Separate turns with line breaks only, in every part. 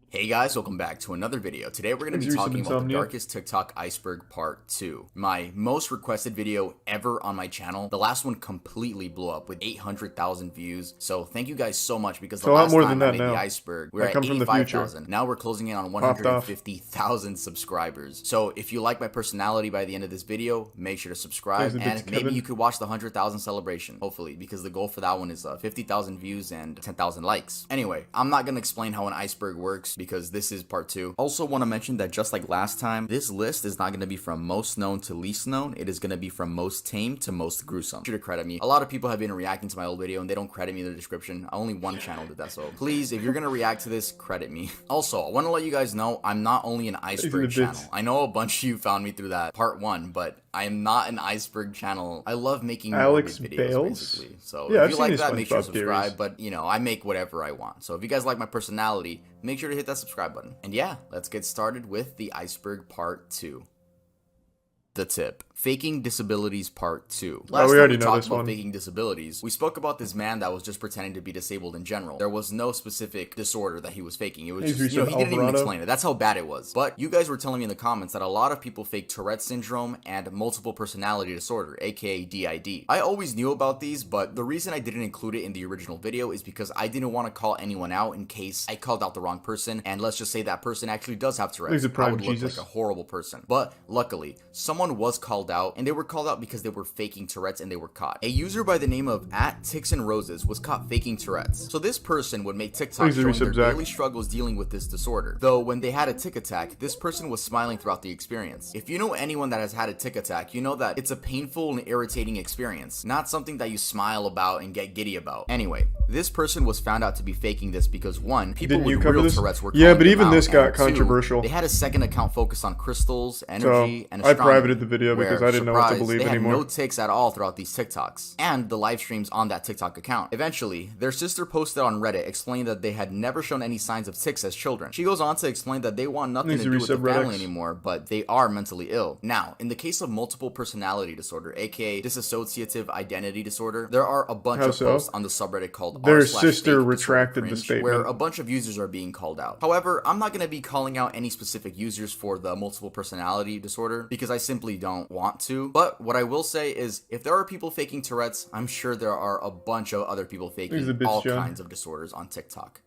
Hey guys, welcome back to another video. Today we're going to be talking about the darkest TikTok iceberg part 2. My most requested video ever on my channel. The last one completely blew up with 800,000 views. So thank you guys so much because the last time I made the iceberg, we were at 85,000. Now we're closing in on 150,000 subscribers. So if you like my personality by the end of this video, make sure to subscribe and maybe you could watch the 100,000 celebration, hopefully, because the goal for that one is 50,000 views and 10,000 likes. Anyway, I'm not going to explain how an iceberg works because this is part 2. Also want to mention that just like last time, this list is not going to be from most known to least known. It is going to be from most tame to most gruesome. Be sure to credit me. A lot of people have been reacting to my old video and they don't credit me in the description. Only one channel did that, so please, if you're going to react to this, credit me. Also, I want to let you guys know I'm not only an iceberg channel. I know a bunch of you found me through that part 1, but I am not an iceberg channel. I love making videos, basically. So if you like that, make sure to subscribe. But, you know, I make whatever I want. So if you guys like my personality, make sure to hit that subscribe button. And yeah, let's get started with the iceberg part 2. The tip. Faking disabilities part 2. Last time we talked about faking disabilities, we spoke about this man that was just pretending to be disabled in general. There was no specific disorder that he was faking. It was just, he didn't even explain it. That's how bad it was. But you guys were telling me in the comments that a lot of people fake Tourette syndrome and multiple personality disorder, aka DID. I always knew about these, but the reason I didn't include it in the original video is because I didn't want to call anyone out in case I called out the wrong person, and let's just say that person actually does have Tourette's. I would look like a horrible person. But luckily, someone was called out, and they were called out because they were faking Tourette's and they were caught. A user by the name of @TixandRoses was caught faking Tourette's. So this person would make TikToks showing their daily struggles dealing with this disorder. Though when they had a tic attack, this person was smiling throughout the experience. If you know anyone that has had a tic attack, you know that it's a painful and irritating experience, not something that you smile about and get giddy about. Anyway, this person was found out to be faking this because 1, people with real Tourette's were calling
but even this got
2,
controversial.
they had a second account focused on crystals, energy, and astronomy.
I privated the video because I didn't know what to believe anymore.
They had no tics at all throughout these TikToks and the live streams on that TikTok account. Eventually, their sister posted on Reddit explaining that they had never shown any signs of tics as children. She goes on to explain that they want nothing to do with the family anymore, but they are mentally ill. Now, in the case of multiple personality disorder, aka dissociative identity disorder, there are a bunch of posts on the subreddit called
their sister retracted the statement,
where a bunch of users are being called out. However, I'm not going to be calling out any specific users for the multiple personality disorder because I simply don't want to. But what I will say is, if there are people faking Tourette's, I'm sure there are a bunch of other people faking all kinds of disorders on TikTok.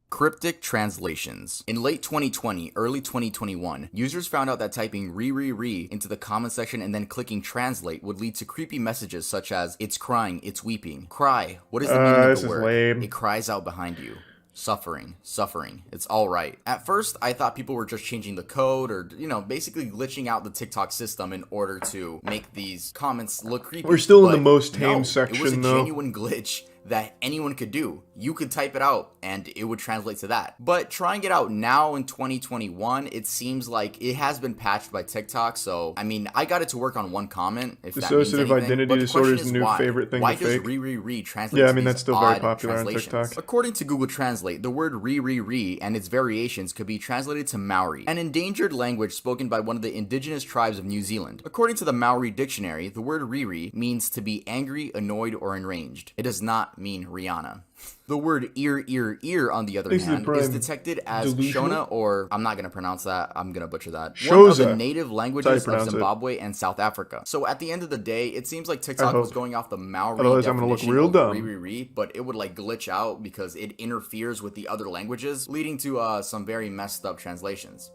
Cryptic translations. In late 2020, early 2021, users found out that typing re into the comment section and then clicking translate would lead to creepy messages such as, "It's crying, it's weeping." Cry. What is the meaning of the word? Lame. It cries out behind you. Suffering, it's all right. At first, I thought people were just changing the code or, you know, basically glitching out the TikTok system in order to make these comments look creepy.
We're still in the most tame section, though.
It was a genuine glitch that anyone could do. You could type it out and it would translate to that. But trying it out now in 2021, it seems like it has been patched by TikTok. So, I mean, I got it to work on one comment, if that means anything. Dissociative identity disorder is a new favorite thing to fake. Why does re translate to that's still very popular on TikTok. According to Google Translate, the word re and its variations could be translated to Maori, an endangered language spoken by one of the indigenous tribes of New Zealand. According to the Maori dictionary, the word re means to be angry, annoyed, or enraged. It does not mean Rihanna. The word ear, on the other hand, is detected as Shona, or I'm not going to pronounce that. I'm going to butcher that. One of the native languages of Zimbabwe and South Africa. So at the end of the day, it seems like TikTok was going off the Maori definition of re, but it would like glitch out because it interferes with the other languages, leading to some very messed up translations.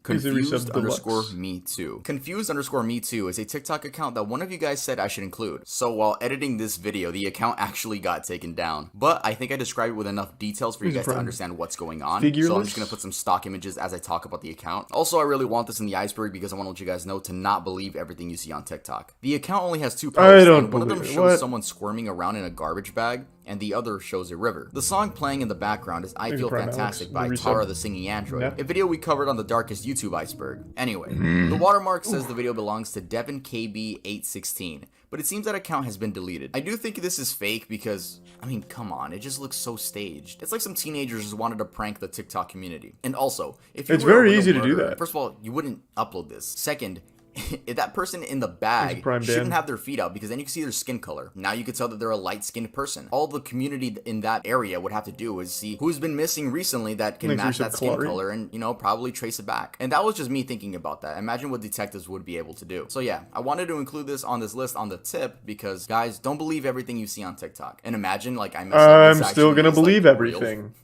Confused_me2. Confused_me2 is a TikTok account that one of you guys said I should include. So while editing this video, the account actually got taken down. But I think I described it with enough details for you guys to understand what's going on. So I'm just going to put some stock images as I talk about the account. Also, I really want this in the iceberg because I want to let you guys know to not believe everything you see on TikTok. The account only has 2 posts, and one of them shows someone squirming around in a garbage bag, and the other shows a river. The song playing in the background is I Feel Fantastic by Tara the Singing Android, a video we covered on the darkest YouTube iceberg. Anyway, the watermark says the video belongs to Devin KB816, but it seems that account has been deleted. I do think this is fake because, I mean, come on, it just looks so staged. It's like some teenagers just wanted to prank the TikTok community. And also, if you
it's very easy to do that.
First of all, you wouldn't upload this. Second, if that person in the bag shouldn't
Dan.
have their feet out, because then you can see their skin color. Now you could tell that they're a light-skinned person. All the community in that area would have to do is see who's been missing recently that can match that skin color and, you know, probably trace it back. And that was just me thinking about that. Imagine what detectives would be able to do. So yeah, I wanted to include this on this list on the tip because, guys, don't believe everything you see on TikTok. And imagine, like,
I'm still gonna believe everything.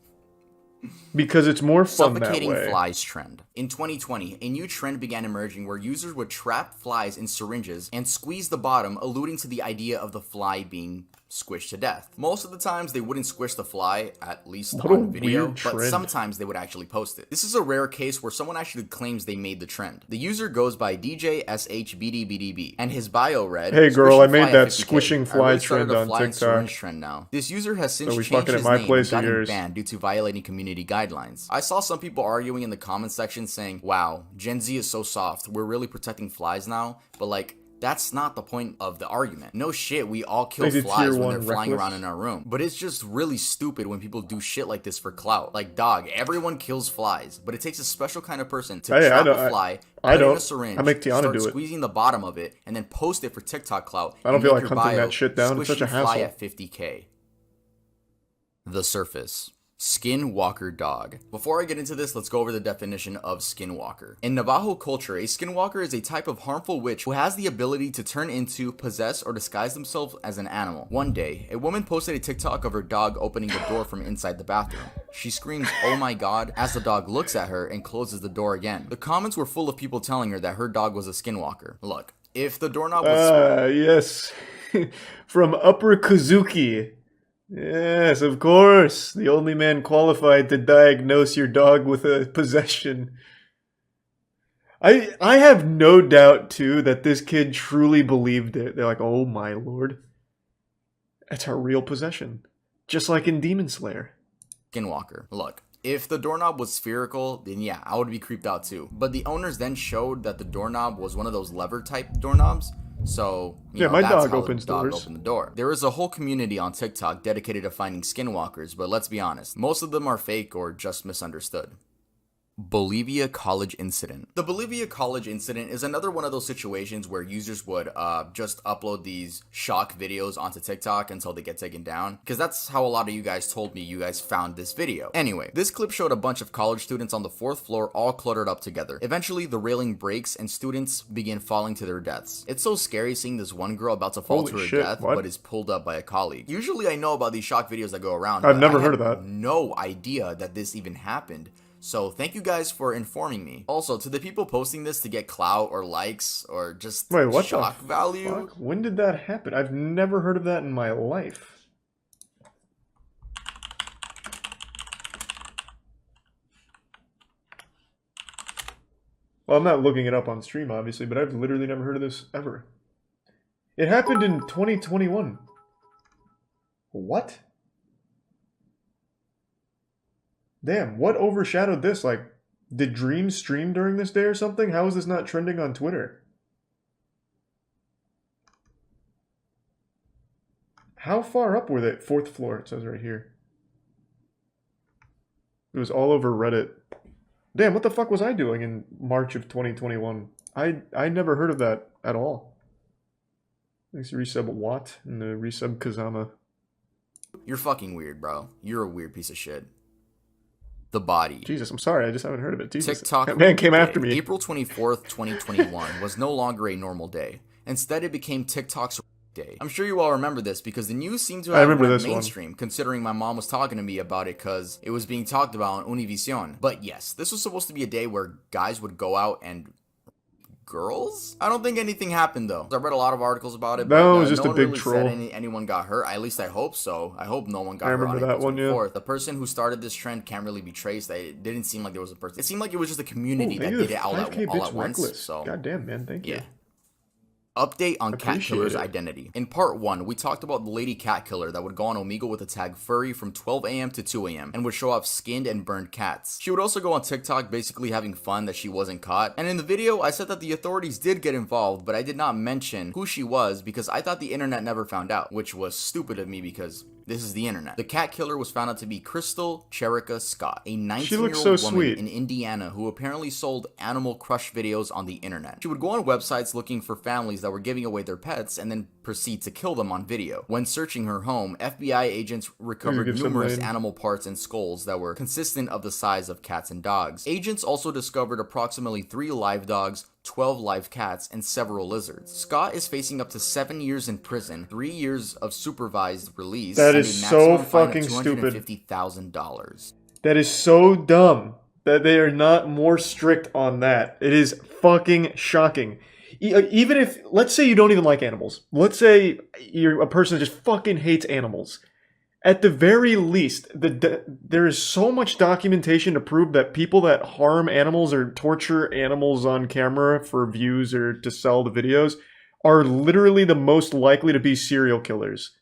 Because it's more fun that way.
Suffocating flies trend. In 2020, a new trend began emerging where users would trap flies in syringes and squeeze the bottom, alluding to the idea of the fly being squished to death. Most of the times they wouldn't squish the fly, at least on video, but sometimes they would actually post it. This is a rare case where someone actually claims they made the trend. The user goes by DJSHBDBDB, and his bio read,
"Hey girl, I made that squishing fly trend on TikTok."
Trend now. This user has since changed his
name
and gotten banned due to violating community guidelines. I saw some people arguing in the comment section saying, wow, Gen Z is so soft, we're really protecting flies now, but like, that's not the point of the argument. No shit, we all kill flies when they're flying around in our room. But it's just really stupid when people do shit like this for clout. Like, dog, everyone kills flies, but it takes a special kind of person to trap a fly, put it in a syringe, start squeezing the bottom of it, and then post it for TikTok clout.
I don't feel like hunting that shit down. It's such a hassle.
Fly at 50K. The surface. Skinwalker dog. Before I get into this, let's go over the definition of skinwalker. In Navajo culture, a skinwalker is a type of harmful witch who has the ability to turn into, possess, or disguise themselves as an animal. One day, a woman posted a TikTok of her dog opening the door from inside the bathroom. She screams, "Oh my god," as the dog looks at her and closes the door again. The comments were full of people telling her that her dog was a skinwalker. Look, if the doorknob was...
yes. From Upper Kazuki. Yes, of course. The only man qualified to diagnose your dog with a possession. I have no doubt, too, that this kid truly believed it. They're like, oh my lord. That's our real possession. Just like in Demon Slayer.
Skinwalker. Look, if the doorknob was spherical, then yeah, I would be creeped out too. But the owners then showed that the doorknob was one of those lever type doorknobs. So, you know,
my
that's
dog
how
opens
the dog
doors.
opened the door. There is a whole community on TikTok dedicated to finding skinwalkers, but let's be honest, most of them are fake or just misunderstood. Bolivia College Incident. The Bolivia College Incident is another one of those situations where users would just upload these shock videos onto TikTok until they get taken down, because that's how a lot of you guys told me you guys found this video. Anyway, this clip showed a bunch of college students on the 4th floor all cluttered up together. Eventually, the railing breaks and students begin falling to their deaths. It's so scary seeing this one girl about to fall to her death, but is pulled up by a colleague. Usually I know about these shock videos that go around.
I've never heard of that.
No idea that this even happened. So thank you guys for informing me. Also, to the people posting this to get clout or likes or just shock value.
Fuck? When did that happen? I've never heard of that in my life. Well, I'm not looking it up on stream, obviously, but I've literally never heard of this ever. It happened in 2021. What? Damn, what overshadowed this? Like, did Dreams stream during this day or something? How is this not trending on Twitter? How far up were they? 4th floor, it says right here. It was all over Reddit. Damn, what the fuck was I doing in March of 2021? I never heard of that at all. Thanks to resub Watt and the resub Kazama.
You're fucking weird, bro. You're a weird piece of shit. The body.
Jesus, I'm sorry, I just haven't heard of it. Jesus.
TikTok
that man came after me.
April 24th, 2021 was no longer a normal day. Instead, it became TikTok's day. I'm sure you all remember this because the news seemed to have went mainstream, considering my mom was talking to me about it because it was being talked about on Univision. But yes, this was supposed to be a day where guys would go out and... girls? I don't think anything happened though. I read a lot of articles about it, but
it was just a big troll.
Anyone got hurt. At least I hope so. I hope no one got hurt.
I remember that one, yeah.
The person who started this trend can't really be traced. It didn't seem like there was a person. It seemed like it was just a community that did it all at once. So,
goddamn, man, thank you.
Yeah. Update on Cat Killer's identity. In part 1, we talked about the lady cat killer that would go on Omegle with the tag furry from 12 AM to 2 AM and would show off skinned and burned cats. She would also go on TikTok basically having fun that she wasn't caught. And in the video, I said that the authorities did get involved, but I did not mention who she was because I thought the internet never found out, which was stupid of me because This is the internet. The cat killer was found out to be Crystal Cherica Scott, a 19-year-old
so
woman
sweet.
in Indiana who apparently sold animal crush videos on the internet. She would go on websites looking for families that were giving away their pets and then proceed to kill them on video. When searching her home, FBI agents recovered numerous animal parts and skulls that were consistent of the size of cats and dogs. Agents also discovered approximately 3 live dogs, 12 live cats, and several lizards. Scott is facing up to 7 years in prison, 3 years of supervised release,
that
and
is
a
so
maximum fine
fucking
of
stupid.
$250,000.
That is so dumb that they are not more strict on that. It is fucking shocking. Even if, let's say you don't even like animals. Let's say you're a person that just fucking hates animals. At the very least, there is so much documentation to prove that people that harm animals or torture animals on camera for views or to sell the videos are literally the most likely to be serial killers.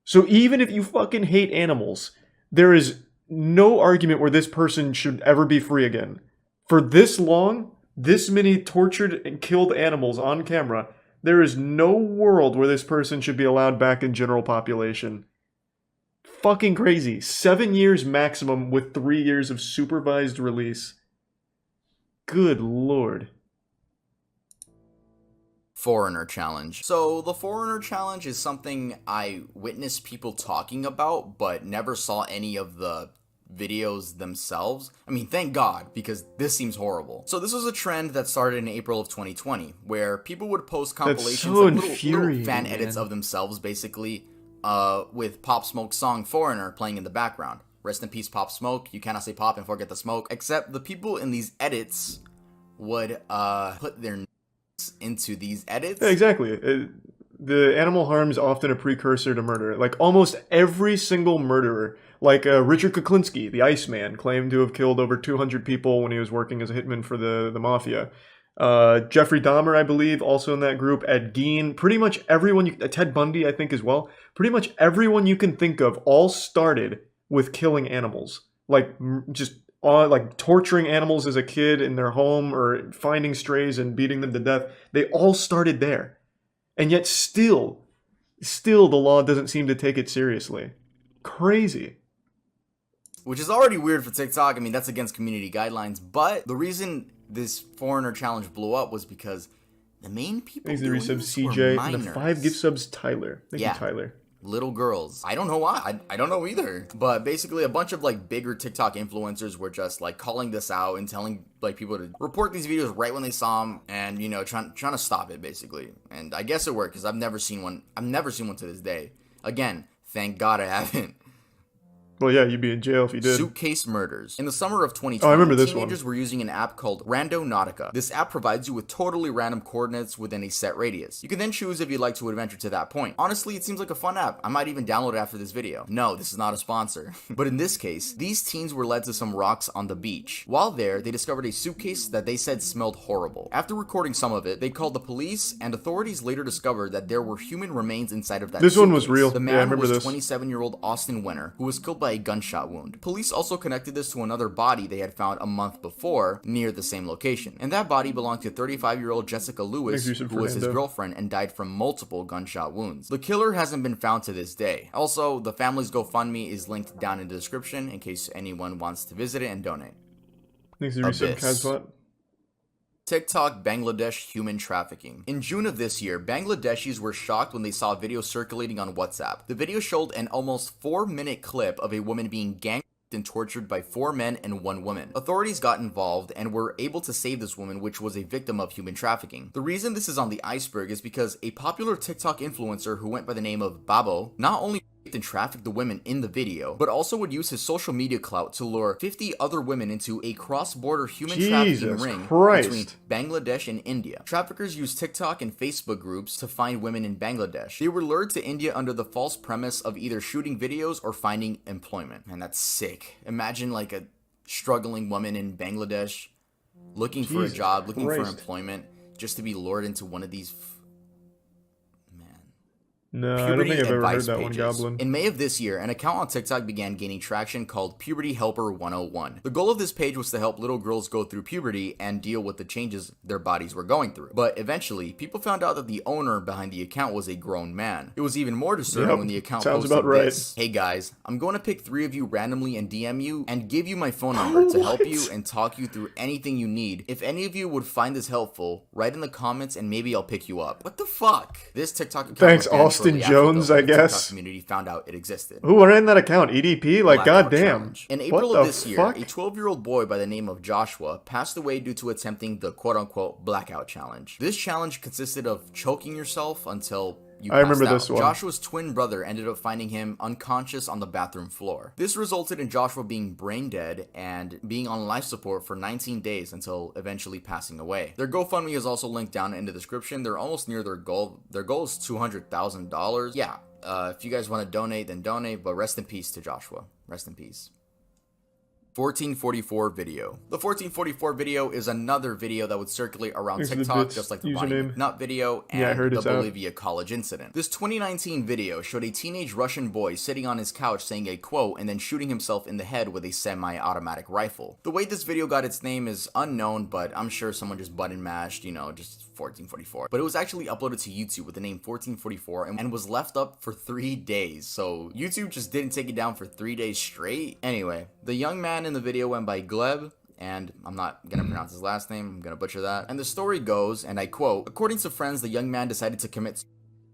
So even if you fucking hate animals, there is no argument where this person should ever be free again. For this long, this many tortured and killed animals on camera, there is no world where this person should be allowed back in general population. Fucking crazy. 7 years maximum with 3 years of supervised release. Good lord.
Foreigner challenge. So the foreigner challenge is something I witnessed people talking about, but never saw any of the videos themselves. I mean, thank God, because this seems horrible. So this was a trend that started in April of 2020, where people would post compilations of little fan edits of themselves, basically, with Pop Smoke's song Foreigner playing in the background. Rest in peace, Pop Smoke. You cannot say pop and forget the smoke. Except the people in these edits would put their into these edits.
Yeah, exactly. The animal harm is often a precursor to murder. Like almost every single murderer, like Richard Kuklinski, the Iceman, claimed to have killed over 200 people when he was working as a hitman for the mafia. Jeffrey Dahmer, I believe, also in that group. Ed Gein, pretty much everyone. Ted Bundy, I think, as well. Pretty much everyone you can think of all started with killing animals. Like just like torturing animals as a kid in their home or finding strays and beating them to death. They all started there. And yet still the law doesn't seem to take it seriously. Crazy.
Which is already weird for TikTok. I mean, that's against community guidelines. But the reason this foreigner challenge blew up was because the main people
Thanks
doing
to
this
CJ
were minors.
and the 5 gift subs, Tyler. Thank you, Tyler.
Little girls. I don't know why. I don't know either. But basically a bunch of like bigger TikTok influencers were just like calling this out and telling like people to report these videos right when they saw them and, you know, trying to stop it basically. And I guess it worked because I've never seen one to this day. Again, thank God I haven't.
Well, yeah, you'd be in jail if you did.
Suitcase murders. In the summer of 2020,
I remember this
teenagers were using an app called Randonautica. This app provides you with totally random coordinates within a set radius. You can then choose if you'd like to adventure to that point. Honestly, it seems like a fun app. I might even download it after this video. No, this is not a sponsor. But in this case, these teens were led to some rocks on the beach. While there, they discovered a suitcase that they said smelled horrible. After recording some of it, they called the police, and authorities later discovered that there were human remains inside of that suitcase.
This one was real.
The man
I remember
was
this.
27-year-old Austin Winter, who was killed by a gunshot wound. Police also connected this to another body they had found a month before near the same location. And that body belonged to 35-year-old Jessica Lewis, who was his girlfriend and died from multiple gunshot wounds. The killer hasn't been found to this day. Also, the family's GoFundMe is linked down in the description in case anyone wants to visit it and donate.
Thanks to resub Kazbot.
TikTok Bangladesh human trafficking. In June of this year, Bangladeshis were shocked when they saw a video circulating on WhatsApp. The video showed an almost 4-minute clip of a woman being gang and tortured by 4 men and 1 woman. Authorities got involved and were able to save this woman, which was a victim of human trafficking. The reason this is on the Iceberg is because a popular TikTok influencer who went by the name of Babo not only and trafficked the women in the video, but also would use his social media clout to lure 50 other women into a cross-border human trafficking ring between Bangladesh and India. Traffickers use TikTok and Facebook groups to find women in Bangladesh. They were lured to India under the false premise of either shooting videos or finding employment. Man, that's sick. Imagine like a struggling woman in Bangladesh looking for a job, looking for employment, just to be lured into one of these
No, I don't think
Puberty
I've ever heard
advice
that one,
pages.
Goblin.
In May of this year, an account on TikTok began gaining traction called Puberty Helper 101. The goal of this page was to help little girls go through puberty and deal with the changes their bodies were going through. But eventually, people found out that the owner behind the account was a grown man. It was even more disturbing when the account posted this. Hey guys, I'm going to pick 3 of you randomly and DM you and give you my phone number to help you and talk you through anything you need. If any of you would find this helpful, write in the comments and maybe I'll pick you up. What the fuck? This TikTok account.
Thanks, Austin Jones, I guess.
Community found out it existed.
Who ran that account? EDP? Like, goddamn.
In April of this year, a 12-year-old boy by the name of Joshua passed away due to attempting the quote-unquote blackout challenge. This challenge consisted of choking yourself until I remember this one. Joshua's twin brother ended up finding him unconscious on the bathroom floor. This resulted in Joshua being brain dead and being on life support for 19 days until eventually passing away. Their GoFundMe is also linked down in the description. They're almost near their goal. Their goal is $200,000. Yeah, if you guys want to donate, then donate, but rest in peace to Joshua. Rest in peace. 1444 video. The 1444 video is another video that would circulate around TikTok, just like the Bonnie McNutt video and the Bolivia college incident. This 2019 video showed a teenage Russian boy sitting on his couch saying a quote and then shooting himself in the head with a semi-automatic rifle. The way this video got its name is unknown, but I'm sure someone just button mashed, you know, just 1444. But it was actually uploaded to YouTube with the name 1444 and was left up for 3 days. So YouTube just didn't take it down for 3 days straight. Anyway, the young man in the video went by Gleb, and I'm not gonna pronounce his last name, I'm gonna butcher that. And the story goes, and I quote, according to friends, the young man decided to commit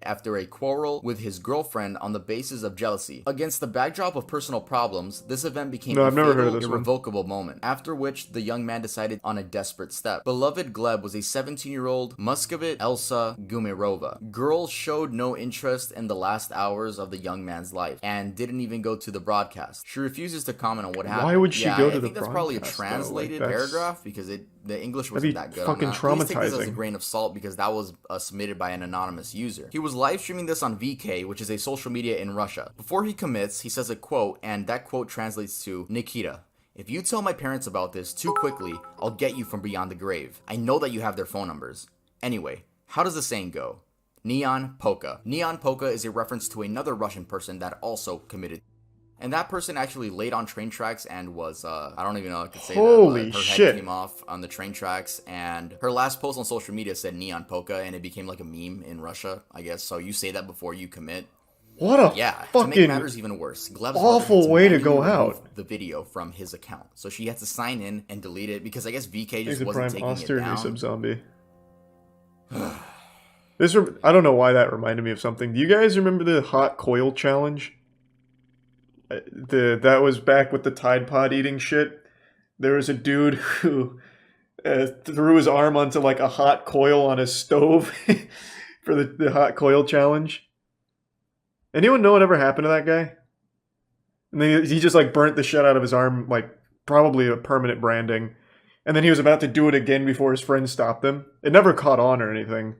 after a quarrel with his girlfriend on the basis of jealousy. Against the backdrop of personal problems, this event became a fatal, irrevocable moment, after which the young man decided on a desperate step. Beloved Gleb was a 17-year-old Muscovite Elsa Gumirova. Girl showed no interest in the last hours of the young man's life and didn't even go to the broadcast. She refuses to comment on what happened.
Why would she go to the broadcast?
I think that's probably a translated paragraph because the English wasn't that good. Fucking traumatizing. Please take this as a grain of salt because that was submitted by an anonymous user. He was live streaming this on VK, which is a social media in Russia. Before he commits, he says a quote, and that quote translates to, Nikita, if you tell my parents about this too quickly, I'll get you from beyond the grave. I know that you have their phone numbers. Anyway, how does the saying go? Neon Polka. Neon Polka is a reference to another Russian person that also committed. And that person actually laid on train tracks and was, I don't even know if I could say that, but her head came off on the train tracks, and her last post on social media said Neon Polka, and it became like a meme in Russia, I guess. So you say that before you commit.
What a fucking
to make matters even worse, Gleb's
awful way to go out.
The video from his account, so she had to sign in and delete it because I guess VK just wasn't taking it down.
Sub-zombie. I don't know why that reminded me of something. Do you guys remember the hot coil challenge? That was back with the Tide Pod eating shit. There was a dude who threw his arm onto like a hot coil on his stove for the hot coil challenge. Anyone know what ever happened to that guy? And then he just like burnt the shit out of his arm, like probably a permanent branding. And then he was about to do it again before his friend stopped him. It never caught on or anything.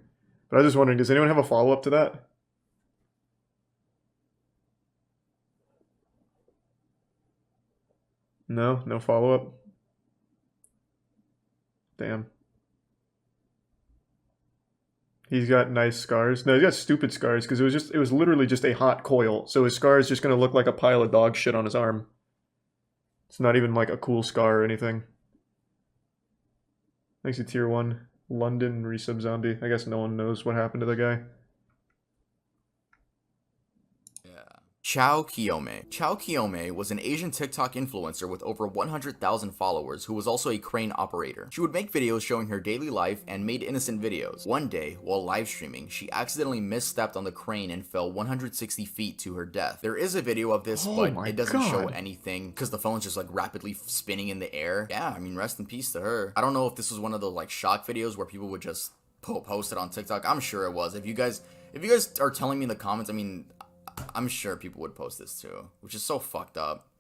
But I was just wondering, does anyone have a follow-up to that? No follow-up? Damn. He's got nice scars. No, he's got stupid scars because it was literally just a hot coil. So his scar is just going to look like a pile of dog shit on his arm. It's not even like a cool scar or anything. Thanks to Tier 1. London resub zombie. I guess no one knows what happened to the guy.
Chao Kiyome. Chao Kiyome was an Asian TikTok influencer with over 100,000 followers who was also a crane operator. She would make videos showing her daily life and made innocent videos. One day, while live streaming, she accidentally misstepped on the crane and fell 160 feet to her death. There is a video of this, but it doesn't show anything because the phone's just like rapidly spinning in the air. Yeah, I mean, rest in peace to her. I don't know if this was one of those like shock videos where people would just post it on TikTok. I'm sure it was. If you guys are telling me in the comments, I mean, I'm sure people would post this too, which is so fucked up.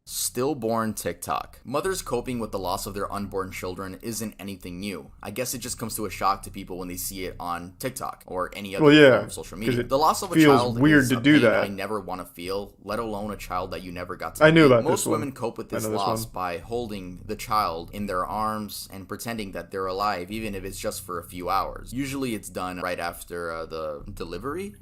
Stillborn TikTok. Mothers coping with the loss of their unborn children isn't anything new. I guess it just comes to a shock to people when they see it on TikTok or any other form of social media. The loss of a child
weird
is
to do that.
I never want to feel, let alone a child that you never got to
I knew about
Most women cope with this loss by holding the child in their arms and pretending that they're alive, even if it's just for a few hours. Usually it's done right after the delivery.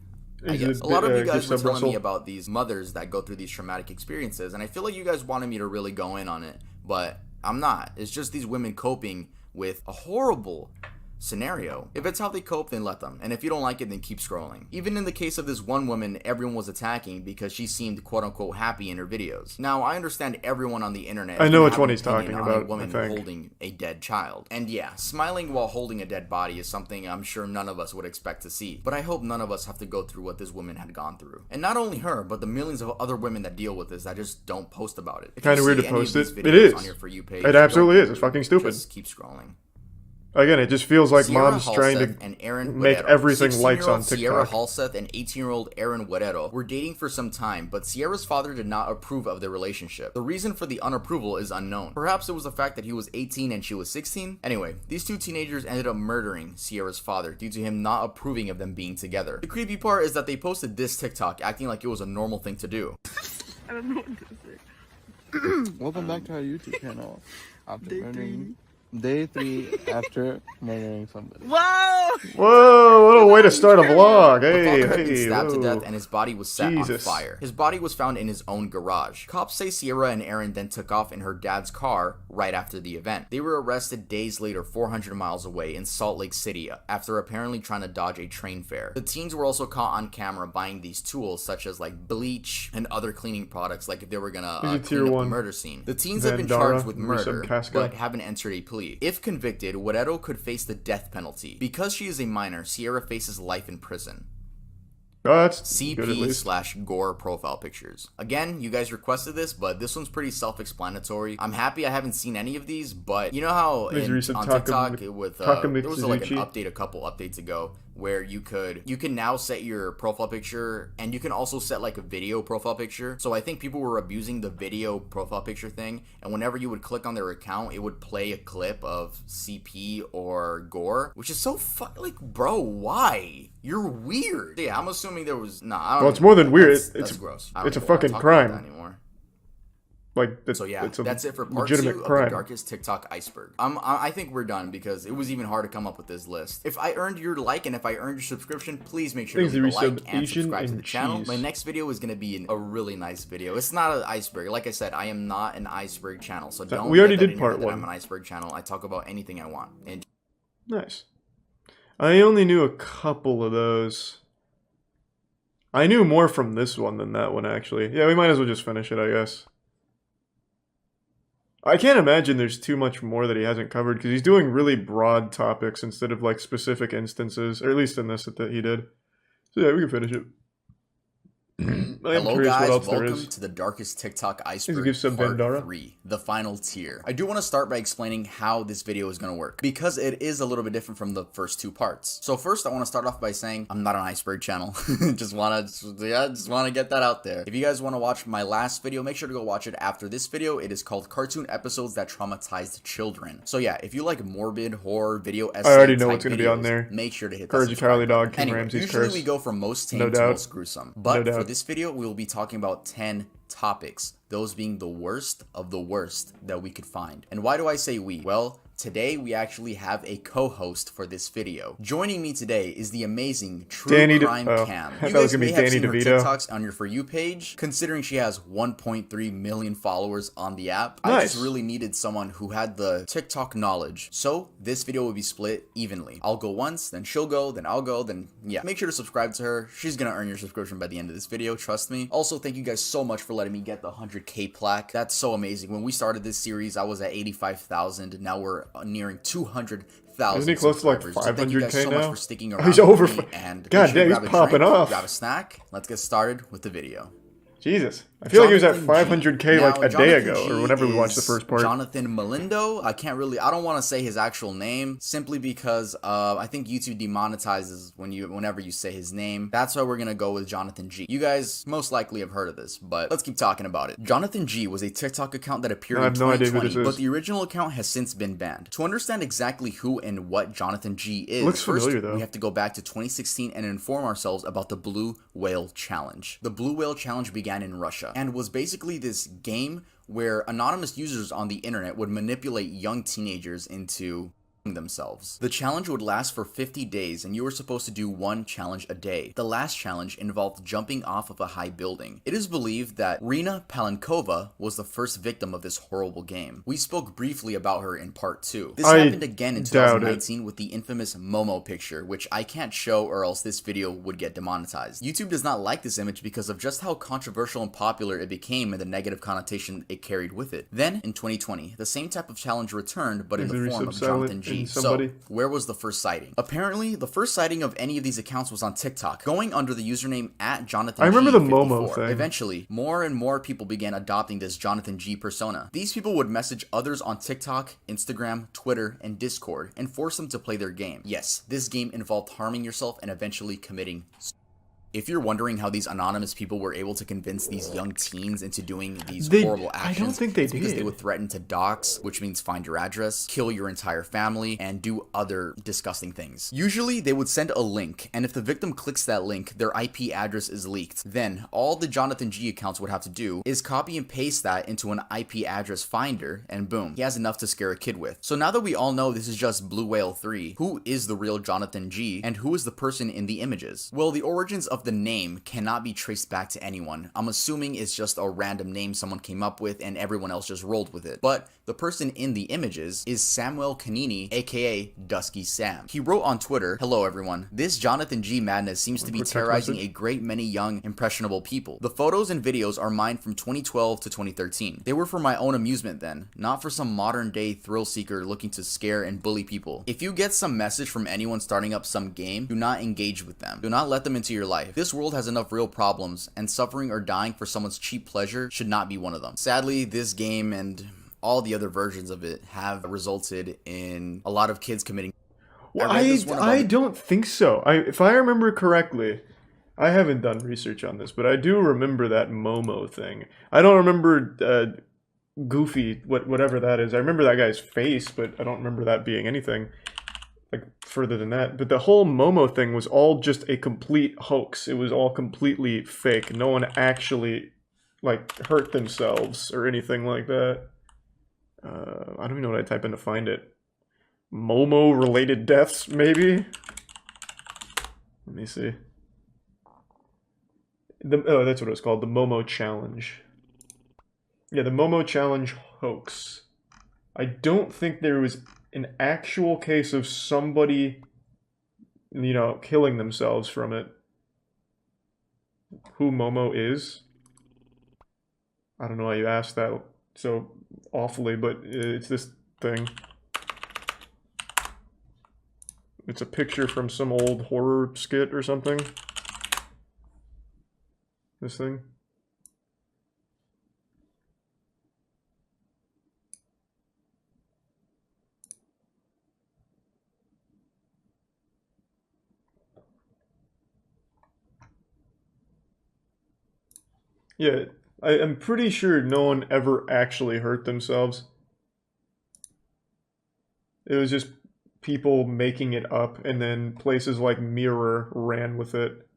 I guess. A lot of you guys were telling me about these mothers that go through these traumatic experiences, and I feel like you guys wanted me to really go in on it, but I'm not. It's just these women coping with a horrible scenario. If it's how they cope, then let them. And if you don't like it, then keep scrolling. Even in the case of this one woman everyone was attacking because she seemed quote unquote happy in her videos. Now, I understand everyone on the internet.
I know which one he's talking about.
A woman holding a dead child. And yeah, smiling while holding a dead body is something I'm sure none of us would expect to see. But I hope none of us have to go through what this woman had gone through. And not only her, but the millions of other women that deal with this that just don't post about it. It's
kind of weird to post it. It is. On your For You page, it absolutely is. It's fucking stupid.
Just keep scrolling.
Again, it just feels like
Sierra
mom's
Halseth
trying to make everything likes on TikTok.
Sierra Halseth and 18-year-old Aaron Guerrero were dating for some time, but Sierra's father did not approve of their relationship. The reason for the unapproval is unknown. Perhaps it was the fact that he was 18 and she was 16? Anyway, these two teenagers ended up murdering Sierra's father due to him not approving of them being together. The creepy part is that they posted this TikTok acting like it was a normal thing to do.
I don't know what to say.
Welcome back to our YouTube channel. After murdering Day 3 after murdering somebody.
Whoa!
Whoa, what a way to start a vlog. Hey,
had been
hey,
stabbed
whoa.
to death and his body was set on fire. His body was found in his own garage. Cops say Sierra and Aaron then took off in her dad's car right after the event. They were arrested days later 400 miles away in Salt Lake City after apparently trying to dodge a train fare. The teens were also caught on camera buying these tools such as like bleach and other cleaning products like if they were gonna clean up the murder scene. The teens have been charged with murder but haven't entered a plea. If convicted, Guerrero could face the death penalty. Because she is a minor, Sierra faces life in prison.
That's
CP/gore profile pictures. Again, you guys requested this, but this one's pretty self-explanatory. I'm happy I haven't seen any of these, but you know how on TikTok with there was like an update a couple updates ago where you can now set your profile picture and you can also set like a video profile picture. So I think people were abusing the video profile picture thing, and whenever you would click on their account, it would play a clip of CP or gore, which is so like, bro, why? You're weird. Yeah, I'm assuming there was
well, it's more than weird. It's
gross.
It's a fucking crime. Like,
so yeah, that's it for part 2 of the darkest TikTok iceberg. I think we're done because it was even hard to come up with this list. If I earned your like and if I earned your subscription, please make sure to leave a like and subscribe to the channel. My next video is going to be a really nice video. It's not an iceberg. Like I said, I am not an iceberg channel. So don't
we already did part 1.
I'm an iceberg channel. I talk about anything I want. And
nice. I only knew a couple of those. I knew more from this one than that one, actually. Yeah, we might as well just finish it, I guess. I can't imagine there's too much more that he hasn't covered, because he's doing really broad topics instead of, like, specific instances, or at least in this that he did. So yeah, we can finish it.
Hello guys, welcome to the darkest TikTok iceberg part 3, the final tier. I do want to start by explaining how this video is going to work, because it is a little bit different from the first 2 parts. So first I want to start off by saying I'm not an iceberg channel. just want to get that out there. If you guys want to watch my last video, make sure to go watch it after this video. It is called Cartoon Episodes That Traumatized Children. So yeah, if you like morbid horror video essay
I already know what's going to be on there.
Make sure to hit
Courage
that
of Charlie Dog, King
anyway,
Ramsey's
usually
Curse.
we go from most tame to most gruesome, but for this video we will be talking about 10 topics, those being the worst of the worst that we could find. And why do I say we? Well, today we actually have a co-host for this video. Joining me today is the amazing True Crime Cam. You guys may have seen her TikToks on your For You page, considering she has 1.3 million followers on the app. I just really needed someone who had the TikTok knowledge. So this video will be split evenly. I'll go once, then she'll go, then I'll go, then yeah. Make sure to subscribe to her. She's gonna earn your subscription by the end of this video, trust me. Also, thank you guys so much for letting me get the 100K plaque. That's so amazing. When we started this series, I was at 85,000. Now we're nearing 200,000.
Isn't he close to like 500K
so thank you guys so much for sticking around.
He's over.
And
God damn, he's popping off.
Grab a snack. Let's get started with the video.
Jesus. I feel like he was at 500K like a day ago, or whenever we watched the first part.
Jonathan Melindo. I don't want to say his actual name, simply because I think YouTube demonetizes whenever you say his name. That's why we're going to go with Jonathan G. You guys most likely have heard of this, but let's keep talking about it. Jonathan G was a TikTok account that appeared in 2020, but the original account has since been banned. To understand exactly who and what Jonathan G is, first we have to go back to 2016 and inform ourselves about the Blue Whale Challenge. The Blue Whale Challenge began in Russia and was basically this game where anonymous users on the internet would manipulate young teenagers into themselves. The challenge would last for 50 days and you were supposed to do one challenge a day. The last challenge involved jumping off of a high building. It is believed that Rina Palenkova was the first victim of this horrible game. We spoke briefly about her in part 2. This happened again in 2019 with the infamous Momo picture, which I can't show or else this video would get demonetized. YouTube does not like this image because of just how controversial and popular it became and the negative connotation it carried with it. Then in 2020, the same type of challenge returned, but in the form of Jonathan G. So, where was the first sighting? Apparently, the first sighting of any of these accounts was on TikTok, going under the username @JonathanG54.
I remember the Momo thing.
Eventually, more and more people began adopting this Jonathan G persona. These people would message others on TikTok, Instagram, Twitter, and Discord, and force them to play their game. Yes, this game involved harming yourself and eventually committing. If you're wondering how these anonymous people were able to convince these young teens into doing these horrible actions,
I don't think they did.
Because they would threaten to dox, which means find your address, kill your entire family, and do other disgusting things. Usually, they would send a link, and if the victim clicks that link, their IP address is leaked. Then, all the Jonathan G accounts would have to do is copy and paste that into an IP address finder, and boom, he has enough to scare a kid with. So now that we all know this is just Blue Whale 3, who is the real Jonathan G, and who is the person in the images? Well, the origins of the name cannot be traced back to anyone. I'm assuming it's just a random name someone came up with and everyone else just rolled with it. But the person in the images is Samuel Kanini, aka Dusky Sam. He wrote on Twitter, "Hello everyone. This Jonathan G madness seems to be terrorizing a great many young, impressionable people. The photos and videos are mine from 2012 to 2013. They were for my own amusement then, not for some modern day thrill seeker looking to scare and bully people. If you get some message from anyone starting up some game, do not engage with them. Do not let them into your life. This world has enough real problems, and suffering or dying for someone's cheap pleasure should not be one of them." Sadly, this game and all the other versions of it have resulted in a lot of kids committing.
Well, I don't think so. If I remember correctly, I haven't done research on this, but I do remember that Momo thing. I don't remember Goofy, whatever that is. I remember that guy's face, but I don't remember that being anything like further than that. But the whole Momo thing was all just a complete hoax. It was all completely fake. No one actually like hurt themselves or anything like that. I don't even know what I type in to find it. Momo related deaths, maybe? Let me see. Oh, that's what it was called. The Momo Challenge. Yeah, the Momo Challenge hoax. I don't think there was an actual case of somebody, you know, killing themselves from it. Who Momo is? I don't know why you asked that so awfully, but it's this thing. It's a picture from some old horror skit or something. This thing. Yeah, I'm pretty sure no one ever actually hurt themselves. It was just people making it up, and then places like Mirror ran with it.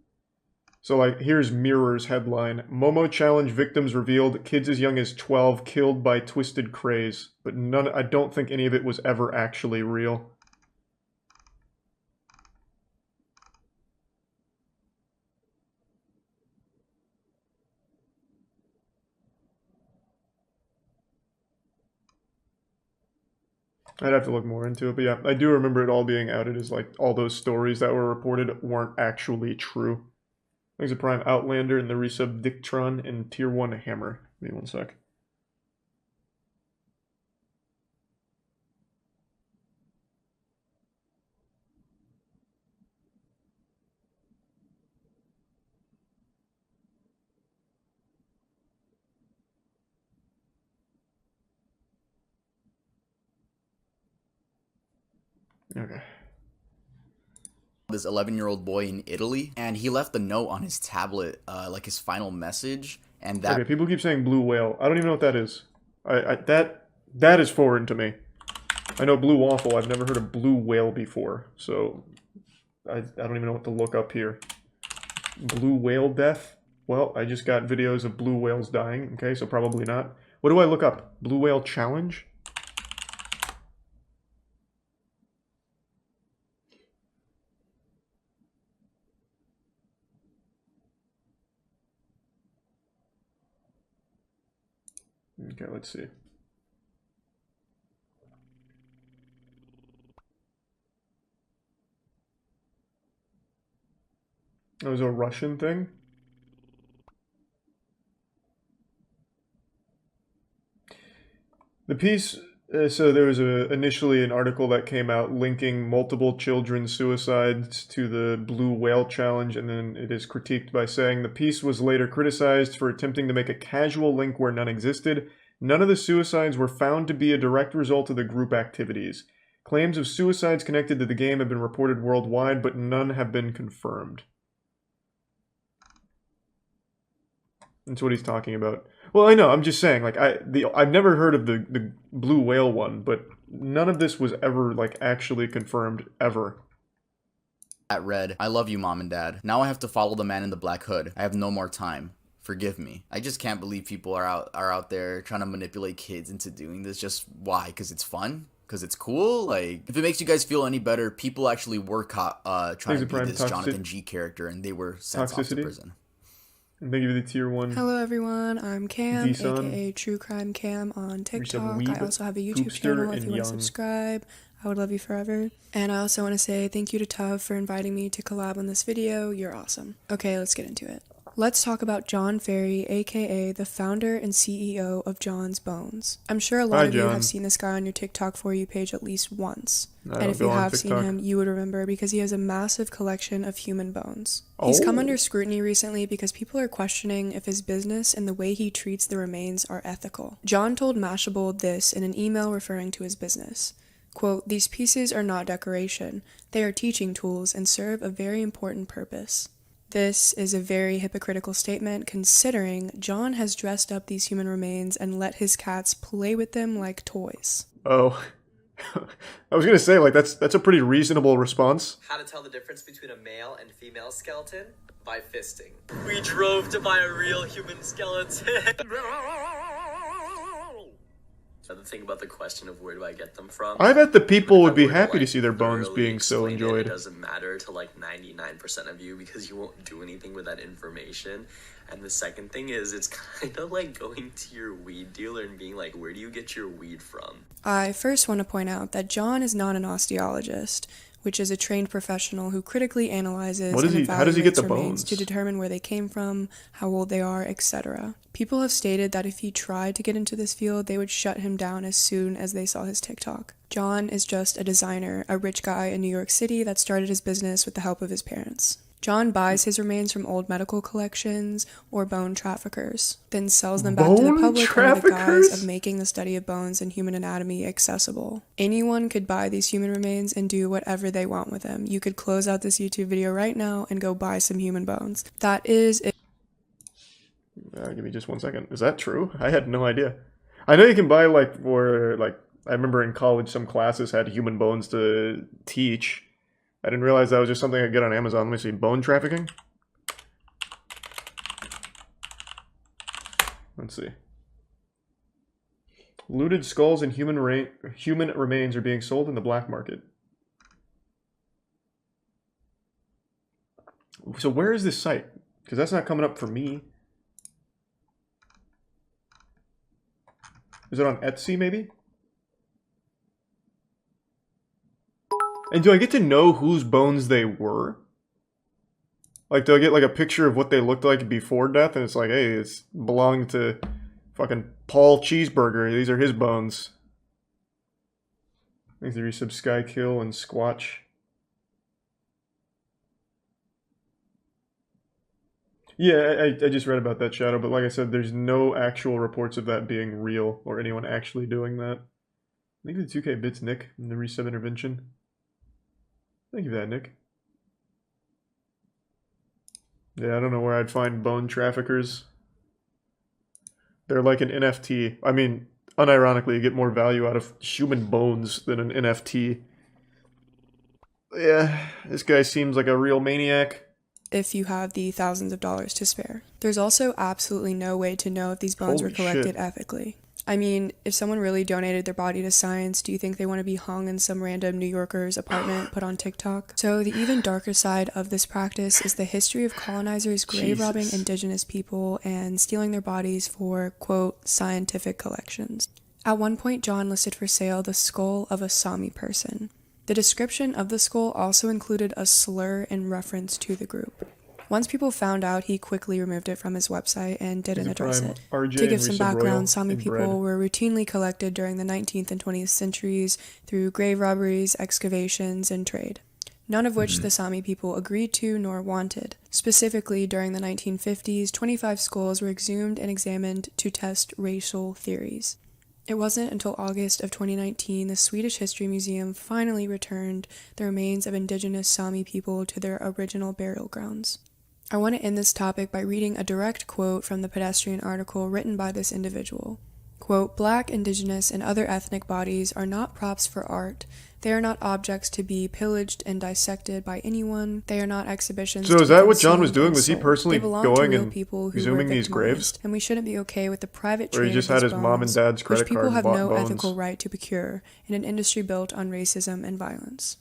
So like, here's Mirror's headline. Momo Challenge victims revealed, kids as young as 12 killed by twisted craze. But I don't think any of it was ever actually real. I'd have to look more into it, but yeah, I do remember it all being outed as like all those stories that were reported weren't actually true. There's a Prime Outlander and the resub Dictron and Tier 1 Hammer. Give me one sec. Okay.
This 11-year-old boy in Italy, and he left a note on his tablet, like his final message, and that...
Okay, people keep saying Blue Whale. I don't even know what that is. That is foreign to me. I know Blue Waffle, I've never heard of Blue Whale before, so I don't even know what to look up here. Blue Whale death? Well, I just got videos of blue whales dying, okay, so probably not. What do I look up? Blue Whale Challenge? Okay, let's see. It was a Russian thing? The piece, so there was initially an article that came out linking multiple children's suicides to the Blue Whale Challenge, and then it is critiqued by saying the piece was later criticized for attempting to make a casual link where none existed. None of the suicides were found to be a direct result of the group activities. Claims of suicides connected to the game have been reported worldwide, but none have been confirmed. That's what he's talking about. Well, I know, I'm just saying, like, I've never heard of the Blue Whale one, but none of this was ever, like, actually confirmed, ever.
At Red, I love you, Mom and Dad. Now I have to follow the man in the black hood. I have no more time. Forgive me. I just can't believe people are out there trying to manipulate kids into doing this. Just why? Because it's fun? Because it's cool? Like, if it makes you guys feel any better, people actually were caught trying to be this Jonathan G character, and they were sent off to prison.
And thank you for the tier 1.
Hello everyone, I'm Cam, aka True Crime Cam on TikTok. I also have a YouTube channel if you want to subscribe. I would love you forever. And I also want to say thank you to Tuv for inviting me to collab on this video. You're awesome. Okay, let's get into it. Let's talk about John Ferry, aka the founder and CEO of John's Bones. I'm sure a lot of you have seen this guy on your TikTok For You page at least once. And if you have seen him, you would remember because he has a massive collection of human bones. He's come under scrutiny recently because people are questioning if his business and the way he treats the remains are ethical. John told Mashable this in an email referring to his business. Quote, "These pieces are not decoration. They are teaching tools and serve a very important purpose." This is a very hypocritical statement considering John has dressed up these human remains and let his cats play with them like toys.
Oh. I was gonna say, like, that's a pretty reasonable response.
How to tell the difference between a male and female skeleton? By fisting. We drove to buy a real human skeleton. The thing about the question of where do I get them from?
I bet the people would be happy to see their bones being so enjoyed.
It doesn't matter to like 99% of you because you won't do anything with that information. And the second thing is it's kind of like going to your weed dealer and being like, where do you get your weed from?
I first want to point out that John is not an osteologist, which is a trained professional who critically analyzes and evaluates remains to determine where they came from, how old they are, etc. People have stated that if he tried to get into this field, they would shut him down as soon as they saw his TikTok. John is just a designer, a rich guy in New York City that started his business with the help of his parents. John buys his remains from old medical collections or bone traffickers, then sells them back to the public under the guise of making the study of bones and human anatomy accessible. Anyone could buy these human remains and do whatever they want with them. You could close out this YouTube video right now and go buy some human bones. That is it.
Give me just 1 second. Is that true? I had no idea. I know you can buy, like, I remember in college some classes had human bones to teach. I didn't realize that was just something I could get on Amazon. Let me see. Bone trafficking? Let's see. Looted skulls and human remains are being sold in the black market. So where is this site? Because that's not coming up for me. Is it on Etsy, maybe? And do I get to know whose bones they were? Like, do I get, like, a picture of what they looked like before death? And it's like, hey, it's belonging to fucking Paul Cheeseburger. These are his bones. Thanks to resub Skykill and Squatch. Yeah, I just read about that, Shadow, but like I said, there's no actual reports of that being real or anyone actually doing that. Thank you to 2K Bits, Nick, and the resub intervention. Thank you for that, Nick. Yeah, I don't know where I'd find bone traffickers. They're like an NFT. I mean, unironically, you get more value out of human bones than an NFT. Yeah, this guy seems like a real maniac.
If you have the thousands of dollars to spare. There's also absolutely no way to know if these bones were collected ethically. I mean, if someone really donated their body to science, do you think they want to be hung in some random New Yorker's apartment put on TikTok? So the even darker side of this practice is the history of colonizers grave robbing indigenous people and stealing their bodies for, quote, scientific collections. At one point, John listed for sale the skull of a Sami person. The description of the skull also included a slur in reference to the group. Once people found out, he quickly removed it from his website and didn't address it. To give some background, Sami people were routinely collected during the 19th and 20th centuries through grave robberies, excavations, and trade, none of which the Sami people agreed to nor wanted. Specifically, during the 1950s, 25 skulls were exhumed and examined to test racial theories. It wasn't until August of 2019 the Swedish History Museum finally returned the remains of indigenous Sami people to their original burial grounds. I want to end this topic by reading a direct quote from the Pedestrian article written by this individual. Quote, "Black, indigenous, and other ethnic bodies are not props for art. They are not objects to be pillaged and dissected by anyone. They are not exhibitions."
So is that what John was doing? Was he personally going and exhuming these graves?
And we shouldn't be okay with the private
trade, or he just had his mom and dad's credit card and bought bones,
which people have no ethical right to procure in an industry built on racism and violence.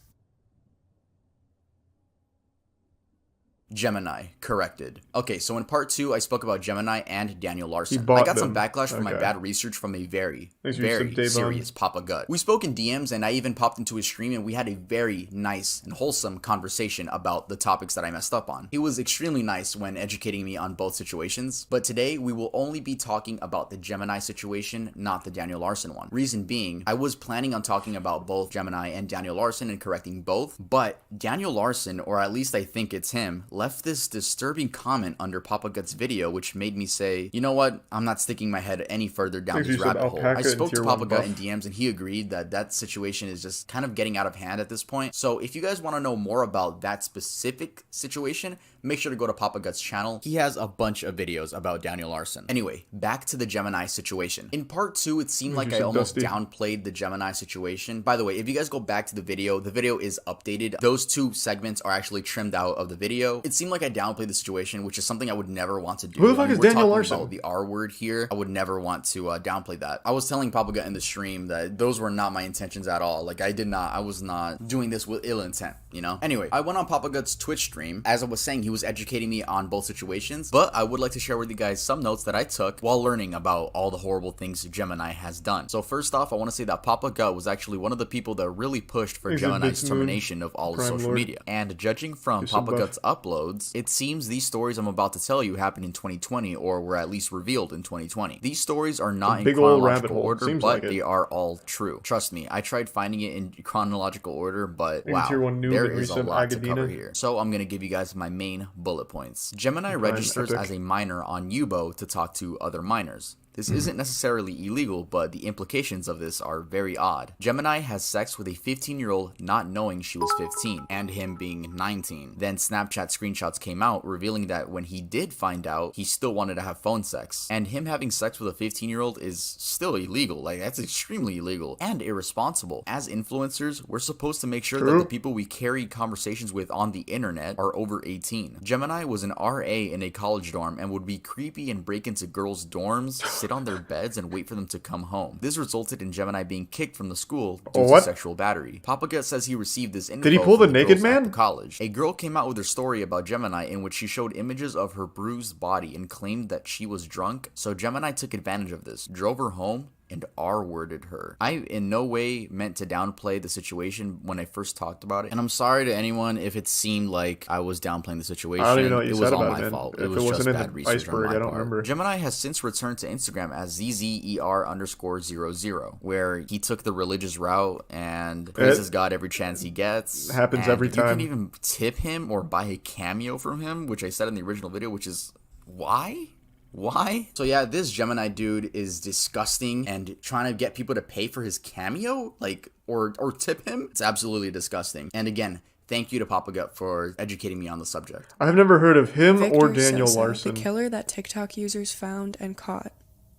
Gemini, corrected. Okay, so in part 2, I spoke about Gemini and Daniel Larson. I got some backlash for my bad research from a very serious Papa Gut. We spoke in DMs, and I even popped into his stream, and we had a very nice and wholesome conversation about the topics that I messed up on. He was extremely nice when educating me on both situations, but today we will only be talking about the Gemini situation, not the Daniel Larson one. Reason being, I was planning on talking about both Gemini and Daniel Larson and correcting both, but Daniel Larson, or at least I think it's him, left this disturbing comment under Papa Gut's video, which made me say, you know what, I'm not sticking my head any further down this rabbit hole. I spoke to Papa Gut in DMs, and he agreed that that situation is just kind of getting out of hand at this point. So if you guys want to know more about that specific situation, make sure to go to Papa Gut's channel. He has a bunch of videos about Daniel Larson. Anyway, back to the Gemini situation. In part 2, it seemed like I almost downplayed the Gemini situation. By the way, if you guys go back to the video is updated. Those 2 segments are actually trimmed out of the video. It seemed like I downplayed the situation, which is something I would never want to do.
Who the fuck is Daniel Larson?
About the R word here. I would never want to downplay that. I was telling Papa Gut in the stream that those were not my intentions at all. Like, I was not doing this with ill intent, you know? Anyway, I went on Papa Gut's Twitch stream. As I was saying, he was educating me on both situations, but I would like to share with you guys some notes that I took while learning about all the horrible things Gemini has done. So first off, I want to say that Papa Gut was actually one of the people that really pushed for Gemini's termination of all of social media. And judging from Papa Gut's uploads, it seems these stories I'm about to tell you happened in 2020, or were at least revealed in 2020. These stories are not in chronological order, but they are all true. Trust me, I tried finding it in chronological order, but wow, there is a lot to cover here. So I'm going to give you guys my main bullet points. Gemini registers as a miner on Yubo to talk to other miners. This isn't necessarily illegal, but the implications of this are very odd. Gemini has sex with a 15-year-old not knowing she was 15, and him being 19. Then Snapchat screenshots came out revealing that when he did find out, he still wanted to have phone sex. And him having sex with a 15-year-old is still illegal. Like, that's extremely illegal and irresponsible. As influencers, we're supposed to make sure that the people we carry conversations with on the internet are over 18. Gemini was an RA in a college dorm and would be creepy and break into girls' dorms, sit on their beds, and wait for them to come home. This resulted in Gemini being kicked from the school due to sexual battery. Papa Gut says he received this info.
Did he pull the naked man?
College. A girl came out with her story about Gemini in which she showed images of her bruised body and claimed that she was drunk, so Gemini took advantage of this, drove her home, and R-worded her. I in no way meant to downplay the situation when I first talked about it, and I'm sorry to anyone if it seemed like I was downplaying the situation.
I don't even know what you said about it.
It was all my fault.
It was just bad research on my part. I don't remember.
Gemini has since returned to Instagram as ZZER_00, where he took the religious route and praises God every chance he gets.
Happens every time.
You can even tip him or buy a cameo from him, which I said in the original video, which is why? Why? So yeah, this Gemini dude is disgusting and trying to get people to pay for his cameo, like, or tip him. It's absolutely disgusting. And again, thank you to Papa Gut for educating me on the subject.
I've never heard of him or Daniel Larson.
The killer that TikTok users found and caught.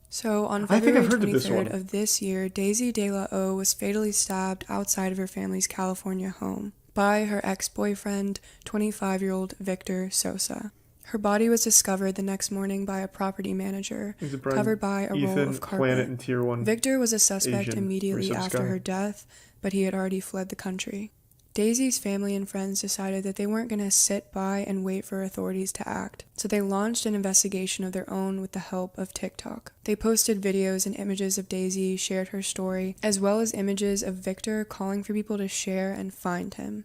So on February 23rd of this year, Daisy De La O was fatally stabbed outside of her family's California home by her ex-boyfriend, 25-year-old Victor Sosa. Her body was discovered the next morning by a property manager, covered by a roll of carpet. Victor was a suspect immediately after her death, but he had already fled the country. Daisy's family and friends decided that they weren't going to sit by and wait for authorities to act, so they launched an investigation of their own with the help of TikTok. They posted videos and images of Daisy, shared her story, as well as images of Victor calling for people to share and find him.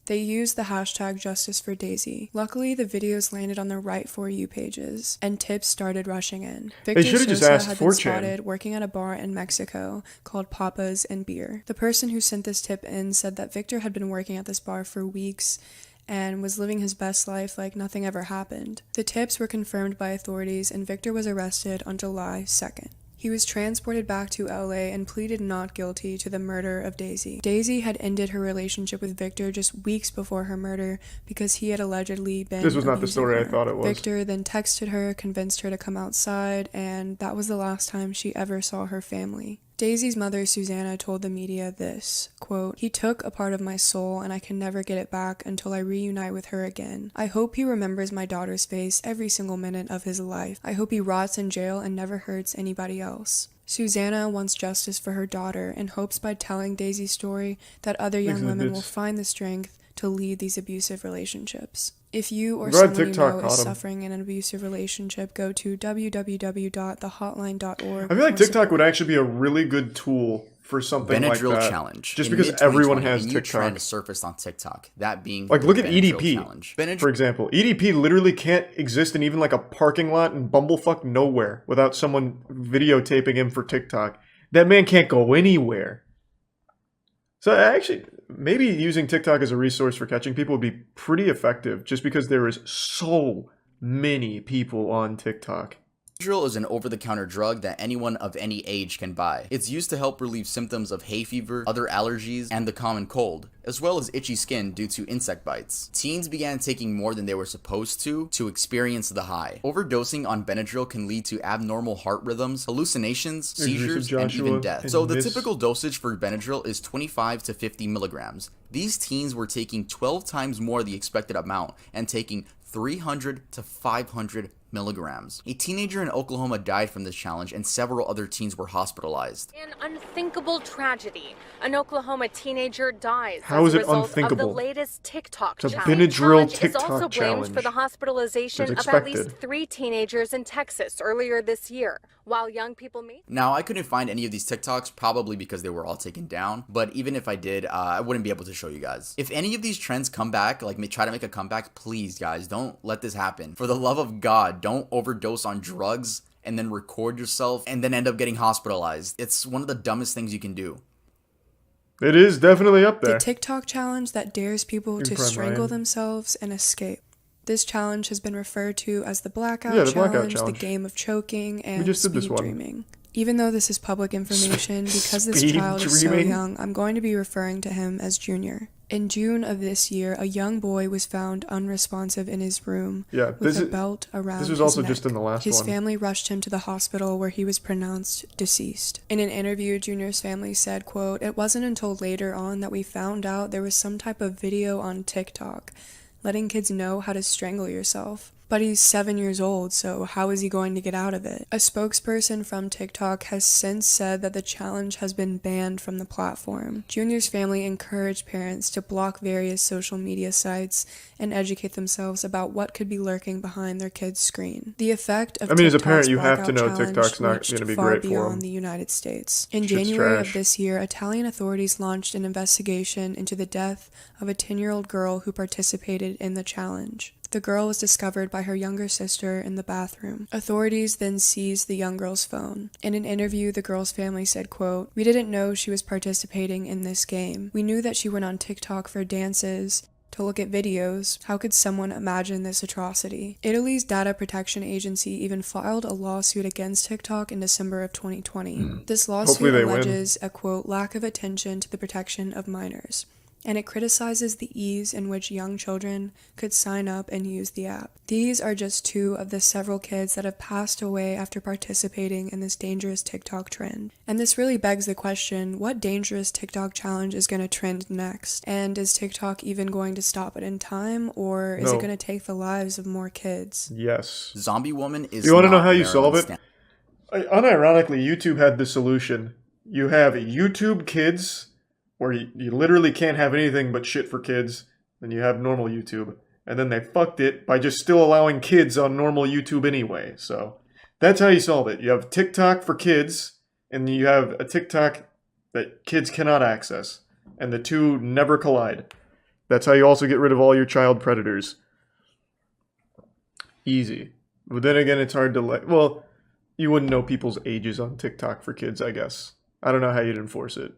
They used the hashtag #JusticeForDaisy. Luckily, the videos landed on the right For You pages, and tips started rushing in. Victor Sosa had been spotted working at a bar in Mexico called Papas and Beer. The person who sent this tip in said that Victor had been working at this bar for weeks and was living his best life like nothing ever happened. The tips were confirmed by authorities, and Victor was arrested on July 2nd. He was transported back to LA and pleaded not guilty to the murder of Daisy. Daisy had ended her relationship with Victor just weeks before her murder because he had allegedly been
This was not the story I thought it was.
Victor then texted her, convinced her to come outside, and that was the last time she ever saw her family. Daisy's mother, Susanna, told the media this, quote, "He took a part of my soul and I can never get it back until I reunite with her again. I hope he remembers my daughter's face every single minute of his life. I hope he rots in jail and never hurts anybody else." Susanna wants justice for her daughter and hopes by telling Daisy's story that other young women will find the strength to lead these abusive relationships. If you or someone you know is suffering in an abusive relationship, go to www.thehotline.org.
I feel like TikTok would actually be a really good tool for something like that.
Benadryl challenge.
Just because everyone has TikTok.
Trend surfaced on TikTok. That being
like, look at EDP, for example. EDP literally can't exist in even like a parking lot in bumblefuck nowhere without someone videotaping him for TikTok. That man can't go anywhere. So actually, maybe using TikTok as a resource for catching people would be pretty effective just because there is so many people on TikTok.
Benadryl is an over-the-counter drug that anyone of any age can buy. It's used to help relieve symptoms of hay fever, other allergies, and the common cold, as well as itchy skin due to insect bites. Teens began taking more than they were supposed to experience the high. Overdosing on Benadryl can lead to abnormal heart rhythms, hallucinations, seizures, and even death. So the typical dosage for Benadryl is 25 to 50 milligrams. These teens were taking 12 times more the expected amount and taking 300 to 500 milligrams. A teenager in Oklahoma died from this challenge, and several other teens were hospitalized.
An unthinkable tragedy. An Oklahoma teenager dies
How is
as
it
a result
unthinkable?
of the latest TikTok
It's a
challenge.
Benadryl TikTok
is also blamed
challenge.
for the hospitalization of at least 3 teenagers in Texas earlier this year. While young people may...
Now, I couldn't find any of these TikToks, probably because they were all taken down, but even if I did, I wouldn't be able to show you guys. If any of these trends come back, like try to make a comeback, please guys, don't let this happen. For the love of God, don't overdose on drugs and then record yourself and then end up getting hospitalized. It's one of the dumbest things you can do.
It is definitely up there.
The TikTok challenge that dares people to strangle themselves and escape. This challenge has been referred to as the blackout challenge, the game of choking, and speed dreaming. Even though this is public information, because this child is so young, I'm going to be referring to him as Junior. In June of this year, a young boy was found unresponsive in his room with a belt around his neck. This was also just in the last one. His family rushed him to the hospital where he was pronounced deceased. In an interview, Junior's family said, quote, "It wasn't until later on that we found out there was some type of video on TikTok letting kids know how to strangle yourself. But he's 7 years old, so how is he going to get out of it?" A spokesperson from TikTok has since said that the challenge has been banned from the platform. Junior's family encouraged parents to block various social media sites and educate themselves about what could be lurking behind their kid's screen. The effect of
as a parent, you have to know TikTok's not going to be great for
beyond the United States. In January of this year, Italian authorities launched an investigation into the death of a 10-year-old girl who participated in the challenge. The girl was discovered by her younger sister in the bathroom. Authorities then seized the young girl's phone. In an interview, the girl's family said, quote, "We didn't know she was participating in this game. We knew that she went on TikTok for dances, to look at videos. How could someone imagine this atrocity?" Italy's data protection agency even filed a lawsuit against TikTok in December of 2020. This lawsuit alleges a, quote, "lack of attention to the protection of minors." and it criticizes the ease in which young children could sign up and use the app. These are just 2 of the several kids that have passed away after participating in this dangerous TikTok trend. And this really begs the question, what dangerous TikTok challenge is going to trend next? And is TikTok even going to stop it in time, or is it going to take the lives of more kids?
Yes.
Zombie Woman is.
You want to know how you solve it? Unironically, YouTube had the solution. You have YouTube Kids, where you literally can't have anything but shit for kids. Then you have normal YouTube. And then they fucked it by just still allowing kids on normal YouTube anyway. So that's how you solve it. You have TikTok for kids, and you have a TikTok that kids cannot access. And the 2 never collide. That's how you also get rid of all your child predators. Easy. But then again, it's hard to well, you wouldn't know people's ages on TikTok for kids, I guess. I don't know how you'd enforce it.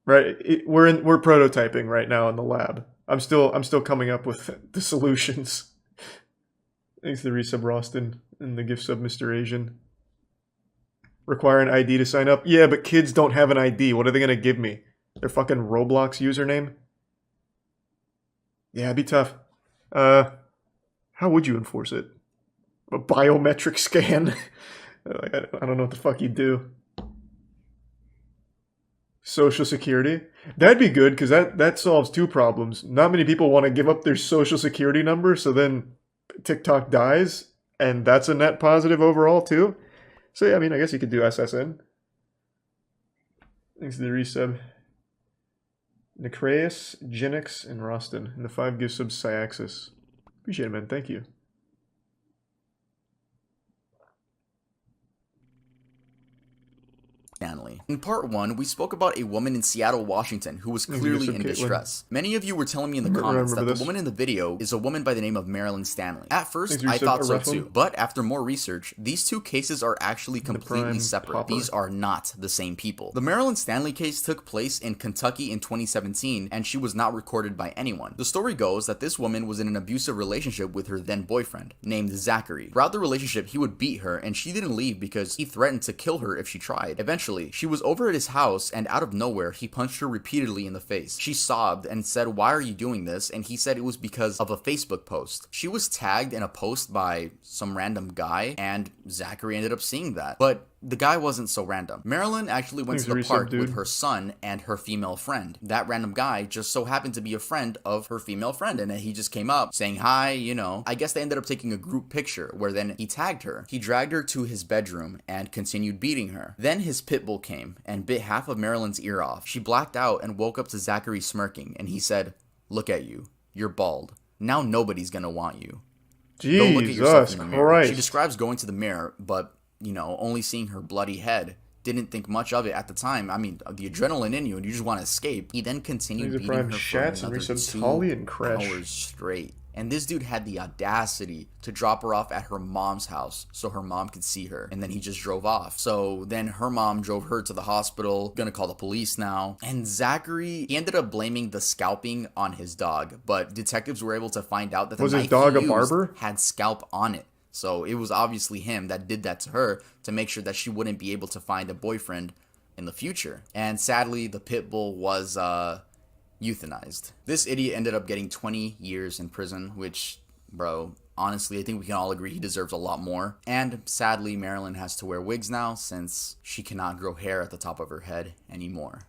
Right? We're prototyping right now in the lab. I'm still coming up with the solutions. Thanks to the resub Roston and the gift sub Mr. Asian. Require an ID to sign up? Yeah, but kids don't have an ID. What are they gonna give me? Their fucking Roblox username? Yeah, it'd be tough. How would you enforce it? A biometric scan? I don't know what the fuck you'd do. Social Security? That'd be good, because that solves 2 problems. Not many people want to give up their Social Security number, so then TikTok dies, and that's a net positive overall, too. So, yeah, I mean, I guess you could do SSN. Thanks to the resub. Necreus, Genix, and Roston. And the 5 gift subs Cyaxis. Appreciate it, man. Thank you.
Stanley. In part 1, we spoke about a woman in Seattle, Washington who was clearly in distress. Many of you were telling me in the comments that the woman in the video is a woman by the name of Marilyn Stanley. At first, I thought so too, but after more research, these 2 cases are actually completely separate. These are not the same people. The Marilyn Stanley case took place in Kentucky in 2017, and she was not recorded by anyone. The story goes that this woman was in an abusive relationship with her then boyfriend, named Zachary. Throughout the relationship, he would beat her, and she didn't leave because he threatened to kill her if she tried. Eventually, she was over at his house, and out of nowhere, he punched her repeatedly in the face. She sobbed and said, "Why are you doing this?" And he said it was because of a Facebook post. She was tagged in a post by some random guy, and Zachary ended up seeing that. But the guy wasn't so random. Marilyn actually went to the park with her son and her female friend. That random guy just so happened to be a friend of her female friend, and he just came up saying hi, you know. I guess they ended up taking a group picture where then he tagged her. He dragged her to his bedroom and continued beating her. Then his pit bull came and bit half of Marilyn's ear off. She blacked out and woke up to Zachary smirking, and he said, "Look at you. You're bald. Now nobody's gonna want you."
Jesus,
go look at yourself in the mirror.
Christ.
She describes going to the mirror, but you know, only seeing her bloody head. Didn't think much of it at the time. I mean, the adrenaline in you, and you just want to escape. He then continued beating her for another 2 hours straight. And this dude had the audacity to drop her off at her mom's house so her mom could see her. And then he just drove off. So then her mom drove her to the hospital. Gonna call the police now. And Zachary, he ended up blaming the scalping on his dog. But detectives were able to find out that the knife
his dog
he
a barber?
used had scalp on it. So it was obviously him that did that to her to make sure that she wouldn't be able to find a boyfriend in the future. And sadly, the pit bull was euthanized. This idiot ended up getting 20 years in prison, which, bro, honestly, I think we can all agree he deserves a lot more. And sadly, Marilyn has to wear wigs now since she cannot grow hair at the top of her head anymore.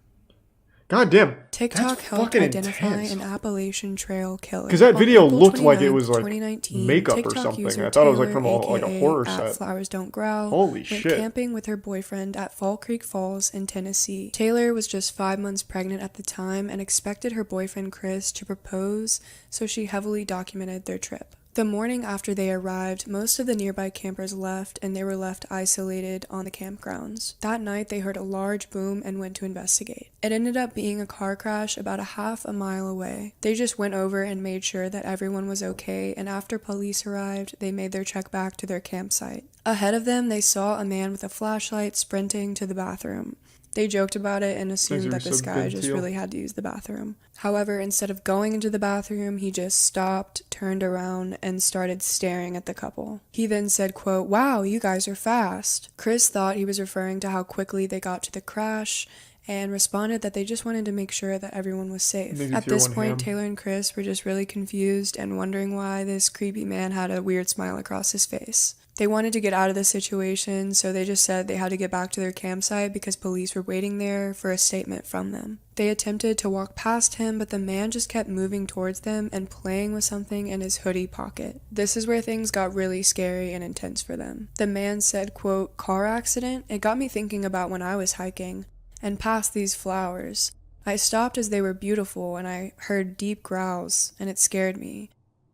God damn.
TikTok helped identify an Appalachian Trail killer.
Because that video looked like it was like makeup or something. I thought it was like from like a horror set.
Flowers Don't Growl.
Holy shit.
Went camping with her boyfriend at Fall Creek Falls in Tennessee. Taylor was just 5 months pregnant at the time and expected her boyfriend Chris to propose, so she heavily documented their trip. The morning after they arrived, most of the nearby campers left and they were left isolated on the campgrounds. That night, they heard a large boom and went to investigate. It ended up being a car crash about a half a mile away. They just went over and made sure that everyone was okay, and after police arrived, they made their trek back to their campsite. Ahead of them, they saw a man with a flashlight sprinting to the bathroom. They joked about it and assumed that this guy just really had to use the bathroom. However, instead of going into the bathroom, he just stopped, turned around, and started staring at the couple. He then said, quote, "Wow, you guys are fast." Chris thought he was referring to how quickly they got to the crash, and responded that they just wanted to make sure that everyone was safe. At this point, Taylor and Chris were just really confused and wondering why this creepy man had a weird smile across his face. They wanted to get out of the situation, so they just said they had to get back to their campsite because police were waiting there for a statement from them. They attempted to walk past him, but the man just kept moving towards them and playing with something in his hoodie pocket. This is where things got really scary and intense for them. The man said, quote, "Car accident? It got me thinking about when I was hiking and past these flowers. I stopped as they were beautiful and I heard deep growls and it scared me.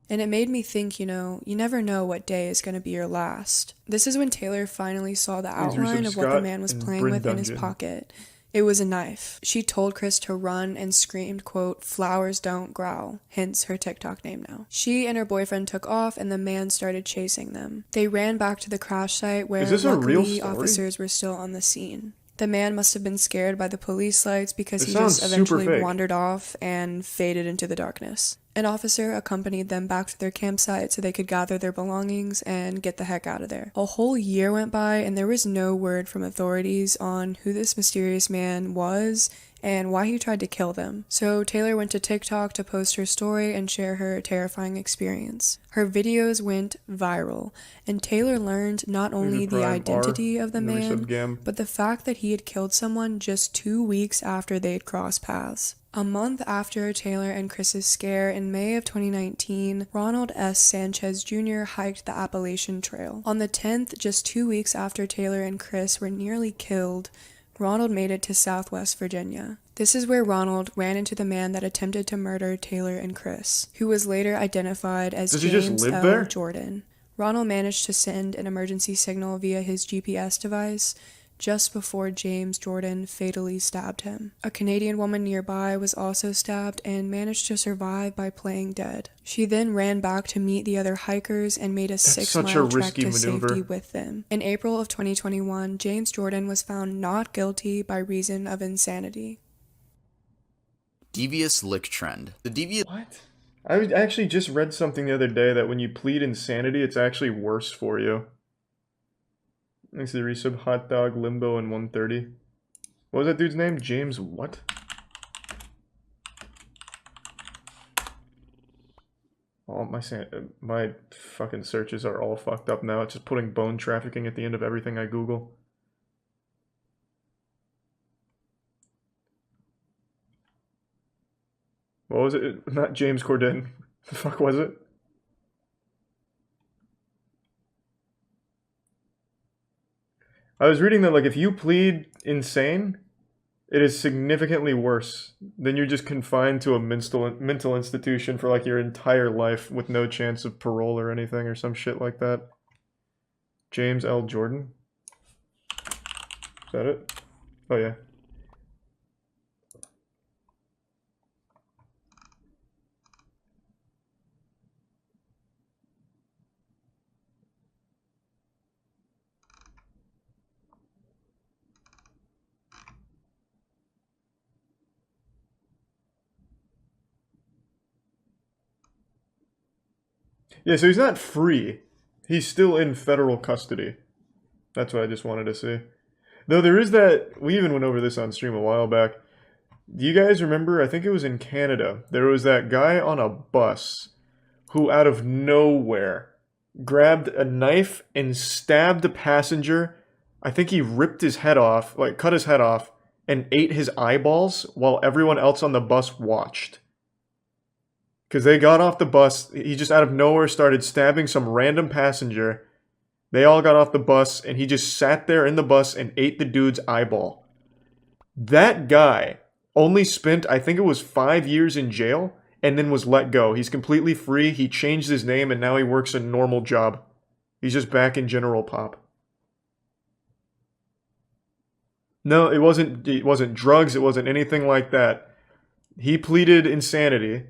And it made me think, you never know what day is going to be your last." This is when Taylor finally saw the outline of what the man was playing with in his pocket. It was a knife. She told Chris to run and screamed, quote, "Flowers don't growl," hence her TikTok name now. She and her boyfriend took off and the man started chasing them. They ran back to the crash site where luckily officers were still on the scene. The man must have been scared by the police lights because he just eventually wandered off and faded into the darkness. An officer accompanied them back to their campsite so they could gather their belongings and get the heck out of there. A whole year went by and there was no word from authorities on who this mysterious man was and why he tried to kill them. So Taylor went to TikTok to post her story and share her terrifying experience. Her videos went viral, and Taylor learned not only the identity of the man, but the fact that he had killed someone just 2 weeks after they'd crossed paths. A month after Taylor and Chris's scare in May of 2019, Ronald S. Sanchez Jr. hiked the Appalachian Trail. On the 10th, just 2 weeks after Taylor and Chris were nearly killed, Ronald made it to Southwest Virginia. This is where Ronald ran into the man that attempted to murder Taylor and Chris, who was later identified as James L. Jordan. Ronald managed to send an emergency signal via his GPS device just before James Jordan fatally stabbed him. A Canadian woman nearby was also stabbed and managed to survive by playing dead. She then ran back to meet the other hikers and made a 6-mile trek to safety with them. In April of 2021, James Jordan was found not guilty by reason of insanity.
Devious lick trend.
What? I actually just read something the other day that when you plead insanity, it's actually worse for you. Thanks to the resub, Hot Dog, Limbo, and 130. What was that dude's name? James what? Oh, my fucking searches are all fucked up now. It's just putting bone trafficking at the end of everything I Google. What was it? Not James Corden. The fuck was it? I was reading that, like, if you plead insane, it is significantly worse. Then you're just confined to a mental institution for, like, your entire life with no chance of parole or anything or some shit like that. James L. Jordan? Is that it? Oh, yeah. Yeah, so he's not free. He's still in federal custody. That's what I just wanted to see. Though there is that, we even went over this on stream a while back. Do you guys remember, I think it was in Canada, there was that guy on a bus who out of nowhere grabbed a knife and stabbed a passenger. I think he ripped his head off, like cut his head off, and ate his eyeballs while everyone else on the bus watched. Because they got off the bus, he just out of nowhere started stabbing some random passenger. They all got off the bus, and he just sat there in the bus and ate the dude's eyeball. That guy only spent, I think it was 5 years in jail, and then was let go. He's completely free, he changed his name, and now he works a normal job. He's just back in general pop. No, it wasn't drugs, it wasn't anything like that. He pleaded insanity.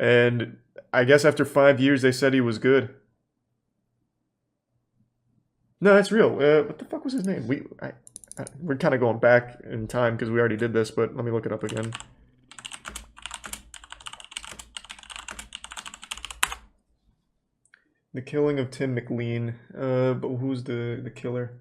And I guess after 5 years, they said he was good. No, that's real. What the fuck was his name? We're kind of going back in time because we already did this, but let me look it up again. The killing of Tim McLean. But who's the killer?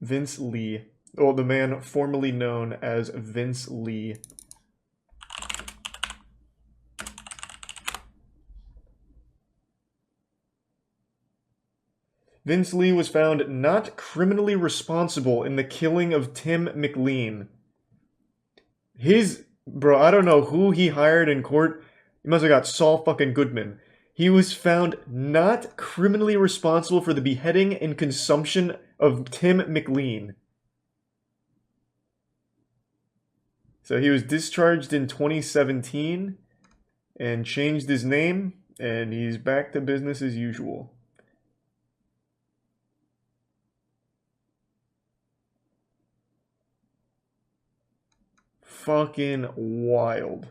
Vince Lee. Oh, the man formerly known as Vince Lee. Vince Lee was found not criminally responsible in the killing of Tim McLean. Bro, I don't know who he hired in court. He must have got Saul fucking Goodman. He was found not criminally responsible for the beheading and consumption of Tim McLean. So he was discharged in 2017 and changed his name, and he's back to business as usual. Fucking wild.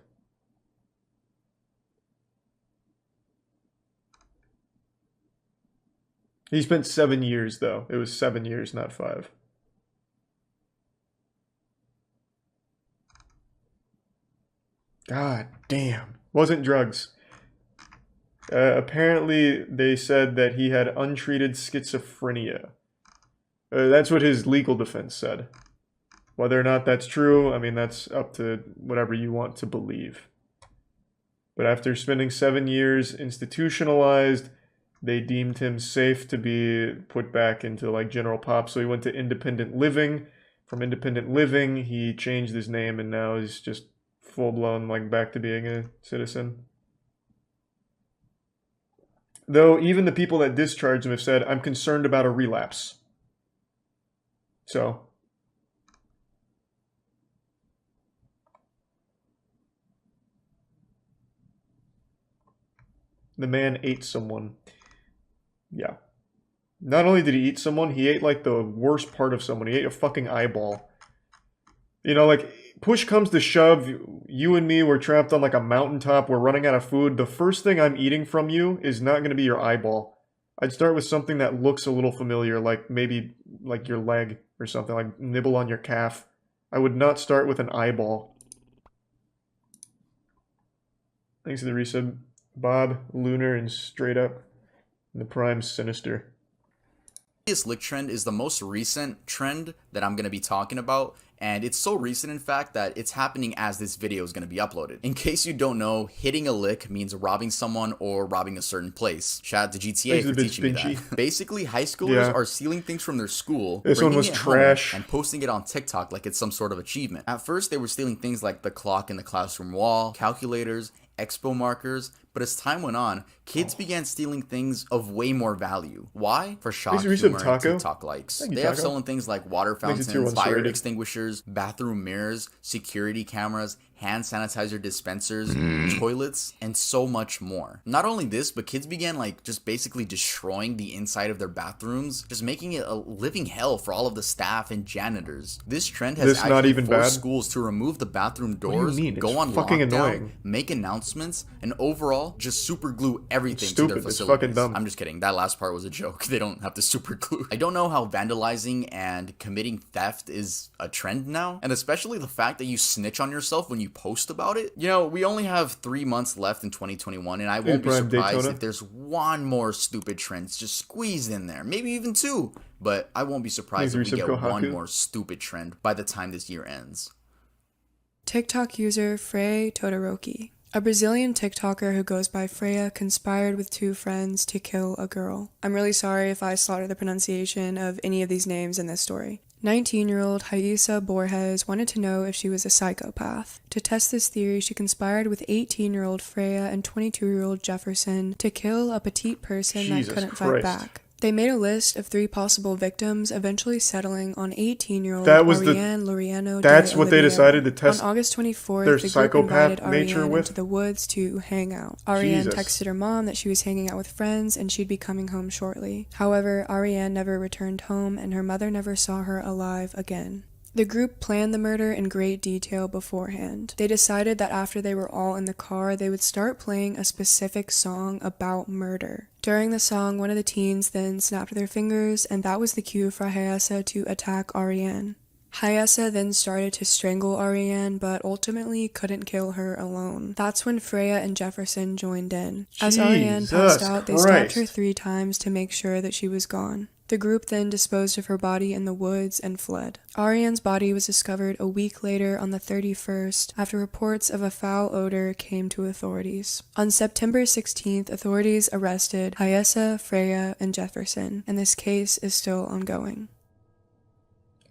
He spent 7 years, though. It was 7 years, not 5. God damn. Wasn't drugs. Apparently, they said that he had untreated schizophrenia. That's what his legal defense said. Whether or not that's true, I mean, that's up to whatever you want to believe. But after spending 7 years institutionalized, they deemed him safe to be put back into like general pop. So he went to independent living. From independent living, he changed his name and now he's just full-blown like back to being a citizen. Though even the people that discharged him have said, I'm concerned about a relapse. So the man ate someone. Yeah. Not only did he eat someone, he ate like the worst part of someone. He ate a fucking eyeball. You know, like, push comes to shove, you and me, we're trapped on like a mountaintop, we're running out of food. The first thing I'm eating from you is not going to be your eyeball. I'd start with something that looks a little familiar, like maybe like your leg or something, like nibble on your calf. I would not start with an eyeball. Thanks to the resub, Bob, Lunar, and Straight Up. And the Prime Sinister.
This lick trend is the most recent trend that I'm going to be talking about, and it's so recent in fact that it's happening as this video is going to be uploaded. In case you don't know, hitting a lick means robbing someone or robbing a certain place. Shout out to GTA for teaching me that. Basically, high schoolers are stealing things from their school,
this one was trash,
and posting it on TikTok like it's some sort of achievement. At first, they were stealing things like the clock in the classroom wall, calculators, expo markers, but as time went on, kids began stealing things of way more value. Why? For shock humor and TikTok likes. They have stolen things like water fountains, fire extinguishers, bathroom mirrors, security cameras, hand sanitizer dispensers, toilets, and so much more. Not only this, but kids began like just basically destroying the inside of their bathrooms, just making it a living hell for all of the staff and janitors. This trend has actually forced schools to remove the bathroom doors, go on lockdown, make announcements, and overall just super glue everything to their facilities. It's fucking dumb. I'm just kidding. That last part was a joke. They don't have to super glue. I don't know how vandalizing and committing theft is a trend now, and especially the fact that you snitch on yourself when you post about it. You know, we only have 3 months left in 2021, and I won't be surprised if there's one more stupid trend just squeezed in there, maybe even 2, but I won't be surprised if we get one more stupid trend by the time this year ends.
TikTok user Frey Todoroki. A Brazilian TikToker who goes by Freya conspired with 2 friends to kill a girl. I'm really sorry if I slaughter the pronunciation of any of these names in this story. 19-year-old Raíssa Borges wanted to know if she was a psychopath. To test this theory, she conspired with 18-year-old Freya and 22-year-old Jefferson to kill a petite person that couldn't fight back. They made a list of 3 possible victims, eventually settling on 18-year-old Ariane Laureano.
That's what they decided to test.
On August 24th, the group invited Ariane into the woods to hang out. Ariane texted her mom that she was hanging out with friends and she'd be coming home shortly. However, Ariane never returned home and her mother never saw her alive again. The group planned the murder in great detail beforehand. They decided that after they were all in the car, they would start playing a specific song about murder. During the song, one of the teens then snapped their fingers, and that was the cue for Raíssa to attack Ariane. Raíssa then started to strangle Ariane, but ultimately couldn't kill her alone. That's when Freya and Jefferson joined in. As Ariane passed out, they stabbed her 3 times to make sure that she was gone. The group then disposed of her body in the woods and fled. Ariane's body was discovered a week later on the 31st after reports of a foul odor came to authorities. On September 16th, authorities arrested Ayesha, Freya, and Jefferson, and this case is still ongoing.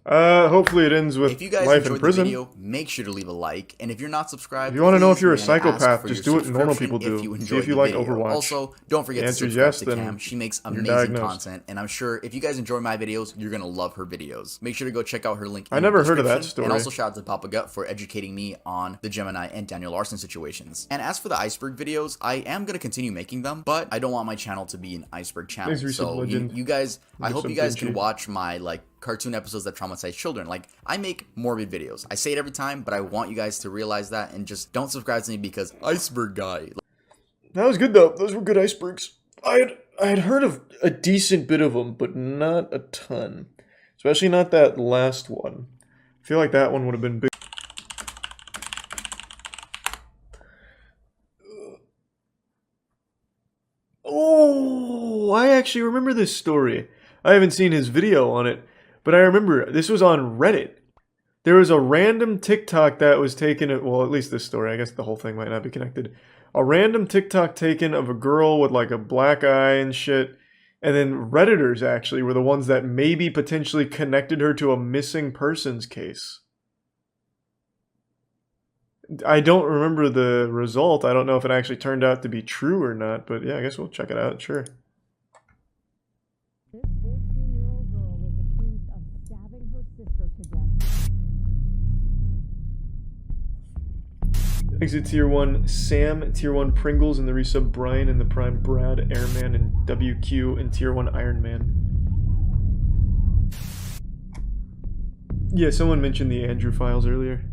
Hopefully it ends with
if you guys
life in
enjoyed
prison.
The video, make sure to leave a like, and if you're not subscribed,
if you want to know if you're a psychopath, just do what normal people do. See if you like Overwatch.
Also, don't forget to subscribe to Cam. She makes amazing content, and I'm sure if you guys enjoy my videos, you're gonna love her videos. Make sure to go check out her link.
I never heard of that story.
And also shout out to Papa Gut for educating me on the Gemini and Daniel Larson situations. And as for the Iceberg videos, I am gonna continue making them, but I don't want my channel to be an Iceberg channel. So you guys, I hope you guys can watch my cartoon episodes that traumatize children. I make morbid videos. I say it every time, but I want you guys to realize that and just don't subscribe to me because Iceberg guy.
That was good though. Those were good icebergs. I had heard of a decent bit of them, but not a ton. Especially not that last one. I feel like that one would have been big. Oh, I actually remember this story. I haven't seen his video on it. But I remember, this was on Reddit. There was a random TikTok that was taken, well, at least this story, I guess the whole thing might not be connected. A random TikTok taken of a girl with a black eye and shit. And then Redditors actually were the ones that maybe potentially connected her to a missing persons case. I don't remember the result. I don't know if it actually turned out to be true or not. But yeah, I guess we'll check it out, sure. Exit Tier 1 Sam, Tier 1 Pringles, and the resub Brian, and the Prime Brad, Airman, and WQ, and Tier 1 Iron Man. Yeah, someone mentioned the Andrew files earlier.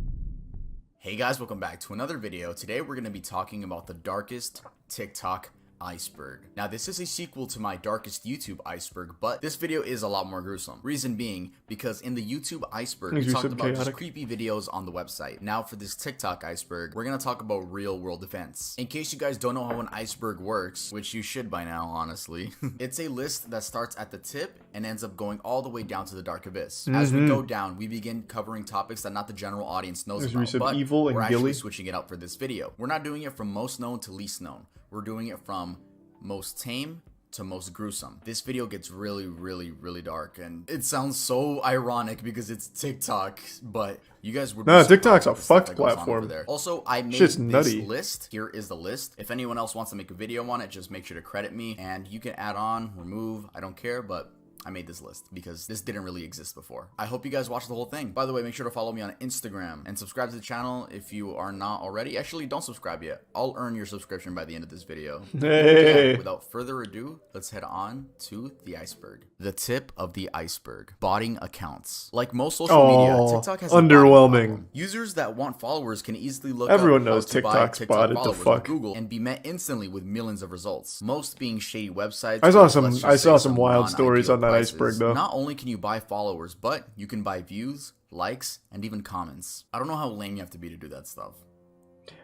Hey guys, welcome back to another video. Today we're going to be talking about the darkest TikTok Iceberg. Now this is a sequel to my darkest YouTube Iceberg, but this video is a lot more gruesome. Reason being, because in the YouTube Iceberg, we talked about just creepy videos on the website. Now for this TikTok Iceberg, we're gonna talk about real world events. In case you guys don't know how an iceberg works, which you should by now, honestly, it's a list that starts at the tip and ends up going all the way down to the dark abyss. As we go down, we begin covering topics that not the general audience knows about, but we're actually switching it up for this video. We're not doing it from most known to least known. We're doing it from most tame to most gruesome. This video gets really, really, really dark, and it sounds so ironic because it's TikTok, but you guys would be
TikTok's a fucked platform.
Also, I made this list. Here is the list. If anyone else wants to make a video on it, just make sure to credit me, and you can add on, remove, I don't care, but I made this list because this didn't really exist before. I hope you guys watch the whole thing. By the way, make sure to follow me on Instagram and subscribe to the channel if you are not already. Actually, don't subscribe yet. I'll earn your subscription by the end of this video.
Hey.
Without further ado, let's head on to the iceberg. The tip of the iceberg. Botting accounts. Like most social media, TikTok has
underwhelming.
Users that want followers can easily look
Everyone
up
knows TikTok's botted the fuck.
Google and be met instantly with millions of results. Most being shady websites.
I saw some wild stories on that Iceberg though.
Not only can you buy followers, but you can buy views, likes, and even comments. I don't know how lame you have to be to do that stuff.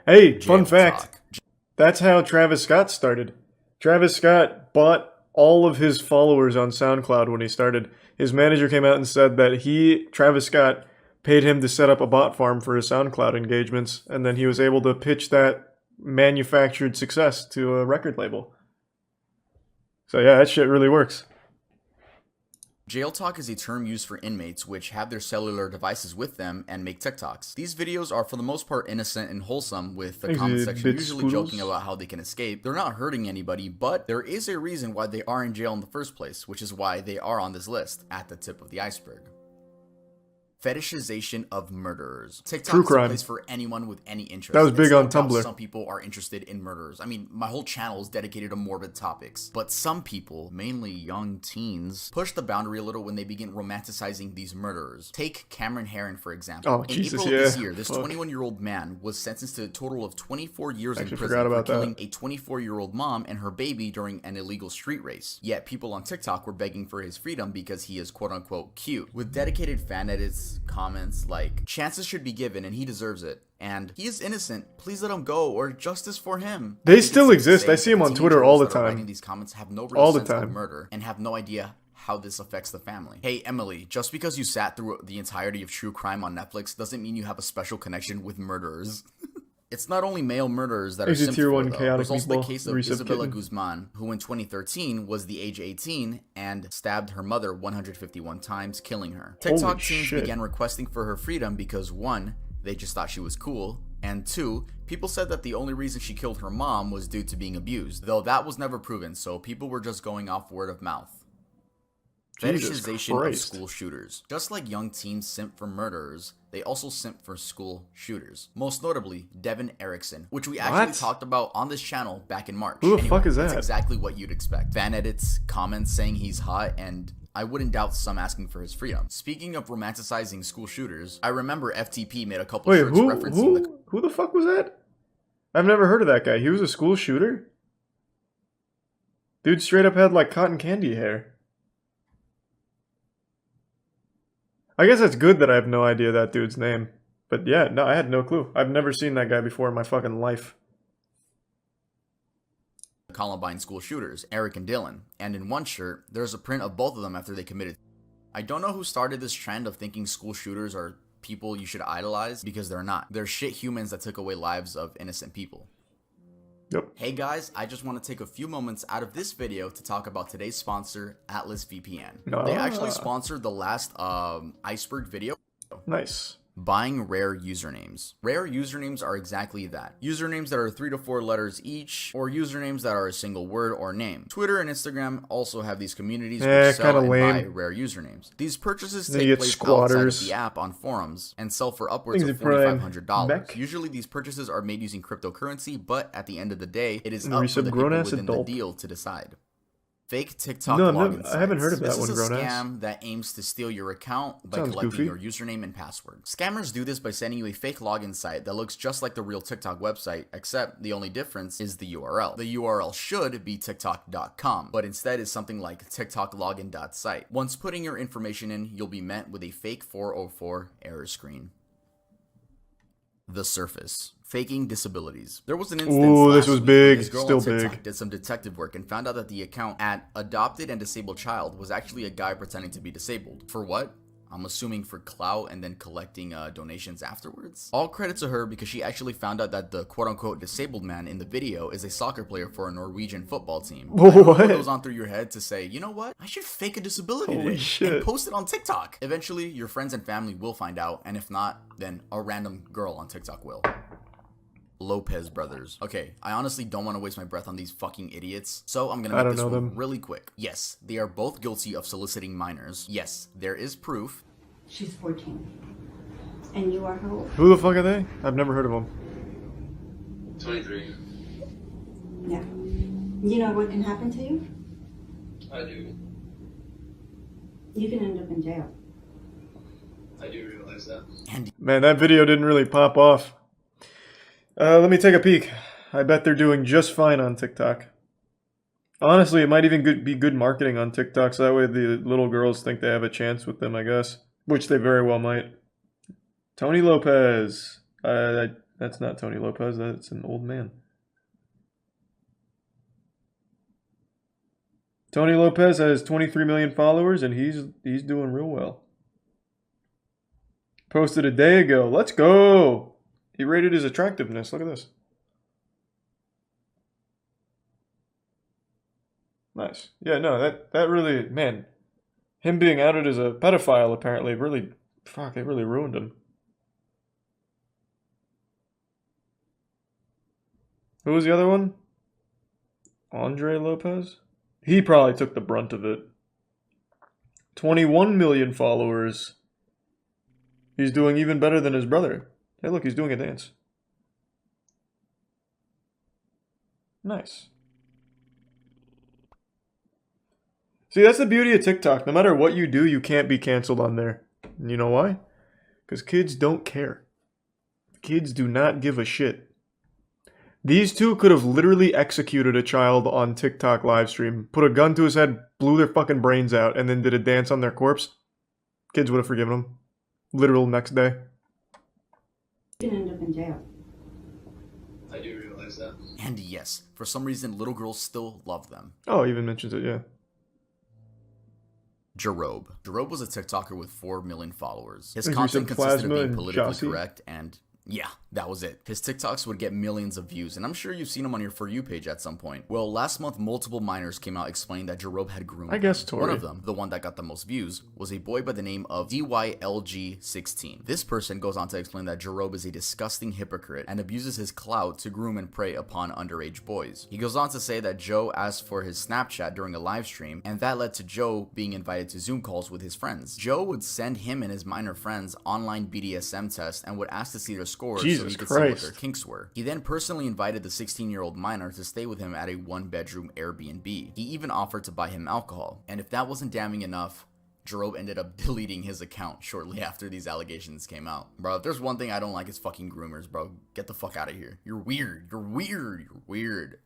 Hey, fun fact. That's how Travis Scott started. Travis Scott bought all of his followers on SoundCloud when he started. His manager came out and said that Travis Scott, paid him to set up a bot farm for his SoundCloud engagements, and then he was able to pitch that manufactured success to a record label. So yeah, that shit really works.
Jail talk is a term used for inmates which have their cellular devices with them and make TikToks. These videos are for the most part innocent and wholesome, with the comment section usually joking about how they can escape. They're not hurting anybody, but there is a reason why they are in jail in the first place, which is why they are on this list at the tip of the iceberg. Fetishization of murderers. TikTok is a place for anyone with any interest.
That was big on Tumblr.
Some people are interested in murderers. I mean, my whole channel is dedicated to morbid topics. But some people, mainly young teens, push the boundary a little when they begin romanticizing these murderers. Take Cameron Herron, for example. In April of this year, this 21-year-old man was sentenced to a total of 24 years in prison for killing a 24-year-old mom and her baby during an illegal street race. Yet people on TikTok were begging for his freedom because he is quote-unquote cute. With dedicated fan edits, comments like, chances should be given and he deserves it, and he is innocent, please let him go, or justice for him.
They still exist. I see them on Twitter all the time.
Writing these comments have no real sense of murder and have no idea how this affects the family. Hey Emily, just because you sat through the entirety of True Crime on Netflix doesn't mean you have a special connection with murderers. It's not only male murderers that are simped for, though. There's also the case of Isabella Guzman, who in 2013 was the age 18 and stabbed her mother 151 times, killing her. TikTok teens began requesting for her freedom because 1, they just thought she was cool, and 2, people said that the only reason she killed her mom was due to being abused, though that was never proven, so people were just going off word of mouth. Fetishization of school shooters. Just like young teens simp for murderers, they also simp for school shooters. Most notably, Devin Erickson, which we actually talked about on this channel back in March.
Who the fuck is that?
That's exactly what you'd expect. Fan edits, comments saying he's hot, and I wouldn't doubt some asking for his freedom. Speaking of romanticizing school shooters, I remember FTP made a couple shirts referencing
who the fuck was that? I've never heard of that guy. He was a school shooter? Dude straight up had like cotton candy hair. I guess it's good that I have no idea that dude's name. But yeah, no, I had no clue. I've never seen that guy before in my fucking life.
Columbine school shooters, Eric and Dylan. And in one shirt, there's a print of both of them after they committed. I don't know who started this trend of thinking school shooters are people you should idolize, because they're not. They're shit humans that took away lives of innocent people.
Yep.
Hey guys, I just want to take a few moments out of this video to talk about today's sponsor, Atlas VPN. They actually sponsored the last Iceberg video.
Nice.
Buying rare usernames. Rare usernames are exactly that. Usernames that are 3 to 4 letters each, or usernames that are a single word or name. Twitter and Instagram also have these communities which sell and buy rare usernames. These purchases take place outside of the app on forums and sell for upwards of $4,500. Usually these purchases are made using cryptocurrency, but at the end of the day, it is up for the people within the deal to decide. Fake TikTok login sites.
I haven't heard of that one,
This is a scam that aims to steal your account by collecting your username and password. Scammers do this by sending you a fake login site that looks just like the real TikTok website, except the only difference is the URL. The URL should be tiktok.com, but instead is something like tiktoklogin.site. Once putting your information in, you'll be met with a fake 404 error screen. The Surface. Faking disabilities. There was an instance
this was big,
still big. Did some detective work and found out that the account at Adopted and Disabled Child was actually a guy pretending to be disabled. For what? I'm assuming for clout and then collecting donations afterwards. All credit to her because she actually found out that the quote-unquote disabled man in the video is a soccer player for a Norwegian football team. What goes on through your head to say, you know what? I should fake a disability today and post it on TikTok. Eventually, your friends and family will find out, and if not, then a random girl on TikTok will. Lopez brothers. Okay, I honestly don't want to waste my breath on these fucking idiots, so I'm gonna make this one really quick. Yes, they are both guilty of soliciting minors. Yes, there is proof.
She's 14. And you are how old?
Who the fuck are they? I've never heard of them.
23.
Yeah. You know what can happen to you?
I do.
You can end up in jail.
I do realize that.
Man, that video didn't really pop off. Let me take a peek. I bet they're doing just fine on TikTok. Honestly, it might even be good marketing on TikTok, so that way the little girls think they have a chance with them, I guess. Which they very well might. Tony Lopez. That's not Tony Lopez, that's an old man. Tony Lopez has 23 million followers, and he's doing real well. Posted a day ago. Let's go! He rated his attractiveness. Look at this. Nice. Yeah, no, that really, man, him being outed as a pedophile apparently really, fuck, it really ruined him. Who was the other one? Andre Lopez? He probably took the brunt of it. 21 million followers. He's doing even better than his brother. Hey, look, he's doing a dance. Nice. See, that's the beauty of TikTok. No matter what you do, you can't be canceled on there. And you know why? Because kids don't care. Kids do not give a shit. These two could have literally executed a child on TikTok livestream, put a gun to his head, blew their fucking brains out, and then did a dance on their corpse. Kids would have forgiven them. Literal next day.
You can end up in jail.
I do realize that.
And yes, for some reason, little girls still love them.
Oh, he even mentions it, yeah.
Jarob. Jarob was a TikToker with 4 million followers. His content consisted of being politically correct and... yeah, that was it. His TikToks would get millions of views, and I'm sure you've seen him on your For You page at some point. Well, last month, multiple minors came out explaining that Jarob had groomed them. One of them, the one that got the most views, was a boy by the name of DYLG16. This person goes on to explain that Jarob is a disgusting hypocrite and abuses his clout to groom and prey upon underage boys. He goes on to say that Joe asked for his Snapchat during a live stream, and that led to Joe being invited to Zoom calls with his friends. Joe would send him and his minor friends online BDSM tests and would ask to see their scores so he could see what their kinks were. He then personally invited the 16-year-old minor to stay with him at a 1-bedroom Airbnb. He even offered to buy him alcohol. And if that wasn't damning enough, Jarob ended up deleting his account shortly after these allegations came out. Bro, if there's one thing I don't like, it's fucking groomers, bro. Get the fuck out of here. You're weird. You're weird. You're weird.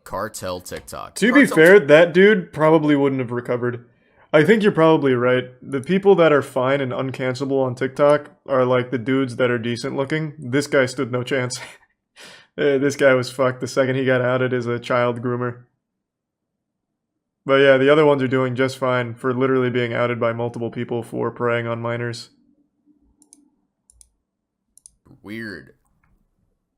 Cartel TikTok.
To be fair, that dude probably wouldn't have recovered. I think you're probably right. The people that are fine and uncancelable on TikTok are like the dudes that are decent looking. This guy stood no chance. This guy was fucked the second he got outed as a child groomer. But yeah, the other ones are doing just fine for literally being outed by multiple people for preying on minors.
Weird.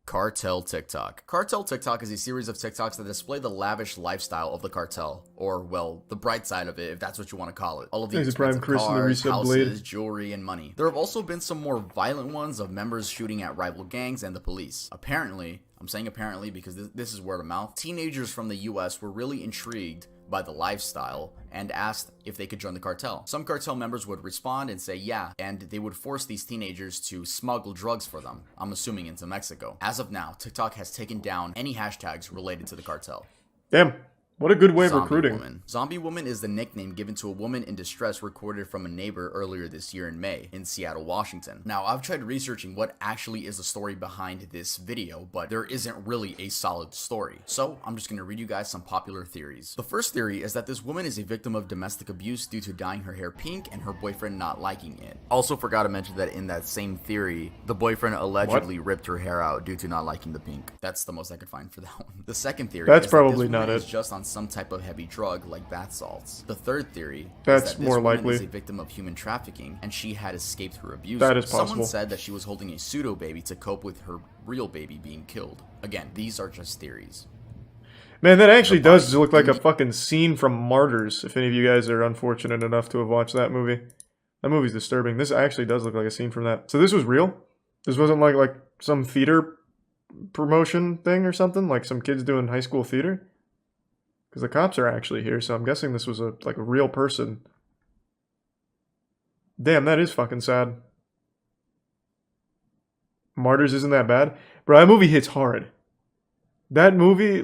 Cartel TikTok. Cartel TikTok is a series of TikToks that display the lavish lifestyle of the cartel, or, well, the bright side of it, if that's what you want to call it. All of the expensive cars, houses, jewelry, and money. There have also been some more violent ones of members shooting at rival gangs and the police. Apparently, I'm saying apparently because this is word of mouth, teenagers from the US were really intrigued by the lifestyle and asked if they could join the cartel. Some cartel members would respond and say yeah, and they would force these teenagers to smuggle drugs for them, I'm assuming into Mexico. As of now, TikTok has taken down any hashtags related to the cartel.
Damn. What a good way of recruiting.
Woman. Zombie Woman is the nickname given to a woman in distress recorded from a neighbor earlier this year in May in Seattle, Washington. Now, I've tried researching what actually is the story behind this video, but there isn't really a solid story. So, I'm just going to read you guys some popular theories. The first theory is that this woman is a victim of domestic abuse due to dyeing her hair pink and her boyfriend not liking it. Also forgot to mention that in that same theory, the boyfriend allegedly ripped her hair out due to not liking the pink. That's the most I could find for that one. The second theory is probably that this woman is just on some type of heavy drug like bath salts. The third theory is that this woman is a victim of human trafficking and she had escaped her abuser.
That is possible.
Someone said that she was holding a pseudo baby to cope with her real baby being killed. Again, these are just theories.
Man, that actually does look like a fucking scene from Martyrs, if any of you guys are unfortunate enough to have watched that movie. That movie's disturbing. This actually does look like a scene from that. So this was real? This wasn't like some theater promotion thing or something? Like some kids doing high school theater? Because the cops are actually here, so I'm guessing this was a real person. Damn, that is fucking sad. Martyrs isn't that bad? Bro, that movie hits hard. That movie,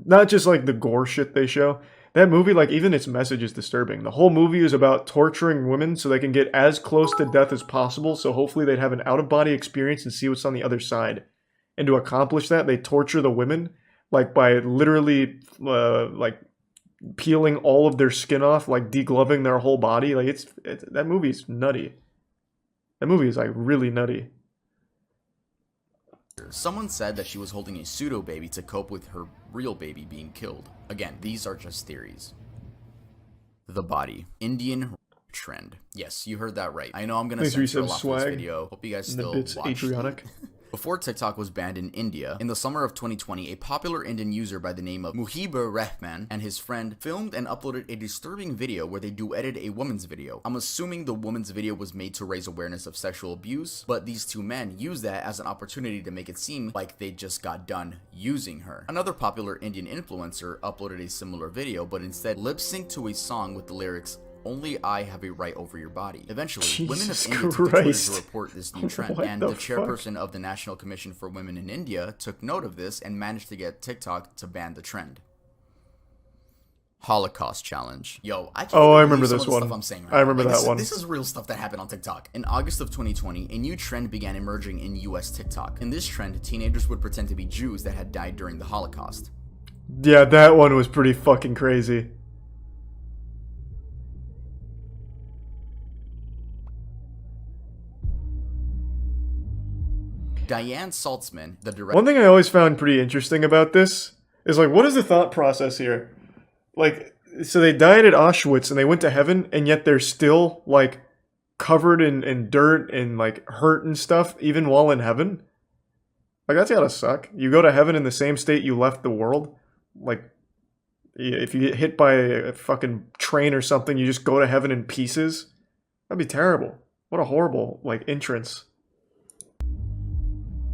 not just the gore shit they show. That movie, even its message is disturbing. The whole movie is about torturing women so they can get as close to death as possible, so hopefully they'd have an out-of-body experience and see what's on the other side. And to accomplish that, they torture the women by literally, peeling all of their skin off, degloving their whole body. That movie's nutty. That movie is, really nutty.
Someone said that she was holding a pseudo baby to cope with her real baby being killed. Again, these are just theories. The body. Indian trend. Yes, you heard that right. I know I'm going to censor a lot for this video. Hope you guys still watch. Before TikTok was banned in India, in the summer of 2020, a popular Indian user by the name of Muhibur Rahman and his friend filmed and uploaded a disturbing video where they duetted a woman's video. I'm assuming the woman's video was made to raise awareness of sexual abuse, but these two men used that as an opportunity to make it seem like they just got done using her. Another popular Indian influencer uploaded a similar video, but instead lip-synced to a song with the lyrics, "Only I have a right over your body." Eventually, women of India took to Twitter to report this new trend, and the chairperson of the National Commission for Women in India took note of this and managed to get TikTok to ban the trend. Holocaust challenge. Yo, I remember this one. Stuff I'm saying right
I remember that one.
This is real stuff that happened on TikTok. In August of 2020, a new trend began emerging in US TikTok. In this trend, teenagers would pretend to be Jews that had died during the Holocaust.
Yeah, that one was pretty fucking crazy.
Diane Saltzman, the director.
One thing I always found pretty interesting about this is what is the thought process here? So they died at Auschwitz and they went to heaven, and yet they're still like covered in dirt and like hurt and stuff, even while in heaven. Like, that's gotta suck. You go to heaven in the same state you left the world. Like, if you get hit by a fucking train or something, you just go to heaven in pieces. That'd be terrible. What a horrible, like, entrance.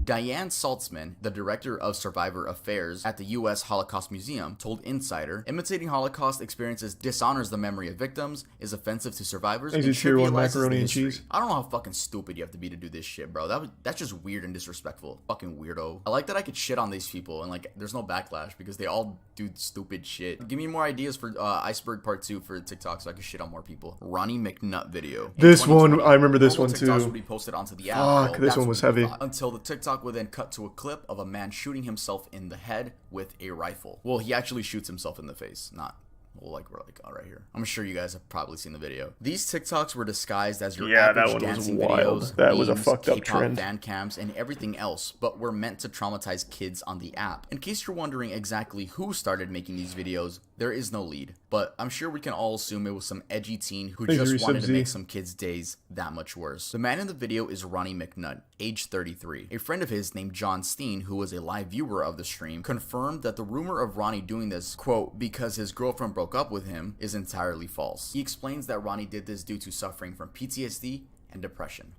Diane Saltzman, the director of Survivor Affairs at the U.S. Holocaust Museum, told Insider, imitating Holocaust experiences dishonors the memory of victims, is offensive to survivors, and trivializes the history. I don't know how fucking stupid you have to be to do this shit, bro. That's just weird and disrespectful. Fucking weirdo. I like that I could shit on these people and, like, there's no backlash because they all do stupid shit. Give me more ideas for Iceberg Part 2 for TikTok so I can shit on more people. Ronnie McNutt video.
This one, I remember this one too.
TikToks would be posted onto the app.
Fuck, this one was heavy.
Until the TikTok would then cut to a clip of a man shooting himself in the head with a rifle. Well, he actually shoots himself in the face, not like we're like right here. I'm sure you guys have probably seen the video. These TikToks were disguised as your average dancing videos,
that
memes,
was a fucked up trend,
fan cams, and everything else, but were meant to traumatize kids on the app. In case you're wondering exactly who started making these videos, there is no lead, but I'm sure we can all assume it was some edgy teen who just wanted to make some kids' days that much worse. The man in the video is Ronnie McNutt, age 33. A friend of his named John Steen, who was a live viewer of the stream, confirmed that the rumor of Ronnie doing this, quote, because his girlfriend broke up with him, is entirely false. He explains that Ronnie did this due to suffering from PTSD and depression.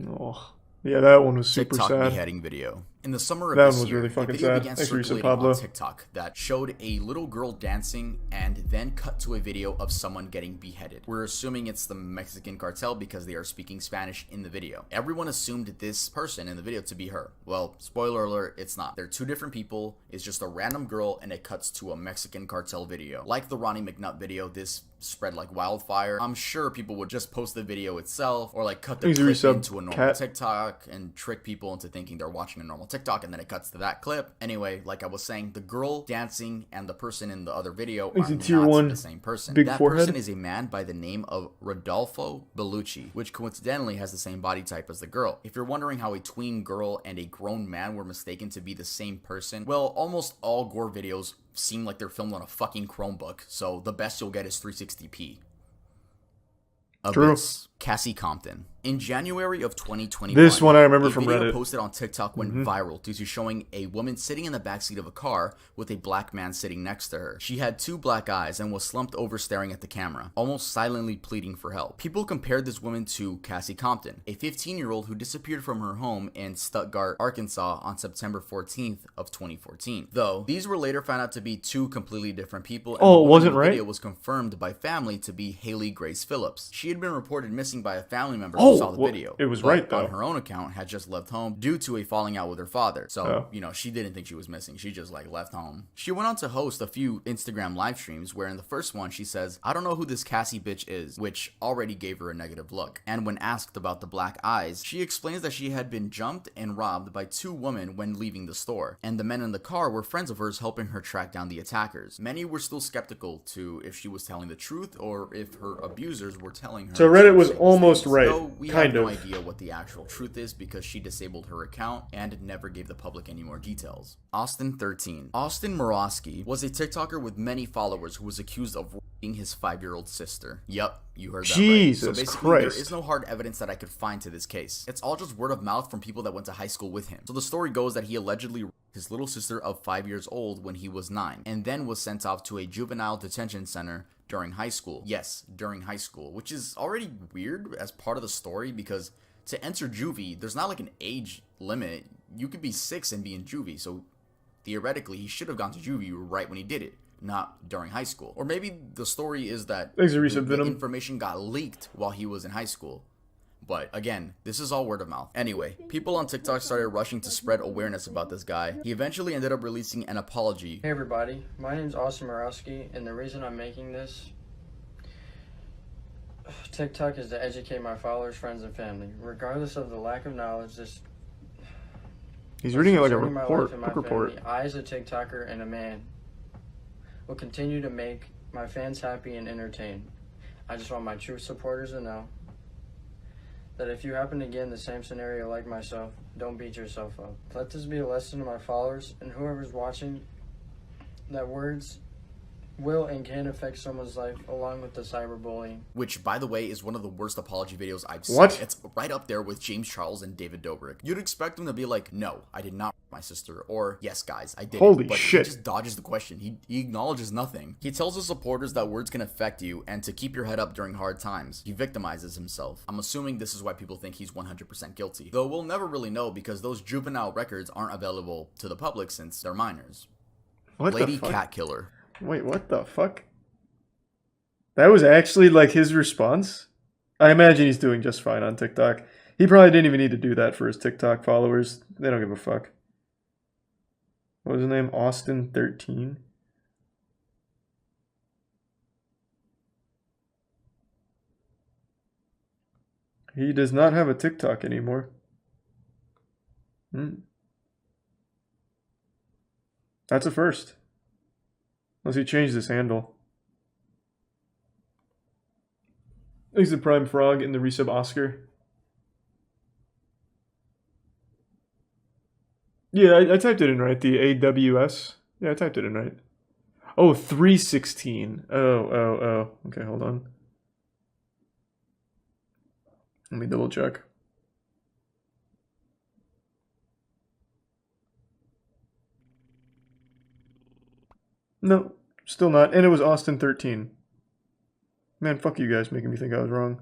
Oh, yeah, that one was super
TikTok
sad.
Beheading video. In the summer of
that
this
one was
year,
really fucking
a video
sad.
began circulating on TikTok that showed a little girl dancing and then cut to a video of someone getting beheaded. We're assuming it's the Mexican cartel because they are speaking Spanish in the video. Everyone assumed this person in the video to be her. Well, spoiler alert, it's not. They're two different people. It's just a random girl and it cuts to a Mexican cartel video. Like the Ronnie McNutt video, this spread like wildfire. I'm sure people would just post the video itself or like cut the clip into a normal TikTok and trick people into thinking they're watching a normal TikTok, and then it cuts to that clip. Anyway, like I was saying, the girl dancing and the person in the other video are not the same person. That person is a man by the name of Rodolfo Bellucci, which coincidentally has the same body type as the girl. If you're wondering how a tween girl and a grown man were mistaken to be the same person, well, almost all gore videos seem like they're filmed on a fucking Chromebook, so the best you'll get is 360p.
True.
Cassie Compton. In January of 2021,
this one I remember from
video
Reddit.
Posted on TikTok went viral due to showing a woman sitting in the backseat of a car with a black man sitting next to her. She had two black eyes and was slumped over staring at the camera, almost silently pleading for help. People compared this woman to Cassie Compton, a 15-year-old who disappeared from her home in Stuttgart, Arkansas on September 14th of 2014. Though, these were later found out to be two completely different people, and
it wasn't
the
right?
video was confirmed by family to be Haley Grace Phillips. She had been reported missing by a family member who saw the video.
It was right, though.
On her own account, had just left home due to a falling out with her father. So, you know, she didn't think she was missing. She just, like, left home. She went on to host a few Instagram live streams where in the first one, she says, "I don't know who this Cassie bitch is," which already gave her a negative look. And when asked about the black eyes, she explains that she had been jumped and robbed by two women when leaving the store. And the men in the car were friends of hers helping her track down the attackers. Many were still skeptical to if she was telling the truth or if her abusers were telling her.
So Reddit was almost right.
Though we have no idea what the actual truth is because she disabled her account and never gave the public any more details. Austin 13. Austin Morosky was a TikToker with many followers who was accused of raping his 5-year-old sister. Yup, you heard that
Jesus
right. So basically,
Christ.
there is no hard evidence that I could find to this case. It's all just word of mouth from people that went to high school with him. So the story goes that he allegedly raped his little sister of 5 years old when he was 9, and then was sent off to a juvenile detention center during high school. Yes, during high school, which is already weird as part of the story because to enter juvie, there's not like an age limit. You could be 6 and be in juvie, so theoretically, he should have gone to juvie right when he did it, not during high school. Or maybe the story is that the information got leaked while he was in high school. But again, this is all word of mouth. Anyway, people on TikTok started rushing to spread awareness about this guy. He eventually ended up releasing an apology.
Hey everybody, my name's Austin Morowski, and the reason I'm making this TikTok is to educate my followers, friends, and family. Regardless of the lack of knowledge,
he's reading it like a report.
I, as a TikToker and a man, will continue to make my fans happy and entertained. I just want my true supporters to know that if you happen to get in the same scenario like myself, don't beat yourself up. Let this be a lesson to my followers and whoever's watching that words will and can affect someone's life, along with the cyberbullying.
Which, by the way, is one of the worst apology videos I've seen.
What?
It's right up there with James Charles and David Dobrik. You'd expect him to be like, no, I did not rape my sister, or yes, guys, I did.
Holy
but
shit.
He just dodges the question. He acknowledges nothing. He tells his supporters that words can affect you and to keep your head up during hard times. He victimizes himself. I'm assuming this is why people think he's 100% guilty. Though we'll never really know because those juvenile records aren't available to the public since they're minors.
What
Lady
the fuck?
Cat Killer.
Wait, what the fuck? That was actually like his response? I imagine he's doing just fine on TikTok. He probably didn't even need to do that for his TikTok followers. They don't give a fuck. What was his name? Austin13? He does not have a TikTok anymore. That's a first. Unless he changed his handle. He's the Prime Frog in the resub Oscar. Yeah, I typed it in right. The AWS. Yeah, I typed it in right. Oh, 316. Oh. Okay, hold on. Let me double check. No, still not. And it was Austin13. Man, fuck you guys making me think I was wrong.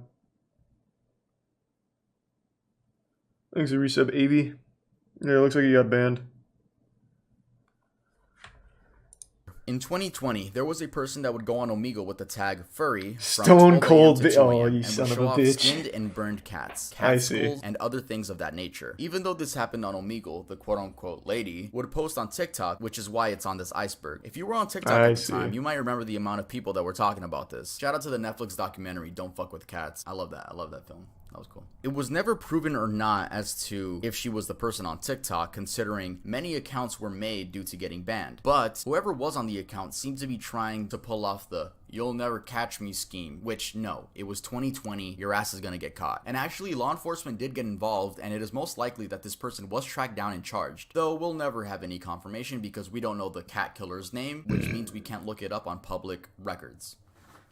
Thanks for resub, Avy. Yeah, it looks like he got banned.
In 2020, there was a person that would go on Omegle with the tag furry from
Stone
12
Cold.
to 2
Oh,
a.m.
you
and
son
would
of
show
a
off
bitch.
skinned and burned cats,
I
cat
see.
skulls, and other things of that nature. Even though this happened on Omegle, the quote-unquote lady would post on TikTok, which is why it's on this iceberg. If you were on TikTok at the time, you might remember the amount of people that were talking about this. Shout out to the Netflix documentary, Don't Fuck With Cats. I love that. I love that film. That was cool. It was never proven or not as to if she was the person on TikTok, considering many accounts were made due to getting banned. But whoever was on the account seemed to be trying to pull off the "you'll never catch me" scheme, which no, it was 2020, your ass is gonna get caught. And actually, law enforcement did get involved, and it is most likely that this person was tracked down and charged. Though we'll never have any confirmation because we don't know the cat killer's name, which means we can't look it up on public records.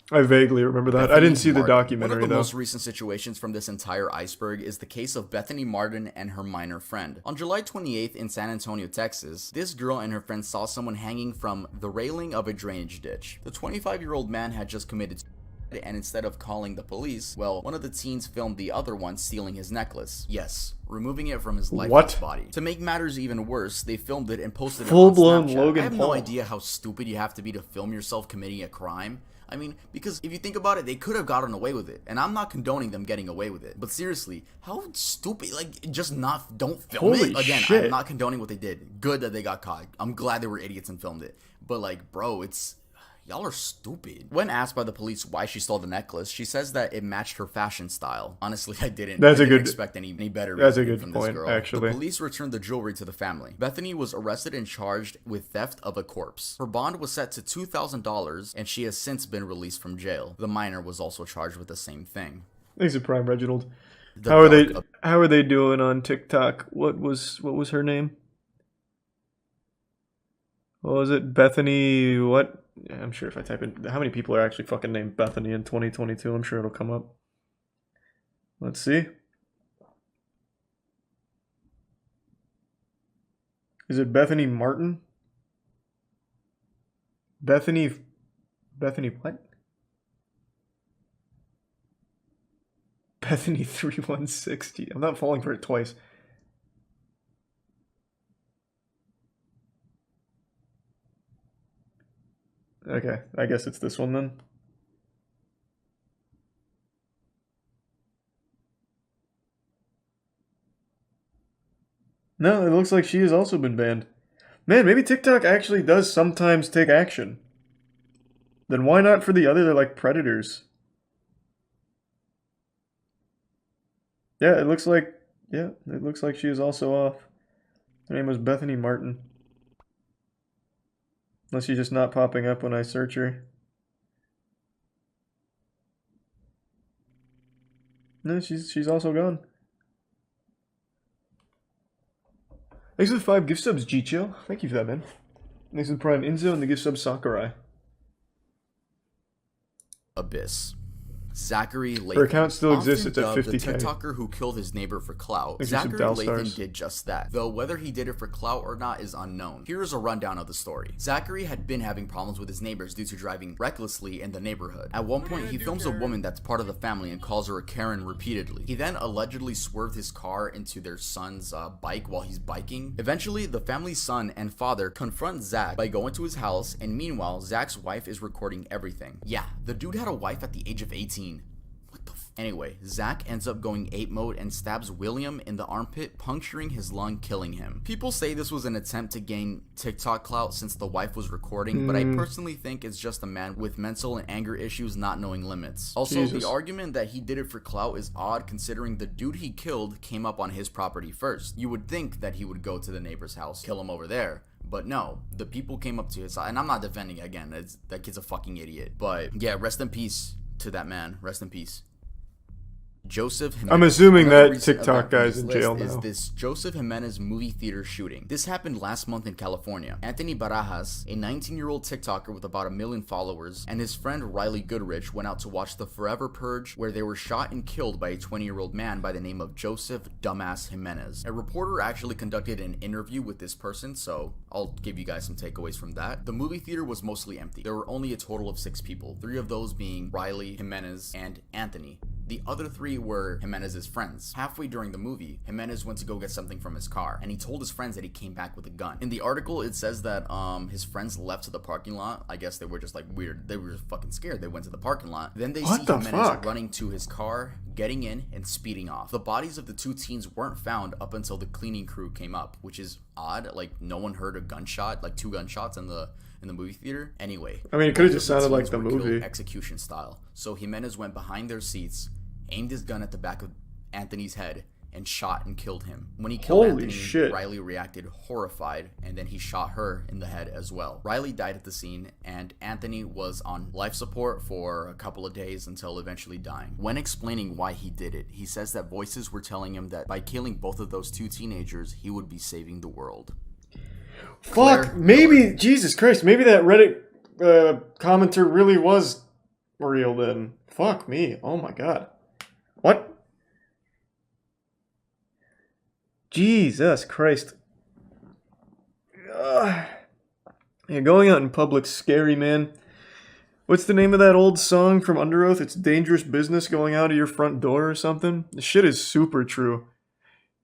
I vaguely remember that. I didn't see the documentary,
One of the
though.
most recent situations from this entire iceberg is the case of Bethany Martin and her minor friend. On July 28th in San Antonio, Texas, this girl and her friend saw someone hanging from the railing of a drainage ditch. The 25-year-old man had just committed suicide, and instead of calling the police, well, one of the teens filmed the other one stealing his necklace. Yes, removing it from his lifeless body. To make matters even worse, they filmed it and posted it on Snapchat.
Logan
I have
Paul.
no idea how stupid you have to be to film yourself committing a crime. I mean, because if you think about it, they could have gotten away with it. And I'm not condoning them getting away with it. But seriously, how stupid, like, just don't film
Holy
it. Again,
shit.
I'm not condoning what they did. Good that they got caught. I'm glad they were idiots and filmed it. But, like, bro, y'all are stupid. When asked by the police why she stole the necklace, she says that it matched her fashion style. Honestly, I didn't expect any better
That's a
reasoning
good
from
point,
this girl.
actually.
The police returned the jewelry to the family. Bethany was arrested and charged with theft of a corpse. Her bond was set to $2,000, and she has since been released from jail. The minor was also charged with the same thing.
Thanks to Prime Reginald. How are they doing on TikTok? What was her name? What was it? Bethany what? Yeah, I'm sure if I type in how many people are actually fucking named Bethany in 2022, I'm sure it'll come up. Let's see. Is it Bethany Martin? Bethany what? Bethany 3160. I'm not falling for it twice. Okay, I guess it's this one then. No, it looks like she has also been banned. Man, maybe TikTok actually does sometimes take action. Then why not for the other, like, predators? Yeah, it looks like she is also off. Her name was Bethany Martin. Unless she's just not popping up when I search her. No, she's also gone. Thanks for the 5 gift subs, Jicho. Thank you for that, man. Thanks for the Prime Inzo and the gift sub Sakurai.
abyss. Zachary Lathan.
Her account still exists.
Often
It's at
dubbed
50K.
the TikToker who killed his neighbor for clout.
Thank you, some
Zachary
Dal
Lathan
stars.
did just that, though whether he did it for clout or not is unknown. Here is a rundown of the story. Zachary had been having problems with his neighbors due to driving recklessly in the neighborhood. At one point, he films a woman that's part of the family and calls her a Karen repeatedly. He then allegedly swerved his car into their son's bike while he's biking. Eventually, the family's son and father confront Zach by going to his house, and meanwhile, Zach's wife is recording everything. Yeah, the dude had a wife at the age of 18. Anyway, Zach ends up going ape mode and stabs William in the armpit, puncturing his lung, killing him. People say this was an attempt to gain TikTok clout since the wife was recording, but I personally think it's just a man with mental and anger issues not knowing limits. Also, the argument that he did it for clout is odd considering the dude he killed came up on his property first. You would think that he would go to the neighbor's house, kill him over there. But no, the people came up to his side, and I'm not defending again, that kid's a fucking idiot. But yeah, rest in peace to that man, rest in peace. Joseph Jimenez.
I'm assuming that TikTok guy's in jail now.
Is this Joseph Jimenez movie theater shooting? This happened last month in California. Anthony Barajas, a 19-year-old TikToker with about 1 million followers, and his friend Riley Goodrich went out to watch The Forever Purge, where they were shot and killed by a 20-year-old man by the name of Joseph Dumbass Jimenez. A reporter actually conducted an interview with this person, so I'll give you guys some takeaways from that. The movie theater was mostly empty. There were only a total of 6 people, 3 of those being Riley, Jimenez, and Anthony. The other 3 were Jimenez's friends. Halfway during the movie, Jimenez went to go get something from his car, and he told his friends that he came back with a gun. In the article, it says that his friends left to the parking lot. I guess they were just like weird. They were just fucking scared. They went to the parking lot. Then they see Jimenez running to his car, getting in, and speeding off. The bodies of the 2 teens weren't found up until the cleaning crew came up, which is odd. Like, no one heard a gunshot, like 2 gunshots in the movie theater. Anyway,
I mean, it could have just sounded like the movie.
Execution style. So Jimenez went behind their seats, aimed his gun at the back of Anthony's head, and shot and killed him. When he killed Anthony, Riley reacted horrified, and then he shot her in the head as well. Riley died at the scene, and Anthony was on life support for a couple of days until eventually dying. When explaining why he did it, he says that voices were telling him that by killing both of those 2 teenagers, he would be saving the world.
Fuck, maybe, Jesus Christ, maybe that Reddit commenter really was real then. Fuck me, oh my god. What? Jesus Christ. Yeah, going out in public's scary, man. What's the name of that old song from Under Oath? It's dangerous business going out of your front door or something. This shit is super true.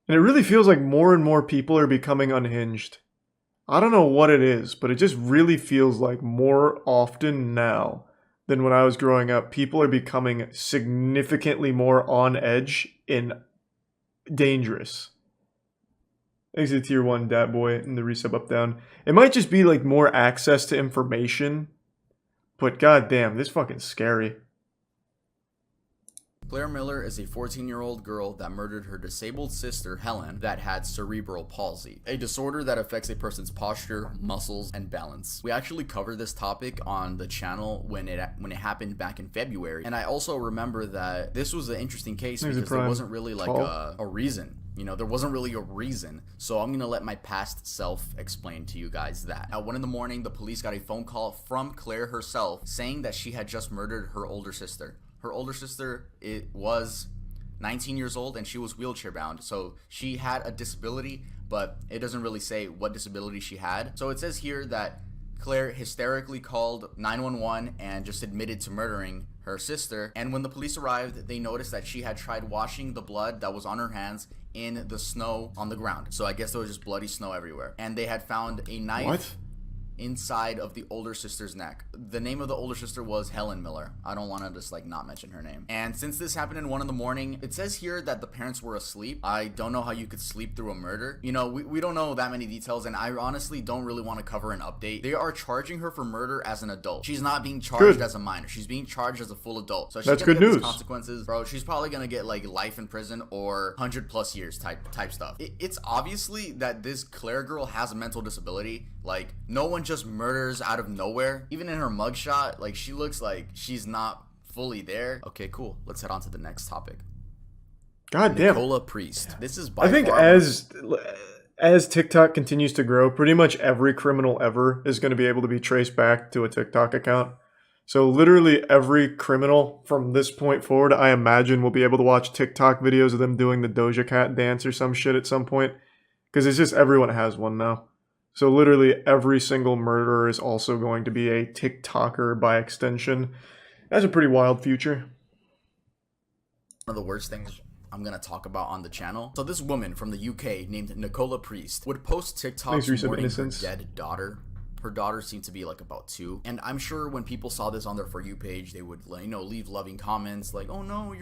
And it really feels like more and more people are becoming unhinged. I don't know what it is, but it just really feels like more often now than when I was growing up, people are becoming significantly more on edge and dangerous. Thanks to Tier 1 Dat Boy and the resub up down. It might just be like more access to information, but goddamn, this fucking scary.
Claire Miller is a 14-year-old girl that murdered her disabled sister, Helen, that had cerebral palsy, a disorder that affects a person's posture, muscles, and balance. We actually covered this topic on the channel when it happened back in February, and I also remember that this was an interesting case because there wasn't really like a reason. You know, there wasn't really a reason, so I'm gonna let my past self explain to you guys that. At 1 in the morning, the police got a phone call from Claire herself saying that she had just murdered her older sister. Her older sister, it was 19 years old and she was wheelchair bound. So she had a disability, but it doesn't really say what disability she had. So it says here that Claire hysterically called 911 and just admitted to murdering her sister. And when the police arrived, they noticed that she had tried washing the blood that was on her hands in the snow on the ground. So I guess there was just bloody snow everywhere. And they had found a knife inside of the older sister's neck. The name of the older sister was Helen Miller. I don't want to just like not mention her name. And since this happened in 1 in the morning, it says here that the parents were asleep. I don't know how you could sleep through a murder. You know, we don't know that many details, and I honestly don't really want to cover an update. They are charging her for murder as an adult. She's not being charged as a minor. She's being charged as a full adult. So
that's good news.
Consequences, bro. She's probably gonna get like life in prison or 100+ years type stuff. It's obviously that this Claire girl has a mental disability. Like, no one just murders out of nowhere. Even in her mugshot, like, she looks like she's not fully there. Okay, cool. Let's head on to the next topic.
God damn.
Nicola Priest. This is by
I think as TikTok continues to grow, pretty much every criminal ever is going to be able to be traced back to a TikTok account. So literally every criminal from this point forward, I imagine, will be able to watch TikTok videos of them doing the Doja Cat dance or some shit at some point. Because it's just everyone has one now. So literally every single murderer is also going to be a TikToker by extension. That's a pretty wild future.
One of the worst things I'm going to talk about on the channel. So this woman from the UK named Nicola Priest would post TikToks mourning her dead daughter. Her daughter seemed to be like about 2, and I'm sure when people saw this on their For You page, they would, you know, leave loving comments like, oh no,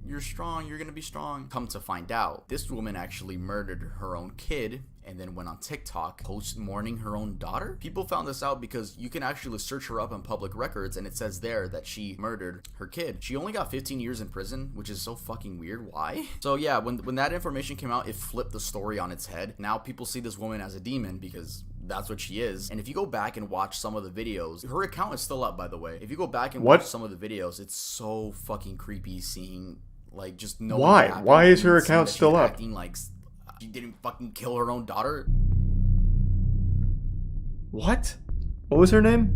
you're strong, you're gonna be strong. Come to find out, this woman actually murdered her own kid and then went on TikTok post mourning her own daughter. People found this out because you can actually search her up on public records, and it says there that she murdered her kid. She only got 15 years in prison, which is so fucking weird. Why? So yeah, when that information came out, it flipped the story on its head. Now people see this woman as a demon because that's what she is. And if you go back and watch some of the videos, her account is still up, by the way. If you go back and watch some of the videos, it's so fucking creepy seeing, like, just knowing
why is her account still up?
Acting like she didn't fucking kill her own daughter.
What was her name?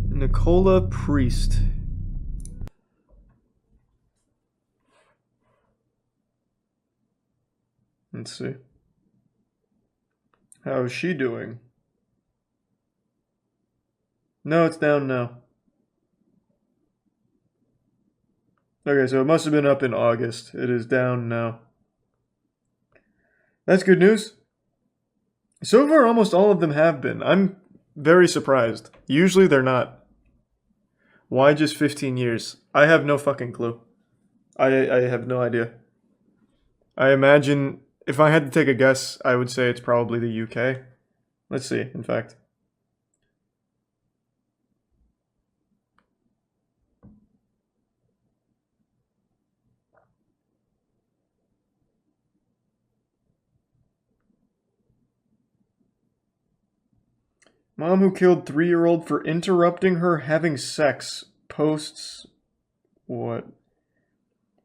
Nicola Priest. Let's see. How is she doing? No, it's down now. Okay, so it must have been up in August. It is down now. That's good news. So far, almost all of them have been. I'm very surprised. Usually they're not. Why just 15 years? I have no fucking clue. I have no idea. I imagine, if I had to take a guess, I would say it's probably the UK. Let's see, in fact. Mom who killed 3-year-old for interrupting her having sex posts... what?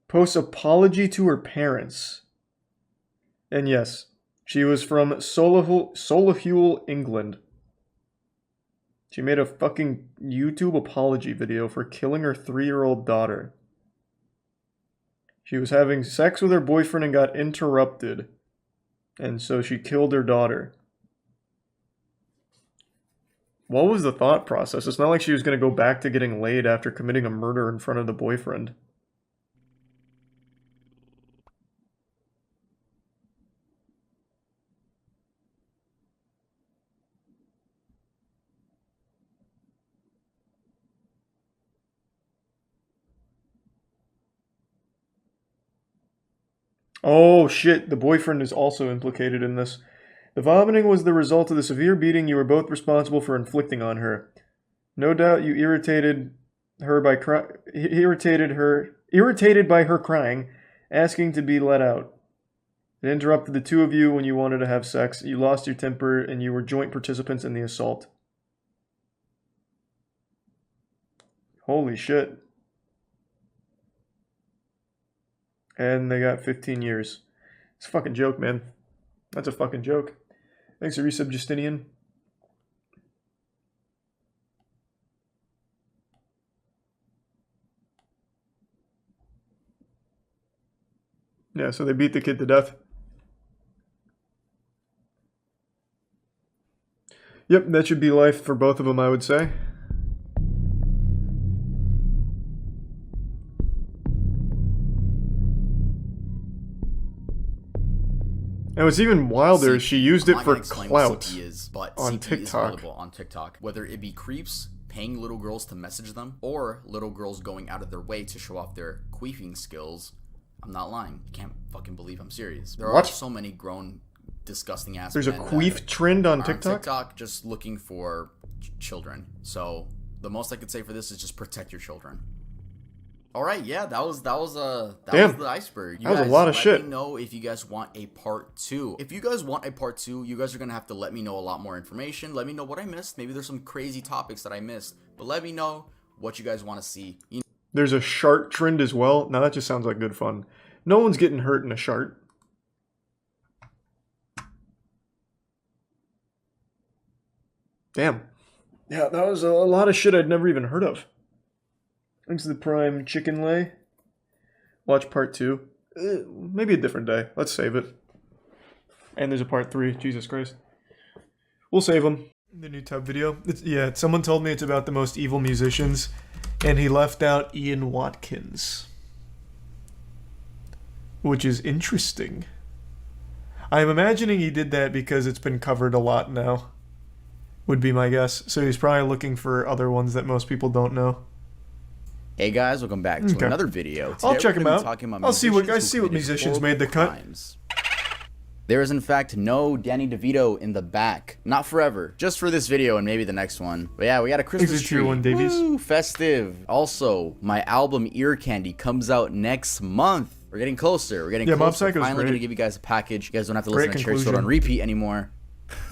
Posts apology to her parents. And yes, she was from Solihull, England. She made a fucking YouTube apology video for killing her 3-year-old daughter. She was having sex with her boyfriend and got interrupted. And so she killed her daughter. What was the thought process? It's not like she was going to go back to getting laid after committing a murder in front of the boyfriend. Oh shit, the boyfriend is also implicated in this. The vomiting was the result of the severe beating you were both responsible for inflicting on her. No doubt you irritated by her crying, asking to be let out. It interrupted the two of you when you wanted to have sex. You lost your temper and you were joint participants in the assault. Holy shit. And they got 15 years. It's a fucking joke, man. That's a fucking joke. Thanks for resub, Justinian. Yeah, so they beat the kid to death. Yep, that should be life for both of them, I would say. And what's even wilder, she used it for clout on TikTok.
On TikTok, whether it be creeps paying little girls to message them, or little girls going out of their way to show off their queefing skills. I'm not lying. You can't fucking believe I'm serious. There are so many grown, disgusting ass.
There's a queef trend on TikTok?
TikTok just looking for children. So the most I could say for this is just protect your children. All right, yeah, that was the Iceberg.
That was a lot of shit.
Let me know if you guys want a part 2. If you guys want a part 2, you guys are gonna have to let me know a lot more information. Let me know what I missed. Maybe there's some crazy topics that I missed, but let me know what you guys want to see.
There's a shart trend as well. Now that just sounds like good fun. No one's getting hurt in a shart. Damn. Yeah, that was a lot of shit I'd never even heard of. Thanks to the Prime Chicken Lay. Watch part 2. Maybe a different day. Let's save it. And there's a part 3. Jesus Christ. We'll save them. The new tub video. Someone told me it's about the most evil musicians, and he left out Ian Watkins. Which is interesting. I'm imagining he did that because it's been covered a lot now. Would be my guess. So he's probably looking for other ones that most people don't know.
Hey guys, welcome back to another video. Today
I'll check them out.
I'll
see what musicians made the cut.
There is in fact no Danny DeVito in the back. Not forever. Just for this video and maybe the next one. But yeah, we got a Christmas tree. Woo, festive. Also, my album Ear Candy comes out next month. We're getting closer. We're getting closer. We're finally going to give you guys a package. You guys don't have to listen to Cherry Soda on repeat anymore.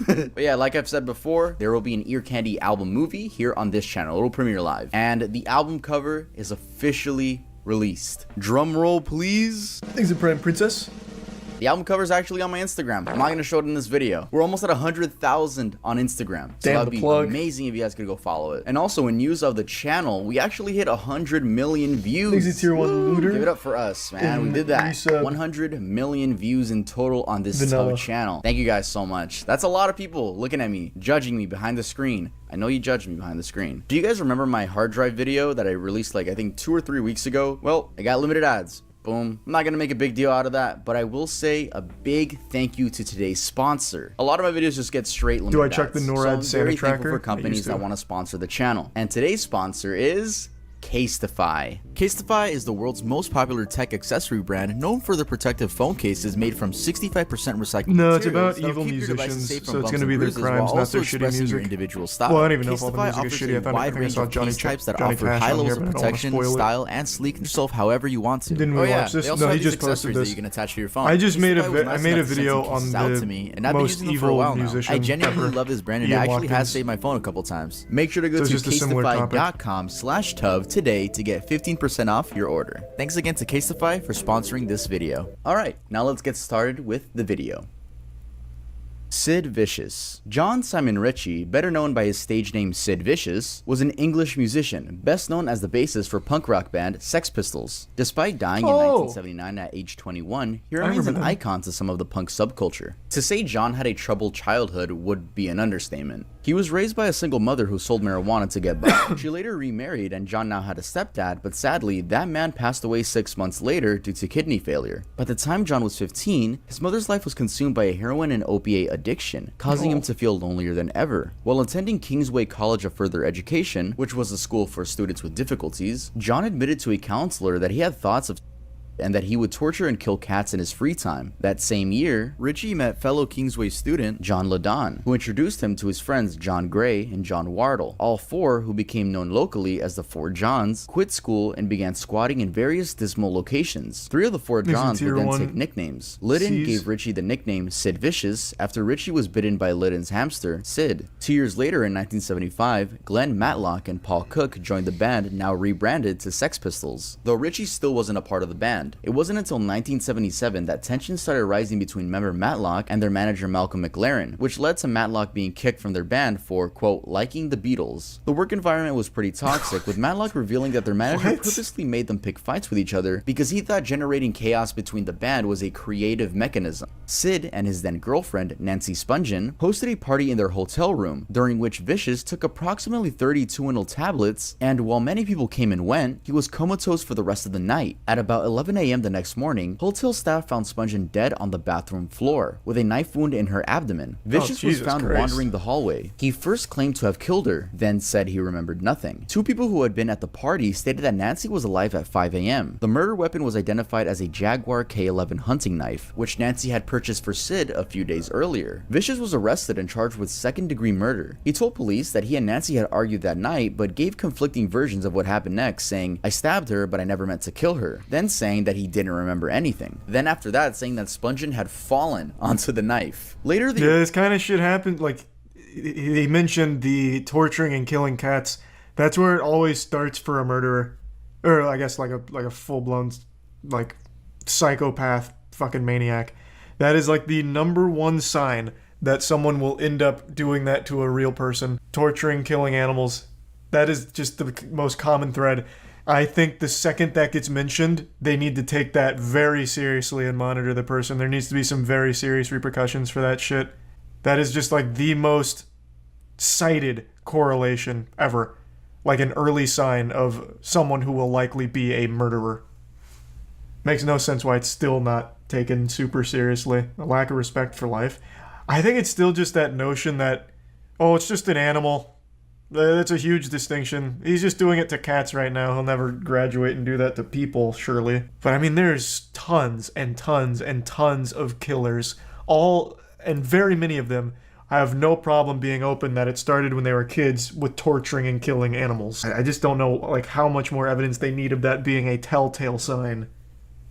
But yeah, like I've said before, there will be an Ear Candy album movie here on this channel. It'll premiere live. And the album cover is officially released. Drum roll, please.
Thanks, Prime Princess.
The album cover is actually on my Instagram. I'm not going to show it in this video. We're almost at 100,000 on Instagram. So that would be amazing if you guys could go follow it. And also, in news of the channel, we actually hit 100 million views.
Thanks, Tier 1 Looter.
Give it up for us, man. We did that. 100 million views in total on this channel. Thank you guys so much. That's a lot of people looking at me, judging me behind the screen. I know you judged me behind the screen. Do you guys remember my hard drive video that I released like I think 2 or 3 weeks ago? Well, I got limited ads. Boom. I'm not gonna make a big deal out of that, but I will say a big thank you to today's sponsor. A lot of my videos just get straight limited ads.
Do I check the NORAD Santa tracker?
For companies that want to sponsor the channel. And today's sponsor is Casetify. Casetify is the world's most popular tech accessory brand, known for their protective phone cases made from 65% recycled
materials. It's about evil musicians, so it's going to be their crimes, not their shitty music.
Individual style.
Well, I don't even know if all the music is shitty. I saw Johnny
types that offer high levels of protection, style, and sleek yourself however you want to.
Didn't we watch this? No, he just posted this.
That you can attach to your phone.
I just made a video on the most evil musician.
I genuinely love this brand, and it actually has saved my phone a couple times. Make sure to go to casetify.com/tub today to get 15% off your order. Thanks again to Casetify for sponsoring this video. Alright, now let's get started with the video. Sid Vicious. John Simon Ritchie, better known by his stage name Sid Vicious, was an English musician, best known as the bassist for punk rock band Sex Pistols. Despite dying in 1979 at age 21, he remains an icon to some of the punk subculture. To say John had a troubled childhood would be an understatement. He was raised by a single mother who sold marijuana to get by. She later remarried and John now had a stepdad, but sadly, that man passed away 6 months later due to kidney failure. By the time John was 15, his mother's life was consumed by a heroin and opiate addiction, causing him to feel lonelier than ever. While attending Kingsway College of Further Education, which was a school for students with difficulties, John admitted to a counselor that he had thoughts of and that he would torture and kill cats in his free time. That same year, Ritchie met fellow Kingsway student John Ladon, who introduced him to his friends John Gray and John Wardle. All four, who became known locally as the Four Johns, quit school and began squatting in various dismal locations. 3 of the 4 Johns would then take nicknames. Liddon gave Ritchie the nickname Sid Vicious after Ritchie was bitten by Liddon's hamster, Sid. 2 years later in 1975, Glenn Matlock and Paul Cook joined the band, now rebranded to Sex Pistols. Though Ritchie still wasn't a part of the band, it wasn't until 1977 that tensions started rising between member Matlock and their manager Malcolm McLaren, which led to Matlock being kicked from their band for, quote, liking the Beatles. The work environment was pretty toxic, with Matlock revealing that their manager purposely made them pick fights with each other because he thought generating chaos between the band was a creative mechanism. Sid and his then girlfriend, Nancy Spungen, hosted a party in their hotel room, during which Vicious took approximately 30 Tuinal tablets, and while many people came and went, he was comatose for the rest of the night. At about 11 a.m. the next morning, hotel staff found Spungen dead on the bathroom floor, with a knife wound in her abdomen. Vicious was found wandering the hallway. He first claimed to have killed her, then said he remembered nothing. 2 people who had been at the party stated that Nancy was alive at 5 a.m. The murder weapon was identified as a Jaguar K11 hunting knife, which Nancy had purchased for Sid a few days earlier. Vicious was arrested and charged with second-degree murder. He told police that he and Nancy had argued that night, but gave conflicting versions of what happened next, saying, "I stabbed her, but I never meant to kill her," then saying that he didn't remember anything. Then after that, saying that Spungen had fallen onto the knife. Later,
this kind of shit happened. Like, he mentioned the torturing and killing cats. That's where it always starts for a murderer, or I guess like a full-blown like psychopath fucking maniac. That is like the #1 sign that someone will end up doing that to a real person. Torturing, killing animals. That is just the most common thread. I think the second that gets mentioned, they need to take that very seriously and monitor the person. There needs to be some very serious repercussions for that shit. That is just like the most cited correlation ever. Like an early sign of someone who will likely be a murderer. Makes no sense why it's still not taken super seriously. A lack of respect for life. I think it's still just that notion that, oh, it's just an animal. That's a huge distinction. He's just doing it to cats right now. He'll never graduate and do that to people, surely. But I mean, there's tons and tons and tons of killers. All, and very many of them, I have no problem being open that it started when they were kids with torturing and killing animals. I just don't know like how much more evidence they need of that being a telltale sign.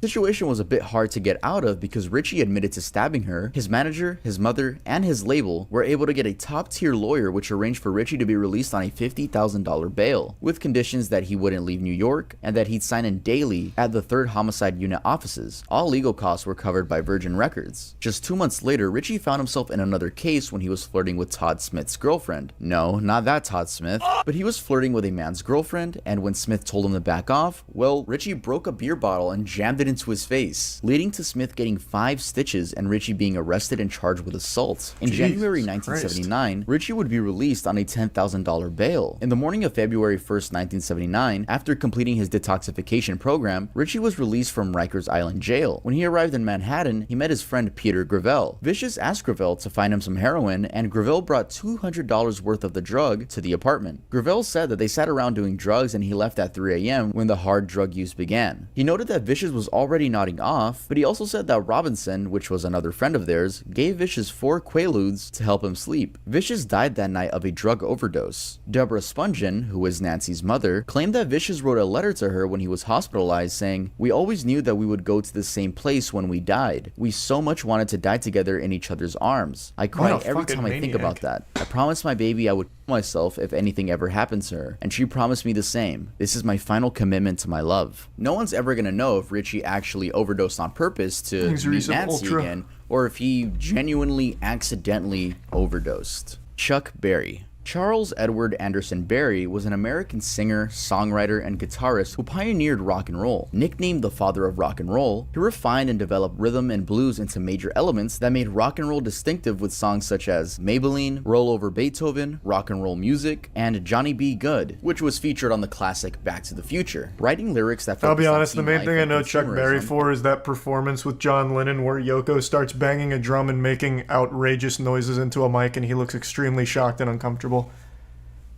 The situation was a bit hard to get out of because Richie admitted to stabbing her. His manager, his mother, and his label were able to get a top-tier lawyer which arranged for Richie to be released on a $50,000 bail, with conditions that he wouldn't leave New York and that he'd sign in daily at the 3rd Homicide Unit offices. All legal costs were covered by Virgin Records. Just 2 months later, Richie found himself in another case when he was flirting with Todd Smith's girlfriend. No, not that Todd Smith, but he was flirting with a man's girlfriend, and when Smith told him to back off, well, Richie broke a beer bottle and jammed it into his face, leading to Smith getting 5 stitches and Richie being arrested and charged with assault. In January 1979, Richie would be released on a $10,000 bail. In the morning of February 1st, 1979, after completing his detoxification program, Richie was released from Rikers Island jail. When he arrived in Manhattan, he met his friend Peter Gravel. Vicious asked Gravel to find him some heroin, and Gravel brought $200 worth of the drug to the apartment. Gravel said that they sat around doing drugs and he left at 3 a.m. when the hard drug use began. He noted that Vicious was already nodding off, but he also said that Robinson, which was another friend of theirs, gave Vicious 4 Quaaludes to help him sleep. Vicious died that night of a drug overdose. Deborah Spungen, who was Nancy's mother, claimed that Vicious wrote a letter to her when he was hospitalized saying, "We always knew that we would go to the same place when we died. We so much wanted to die together in each other's arms. I cry every time I think about that. I promised my baby I would kill myself if anything ever happened to her, and she promised me the same. This is my final commitment to my love." No one's ever gonna know if Richie actually overdosed on purpose to meet Nancy again, or if he genuinely accidentally overdosed. Chuck Berry. Charles Edward Anderson Berry was an American singer, songwriter, and guitarist who pioneered rock and roll. Nicknamed the father of rock and roll, he refined and developed rhythm and blues into major elements that made rock and roll distinctive with songs such as Maybelline, Roll Over Beethoven, Rock and Roll Music, and Johnny B. Good, which was featured on the classic Back to the Future. Writing lyrics that
I'll be honest, the main thing I know Chuck Berry for is that performance with John Lennon where Yoko starts banging a drum and making outrageous noises into a mic and he looks extremely shocked and uncomfortable.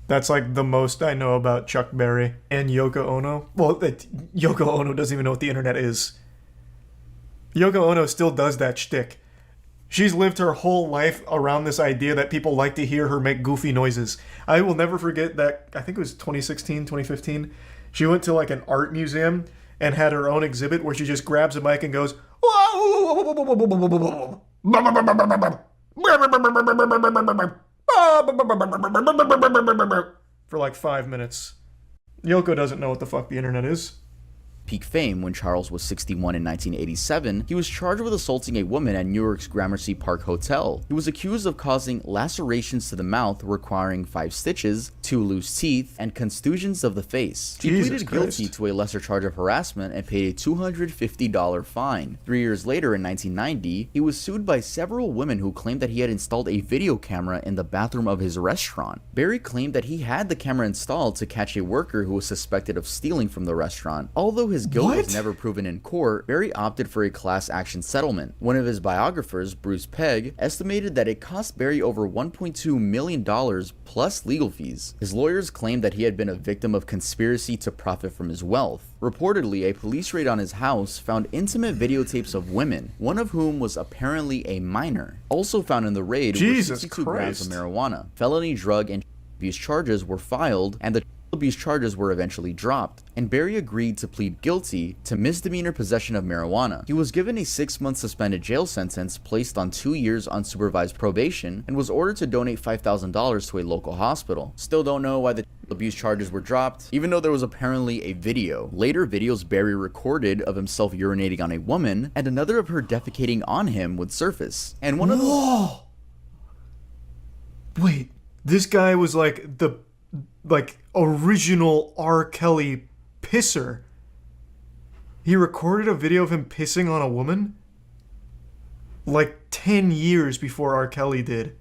That's like the most I know about Chuck Berry and Yoko Ono. Well, Yoko Ono doesn't even know what the internet is. Yoko Ono still does that shtick. She's lived her whole life around this idea that people like to hear her make goofy noises. I will never forget that, I think it was 2016, 2015. She went to like an art museum and had her own exhibit where she just grabs a mic and goes, for like 5 minutes. Yoko doesn't know what the fuck the internet is.
Peak fame when Charles was 61 in 1987, he was charged with assaulting a woman at Newark's Gramercy Park Hotel. He was accused of causing lacerations to the mouth requiring 5 stitches, 2 loose teeth, and contusions of the face. He pleaded guilty to a lesser charge of harassment and paid a $250 fine. 3 years later, in 1990, he was sued by several women who claimed that he had installed a video camera in the bathroom of his restaurant. Berry claimed that he had the camera installed to catch a worker who was suspected of stealing from the restaurant. Although his guilt was never proven in court, Berry opted for a class action settlement. One of his biographers, Bruce Pegg, estimated that it cost Berry over $1.2 million plus legal fees. His lawyers claimed that he had been a victim of conspiracy to profit from his wealth. Reportedly, a police raid on his house found intimate videotapes of women, one of whom was apparently a minor. Also found in the raid were 62 grams of marijuana. Felony drug and abuse charges were filed, and the abuse charges were eventually dropped, and Berry agreed to plead guilty to misdemeanor possession of marijuana. He was given a 6-month suspended jail sentence, placed on 2 years unsupervised probation, and was ordered to donate $5,000 to a local hospital. Still don't know why the abuse charges were dropped, even though there was apparently a video. Later videos Berry recorded of himself urinating on a woman, and another of her defecating on him would surface. And one of the
Wait, this guy was like the original R. Kelly pisser. He recorded a video of him pissing on a woman like 10 years before R. Kelly did.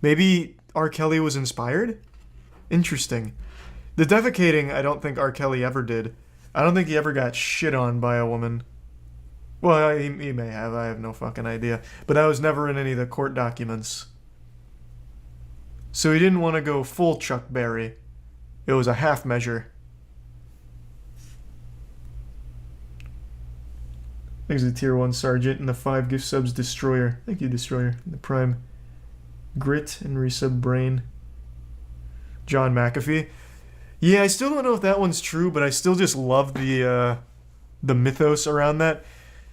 Maybe R. Kelly was inspired? Interesting. The defecating, I don't think R. Kelly ever did. I don't think he ever got shit on by a woman. Well, he may have. I have no fucking idea. But that was never in any of the court documents. So he didn't want to go full Chuck Berry. It was a half measure. Thanks to the Tier 1 Sergeant and the 5 gift subs Destroyer. Thank you, Destroyer. And the Prime Grit and resub Brain. John McAfee. Yeah, I still don't know if that one's true, but I still just love the mythos around that.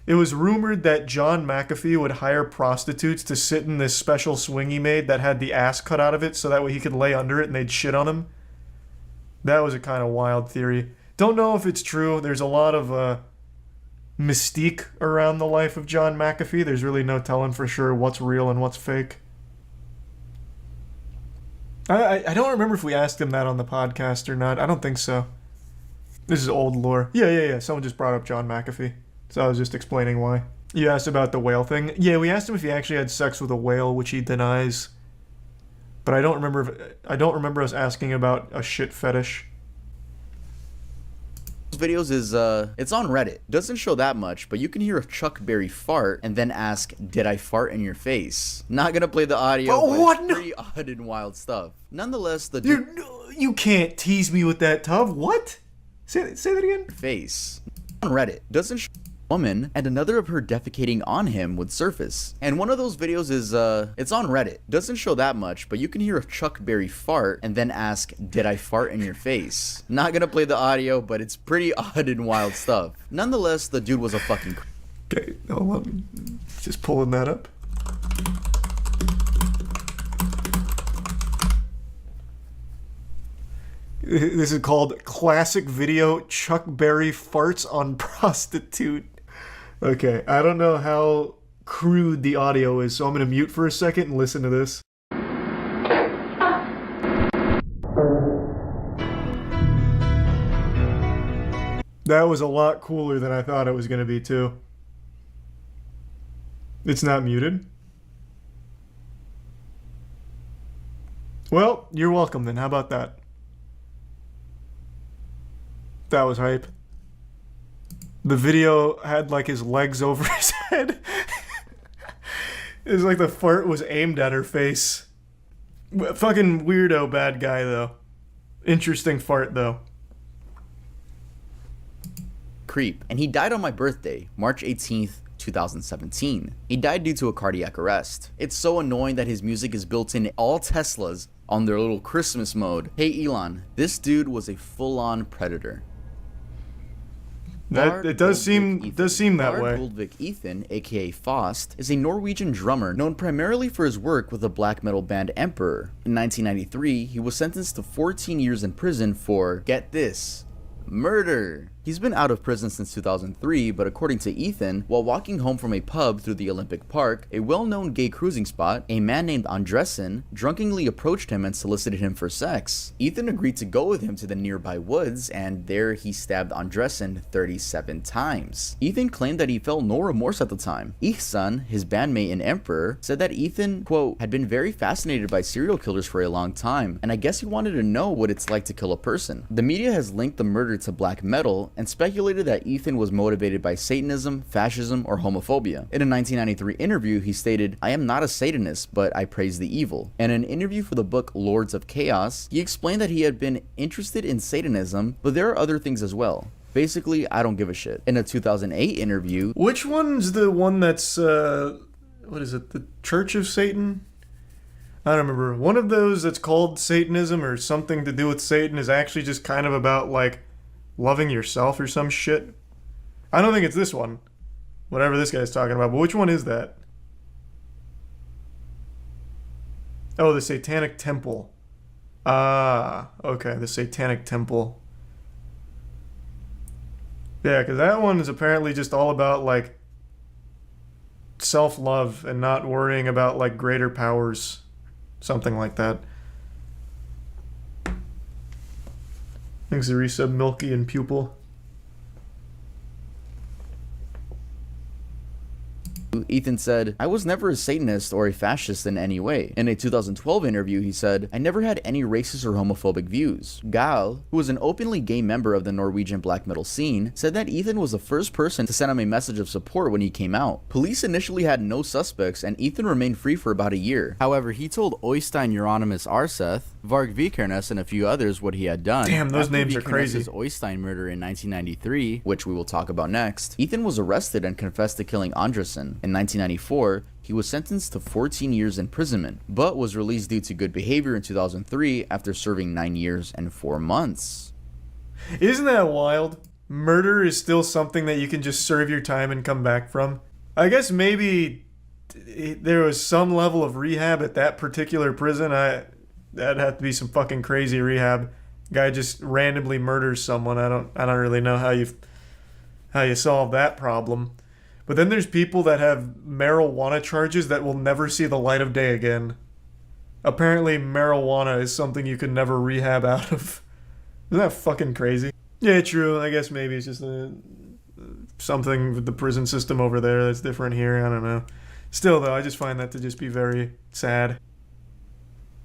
It was rumored that John McAfee would hire prostitutes to sit in this special swing he made that had the ass cut out of it so that way he could lay under it and they'd shit on him. That was a kind of wild theory. Don't know if it's true. There's a lot of mystique around the life of John McAfee. There's really no telling for sure what's real and what's fake. I don't remember if we asked him that on the podcast or not. I don't think so. This is old lore. Yeah. Someone just brought up John McAfee. So I was just explaining why. You asked about the whale thing. Yeah, we asked him if he actually had sex with a whale, which he denies. But I don't remember us asking about a shit fetish.
Videos is it's on Reddit. Doesn't show that much, but you can hear a Chuck Berry fart and then ask, "Did I fart in your face?" Not gonna play the audio, but what? It's pretty odd and wild stuff. Nonetheless,
you can't tease me with that, Tub. What? Say that again.
Face on Reddit doesn't show woman and another of her defecating on him would surface. And one of those videos is it's on Reddit. Doesn't show that much, but you can hear a Chuck Berry fart and then ask, "Did I fart in your face?" Not gonna play the audio, but it's pretty odd and wild stuff. Nonetheless, the dude was a fucking
Okay, hold on. Just pulling that up. This is called Classic Video Chuck Berry Farts on Prostitute. Okay, I don't know how crude the audio is, so I'm going to mute for a second and listen to this. That was a lot cooler than I thought it was going to be, too. It's not muted. Well, you're welcome then. How about that? That was hype. The video had like his legs over his head. It was like the fart was aimed at her face. Fucking weirdo bad guy though. Interesting fart though.
Creep. And he died on my birthday, March 18th, 2017. He died due to a cardiac arrest. It's so annoying that his music is built in all Teslas on their little Christmas mode. Hey Elon, this dude was a full-on predator.
It does seem that way.
Goldvik Ethan, aka Faust, is a Norwegian drummer known primarily for his work with the black metal band Emperor. In 1993, he was sentenced to 14 years in prison for, get this, murder. He's been out of prison since 2003, but according to Ethan, while walking home from a pub through the Olympic Park, a well-known gay cruising spot, a man named Andresen drunkenly approached him and solicited him for sex. Ethan agreed to go with him to the nearby woods, and there he stabbed Andresen 37 times. Ethan claimed that he felt no remorse at the time. Ihsan, his bandmate in Emperor, said that Ethan, quote, had been very fascinated by serial killers for a long time, and I guess he wanted to know what it's like to kill a person. The media has linked the murder to black metal, and speculated that Ethan was motivated by Satanism, fascism, or homophobia. In a 1993 interview, he stated, "I am not a Satanist, but I praise the evil." In an interview for the book Lords of Chaos, he explained that he had been interested in Satanism, but there are other things as well. Basically, I don't give a shit. In a 2008 interview...
Which one's the one that's, what is it, the Church of Satan? I don't remember. One of those that's called Satanism or something to do with Satan is actually just kind of about, like, loving yourself or some shit. I don't think it's this one. Whatever this guy's talking about. But which one is that? Oh, the Satanic Temple. Ah, okay. The Satanic Temple. Yeah, because that one is apparently just all about, like, self-love and not worrying about, like, greater powers. something like that. Thanks to resub Milky and Pupil.
Ethan said, "I was never a Satanist or a fascist in any way." In a 2012 interview, he said, "I never had any racist or homophobic views." Gal, who was an openly gay member of the Norwegian black metal scene, said that Ethan was the first person to send him a message of support when he came out. Police initially had no suspects, and Ethan remained free for about a year. However, he told Øystein Euronymous Arseth, Varg Vikernes, and a few others what he had done.
Damn, those names are crazy.
After Øystein murder in 1993, which we will talk about next, Ethan was arrested and confessed to killing Andresen. In 1994, he was sentenced to 14 years imprisonment, but was released due to good behavior in 2003 after serving 9 years and 4 months.
Isn't that wild? Murder is still something that you can just serve your time and come back from. I guess maybe there was some level of rehab at that particular prison. That'd have to be some fucking crazy rehab. Guy just randomly murders someone. I don't really know how you solve that problem. But then there's people that have marijuana charges that will never see the light of day again. Apparently marijuana is something you can never rehab out of. Isn't that fucking crazy? Yeah, true. I guess maybe it's just something with the prison system over there that's different here. I don't know. Still, though, I just find that to just be very sad.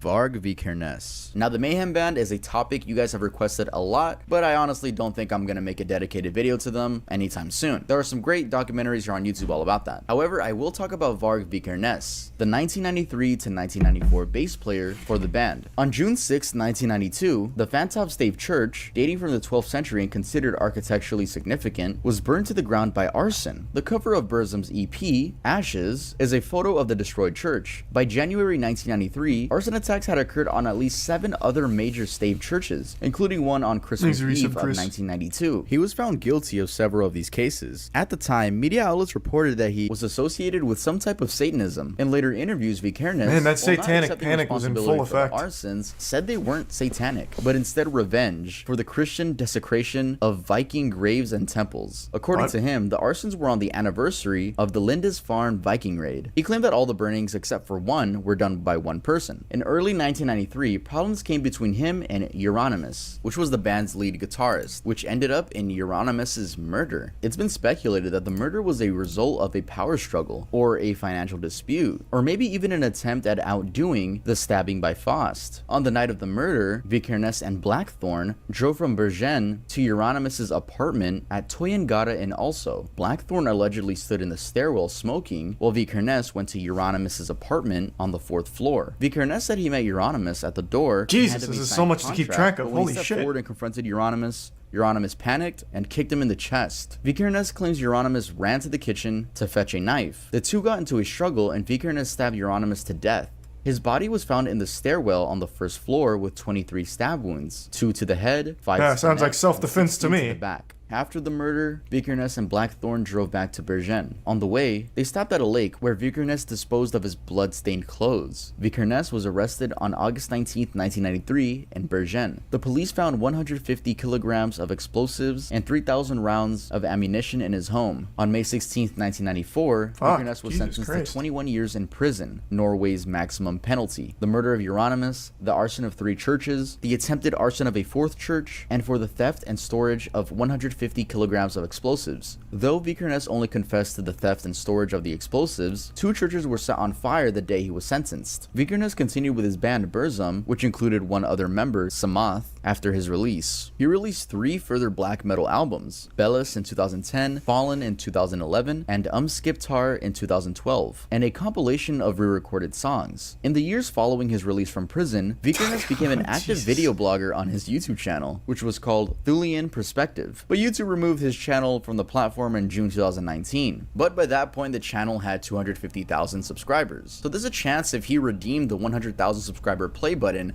Varg Vikernes. Now, the Mayhem Band is a topic you guys have requested a lot, but I honestly don't think I'm gonna make a dedicated video to them anytime soon. There are some great documentaries here on YouTube all about that. However, I will talk about Varg Vikernes, the 1993 to 1994 bass player for the band. On June 6, 1992, the Fantofstave Church, dating from the 12th century and considered architecturally significant, was burned to the ground by arson. The cover of Burzum's EP, Ashes, is a photo of the destroyed church. By January 1993, arson attacks had occurred on at least 7 other major stave churches, including one on Christmas Eve of 1992. He was found guilty of several of these cases. At the time, media outlets reported that he was associated with some type of Satanism. In later interviews, Vikernes,
man, that satanic panic was in full effect.
Arsons said they weren't satanic, but instead revenge for the Christian desecration of Viking graves and temples. According to him, the arsons were on the anniversary of the Lindisfarne Viking raid. He claimed that all the burnings except for one were done by one person. In early 1993, problems came between him and Euronymous, which was the band's lead guitarist, which ended up in Euronymous' murder. It's been speculated that the murder was a result of a power struggle, or a financial dispute, or maybe even an attempt at outdoing the stabbing by Faust. On the night of the murder, Vikernes and Blackthorn drove from Bergen to Euronymous' apartment at Toyengata in Also. Blackthorn allegedly stood in the stairwell smoking, while Vikernes went to Euronymous' apartment on the 4th floor. Vikernes said he met Euronymous at the door.
Jesus, this is so much to keep track of. Holy shit. When he stepped
forward and confronted Euronymous panicked and kicked him in the chest. Vikernes claims Euronymous ran to the kitchen to fetch a knife. The two got into a struggle and Vikernes stabbed Euronymous to death. His body was found in the stairwell on the 1st floor with 23 stab wounds, 2 to the head, 5 to the
sounds
neck,
like self-defense to me.
the back. After the murder, Vikernes and Blackthorn drove back to Bergen. On the way, they stopped at a lake where Vikernes disposed of his blood-stained clothes. Vikernes was arrested on August 19, 1993 in Bergen. The police found 150 kilograms of explosives and 3,000 rounds of ammunition in his home. On May 16, 1994, Vikernes was sentenced to 21 years in prison, Norway's maximum penalty. The murder of Euronymous, the arson of 3 churches, the attempted arson of a 4th church, and for the theft and storage of 150 kilograms of explosives. Though Vikernes only confessed to the theft and storage of the explosives, 2 churches were set on fire the day he was sentenced. Vikernes continued with his band Burzum, which included one other member, Samath, after his release. He released 3 further black metal albums, Bellis in 2010, Fallen in 2011, and Skiptar in 2012, and a compilation of re-recorded songs. In the years following his release from prison, Vikernes became an active video blogger on his YouTube channel, which was called Thulian Perspective, but YouTube removed his channel from the platform in June 2019. But by that point, the channel had 250,000 subscribers. So there's a chance if he redeemed the 100,000 subscriber play button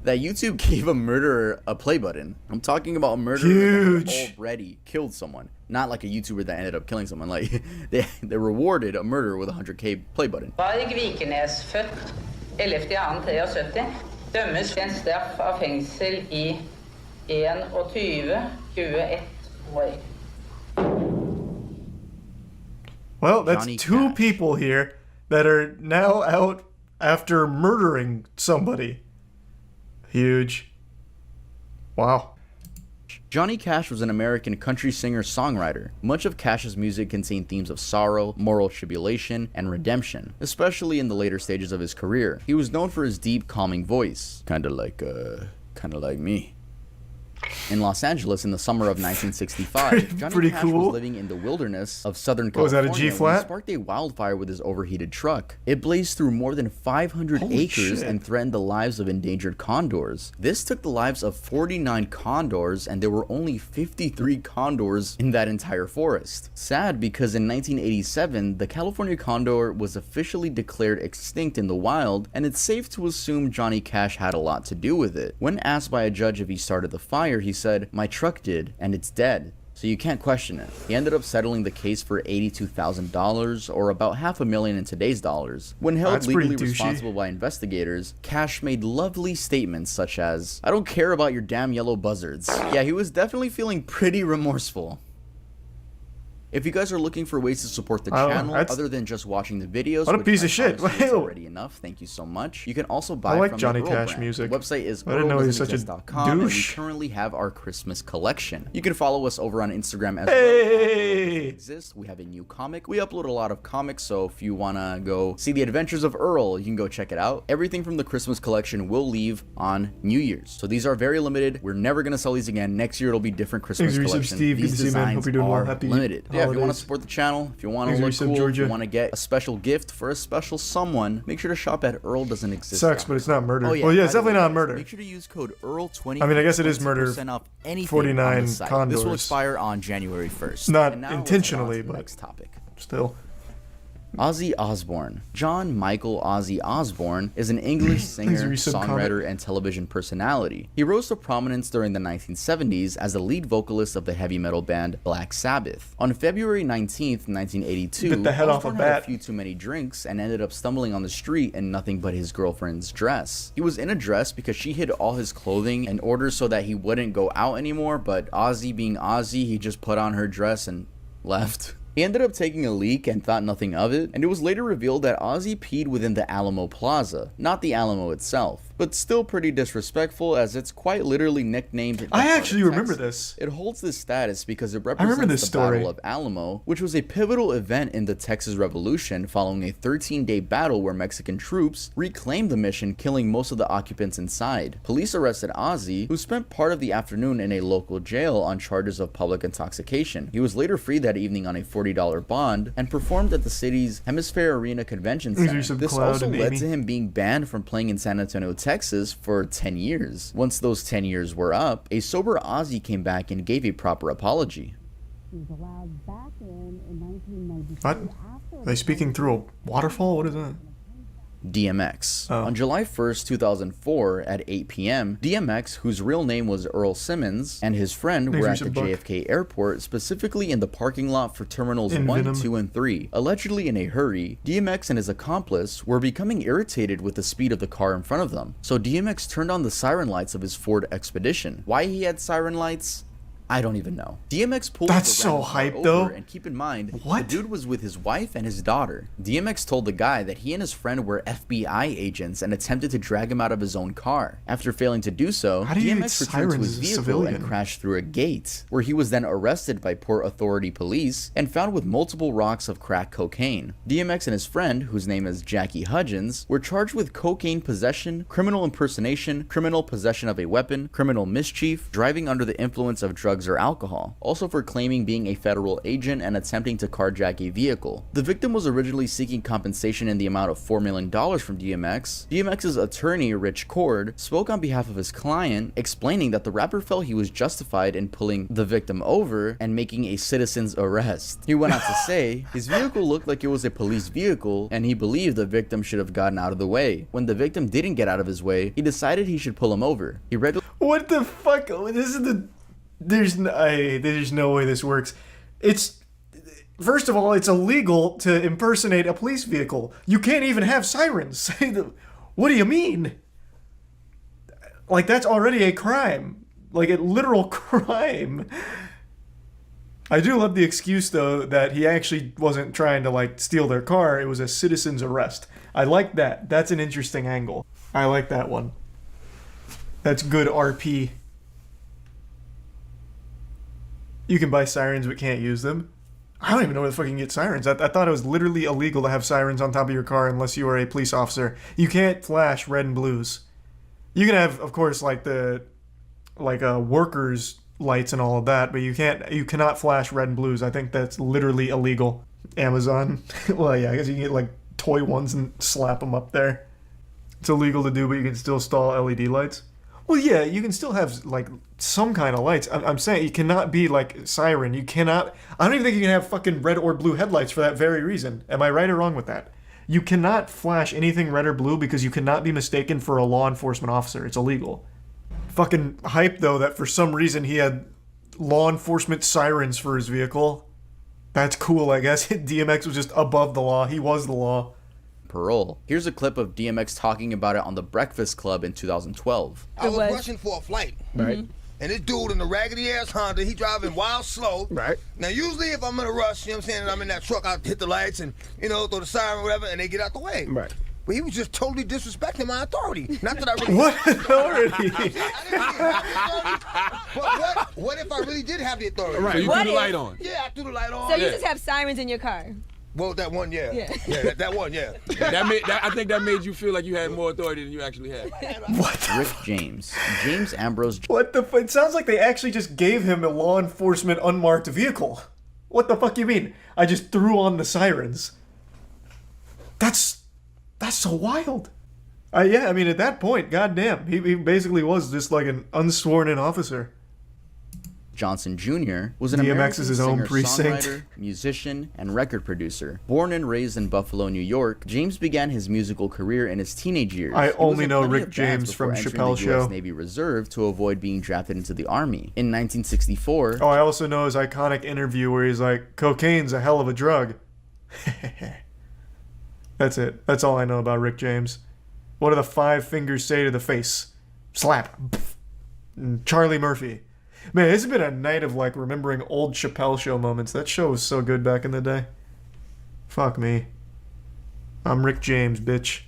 that YouTube gave a murderer a play button. I'm talking about a murderer that already killed someone, not like a YouTuber that ended up killing someone. Like they rewarded a murderer with a 100k play button.
Varg Vikernes, født 11.2.73, dømmes til en straff av fengsel I 21 år.
Well, that's Johnny 2 people here that are now out after murdering somebody. Huge. Wow.
Johnny Cash was an American country singer-songwriter. Much of Cash's music contained themes of sorrow, moral tribulation, and redemption, especially in the later stages of his career. He was known for his deep, calming voice, kinda like me. In Los Angeles in the summer of 1965, Johnny Cash was living in the wilderness of Southern California.
Was that a G-flat?
When he sparked a wildfire with his overheated truck. It blazed through more than 500 acres and threatened the lives of endangered condors. This took the lives of 49 condors, and there were only 53 condors in that entire forest. Sad, because in 1987, the California condor was officially declared extinct in the wild, and it's safe to assume Johnny Cash had a lot to do with it. When asked by a judge if he started the fire, he said, "My truck did, and it's dead." So you can't question it. He ended up settling the case for $82,000, or about $500,000 in today's dollars. When held legally responsible by investigators, Cash made lovely statements such as, "I don't care about your damn yellow buzzards." Yeah, he was definitely feeling pretty remorseful. If you guys are looking for ways to support the channel other than just watching the videos,
what a piece of shit!
It's already enough. Thank you so much. You can also buy from
Johnny
the Earl
Cash
brand.
music.
The website is
I didn't know he was such a
earl.com, and we
douche.
currently have our Christmas collection. You can follow us over on Instagram as well. We have a new comic. We upload a lot of comics, so if you wanna go see the adventures of Earl, you can go check it out. Everything from the Christmas collection will leave on New Year's, so these are very limited. We're never gonna sell these again. Next year it'll be different Christmas collection. These designs are limited. Yeah, if you want to support the channel, if you want to look cool, if you want to get a special gift for a special someone, make sure to shop at Earl Doesn't Exist.
Sucks, but it's not murder. Oh, yeah, it's definitely not murder.
Make sure to use code EARL20.
I mean, I guess it is murder.
Off
49 condors.
This will expire on January 1st.
Not intentionally, but
next topic.
Still.
Ozzy Osbourne. John Michael Ozzy Osbourne is an English singer, songwriter, and television personality. He rose to prominence during the 1970s as the lead vocalist of the heavy metal band Black Sabbath. On February 19th, 1982, Osbourne had a few too many drinks and ended up stumbling on the street in nothing but his girlfriend's dress. He was in a dress because she hid all his clothing in order so that he wouldn't go out anymore, but Ozzy being Ozzy, he just put on her dress and left. He ended up taking a leak and thought nothing of it, and it was later revealed that Ozzy peed within the Alamo Plaza, not the Alamo itself. But still pretty disrespectful, as it's quite literally nicknamed.
I actually remember this.
It holds this status because it represents the Battle of Alamo, which was a pivotal event in the Texas Revolution following a 13-day battle where Mexican troops reclaimed the mission, killing most of the occupants inside. Police arrested Ozzy, who spent part of the afternoon in a local jail on charges of public intoxication. He was later freed that evening on a $40 bond and performed at the city's Hemisphere Arena Convention Center. This also led to him being banned from playing in San Antonio, Texas for 10 years. Once those 10 years were up, a sober Ozzy came back and gave a proper apology.
What? Are they speaking through a waterfall? What is that?
DMX. On July 1st, 2004 at 8 p.m., DMX, whose real name was Earl Simmons, and his friend were at the JFK airport, specifically in the parking lot for terminals 1, 2, and 3. Allegedly in a hurry, DMX and his accomplice were becoming irritated with the speed of the car in front of them. So DMX turned on the siren lights of his Ford Expedition. Why he had siren lights? I don't even know. DMX pulled
That's so hype, though.
And keep in mind, the dude was with his wife and his daughter. DMX told the guy that he and his friend were FBI agents and attempted to drag him out of his own car. After failing to do so, DMX returned to his vehicle and crashed through a gate, where he was then arrested by Port Authority police and found with multiple rocks of crack cocaine. DMX and his friend, whose name is Jackie Hudgens, were charged with cocaine possession, criminal impersonation, criminal possession of a weapon, criminal mischief, driving under the influence of drugs or alcohol, also for claiming being a federal agent and attempting to carjack a vehicle. The victim was originally seeking compensation in the amount of $4 million from DMX. DMX's attorney, Rich Cord, spoke on behalf of his client, explaining that the rapper felt he was justified in pulling the victim over and making a citizen's arrest. He went on to say, his vehicle looked like it was a police vehicle, and he believed the victim should have gotten out of the way. When the victim didn't get out of his way, he decided he should pull him over. He read—
What the fuck? This is the... There's no way this works. It's, first of all, it's illegal to impersonate a police vehicle. You can't even have sirens. What do you mean? Like, that's already a crime. Like, a literal crime. I do love the excuse, though, that he actually wasn't trying to, like, steal their car. It was a citizen's arrest. I like that. That's an interesting angle. I like that one. That's good RP. You can buy sirens but can't use them. I don't even know where the fuck you can get sirens. I thought it was literally illegal to have sirens on top of your car unless you are a police officer. You can't flash red and blues. You can have, of course, like the workers' lights and all of that, but you cannot flash red and blues. I think that's literally illegal. Amazon. Well, yeah, I guess you can get like toy ones and slap them up there. It's illegal to do, but you can still install LED lights. Well, yeah, you can still have like some kind of lights. I'm saying you cannot be like siren. You cannot. I don't even think you can have fucking red or blue headlights for that very reason. Am I right or wrong with that? You cannot flash anything red or blue because you cannot be mistaken for a law enforcement officer. It's illegal. Fucking hype, though, that for some reason he had law enforcement sirens for his vehicle. That's cool, I guess. DMX was just above the law. He was the law.
Parole. Here's a clip of DMX talking about it on The Breakfast Club in 2012.
I was rushing for a flight.
Right.
And this dude in the raggedy ass Honda, he driving wild slow.
Right.
Now, usually if I'm in a rush, you know what I'm saying, and I'm in that truck, I hit the lights and, you know, throw the siren or whatever, and they get out the way.
Right.
But he was just totally disrespecting my authority. Not that I really...
What authority?
But what if I really did have the authority?
Right. So you threw the light on.
Yeah, I threw the light on.
So you just have sirens in your car?
Well, that one, yeah. Yeah, that one, yeah.
I think that made you feel like you had more authority than you actually had.
What?
Rick James. James Ambrose.
What the fuck? It sounds like they actually just gave him a law enforcement unmarked vehicle. What the fuck you mean? I just threw on the sirens. That's so wild. Yeah, I mean, at that point, goddamn, he basically was just like an unsworn-in officer.
Johnson Jr. was an
DMX
American
is his
singer,
own precinct.
songwriter, musician, and record producer. Born and raised in Buffalo, New York, James began his musical career in his teenage years.
I only know Rick James from Chappelle Show.
US Navy Reserve to avoid being drafted into the Army. In 1964...
Oh, I also know his iconic interview where he's like, cocaine's a hell of a drug. That's it. That's all I know about Rick James. What do the 5 fingers say to the face? Slap. And Charlie Murphy. Man, this has been a night of like remembering old Chappelle Show moments. That show was so good back in the day. Fuck me. I'm Rick James, bitch.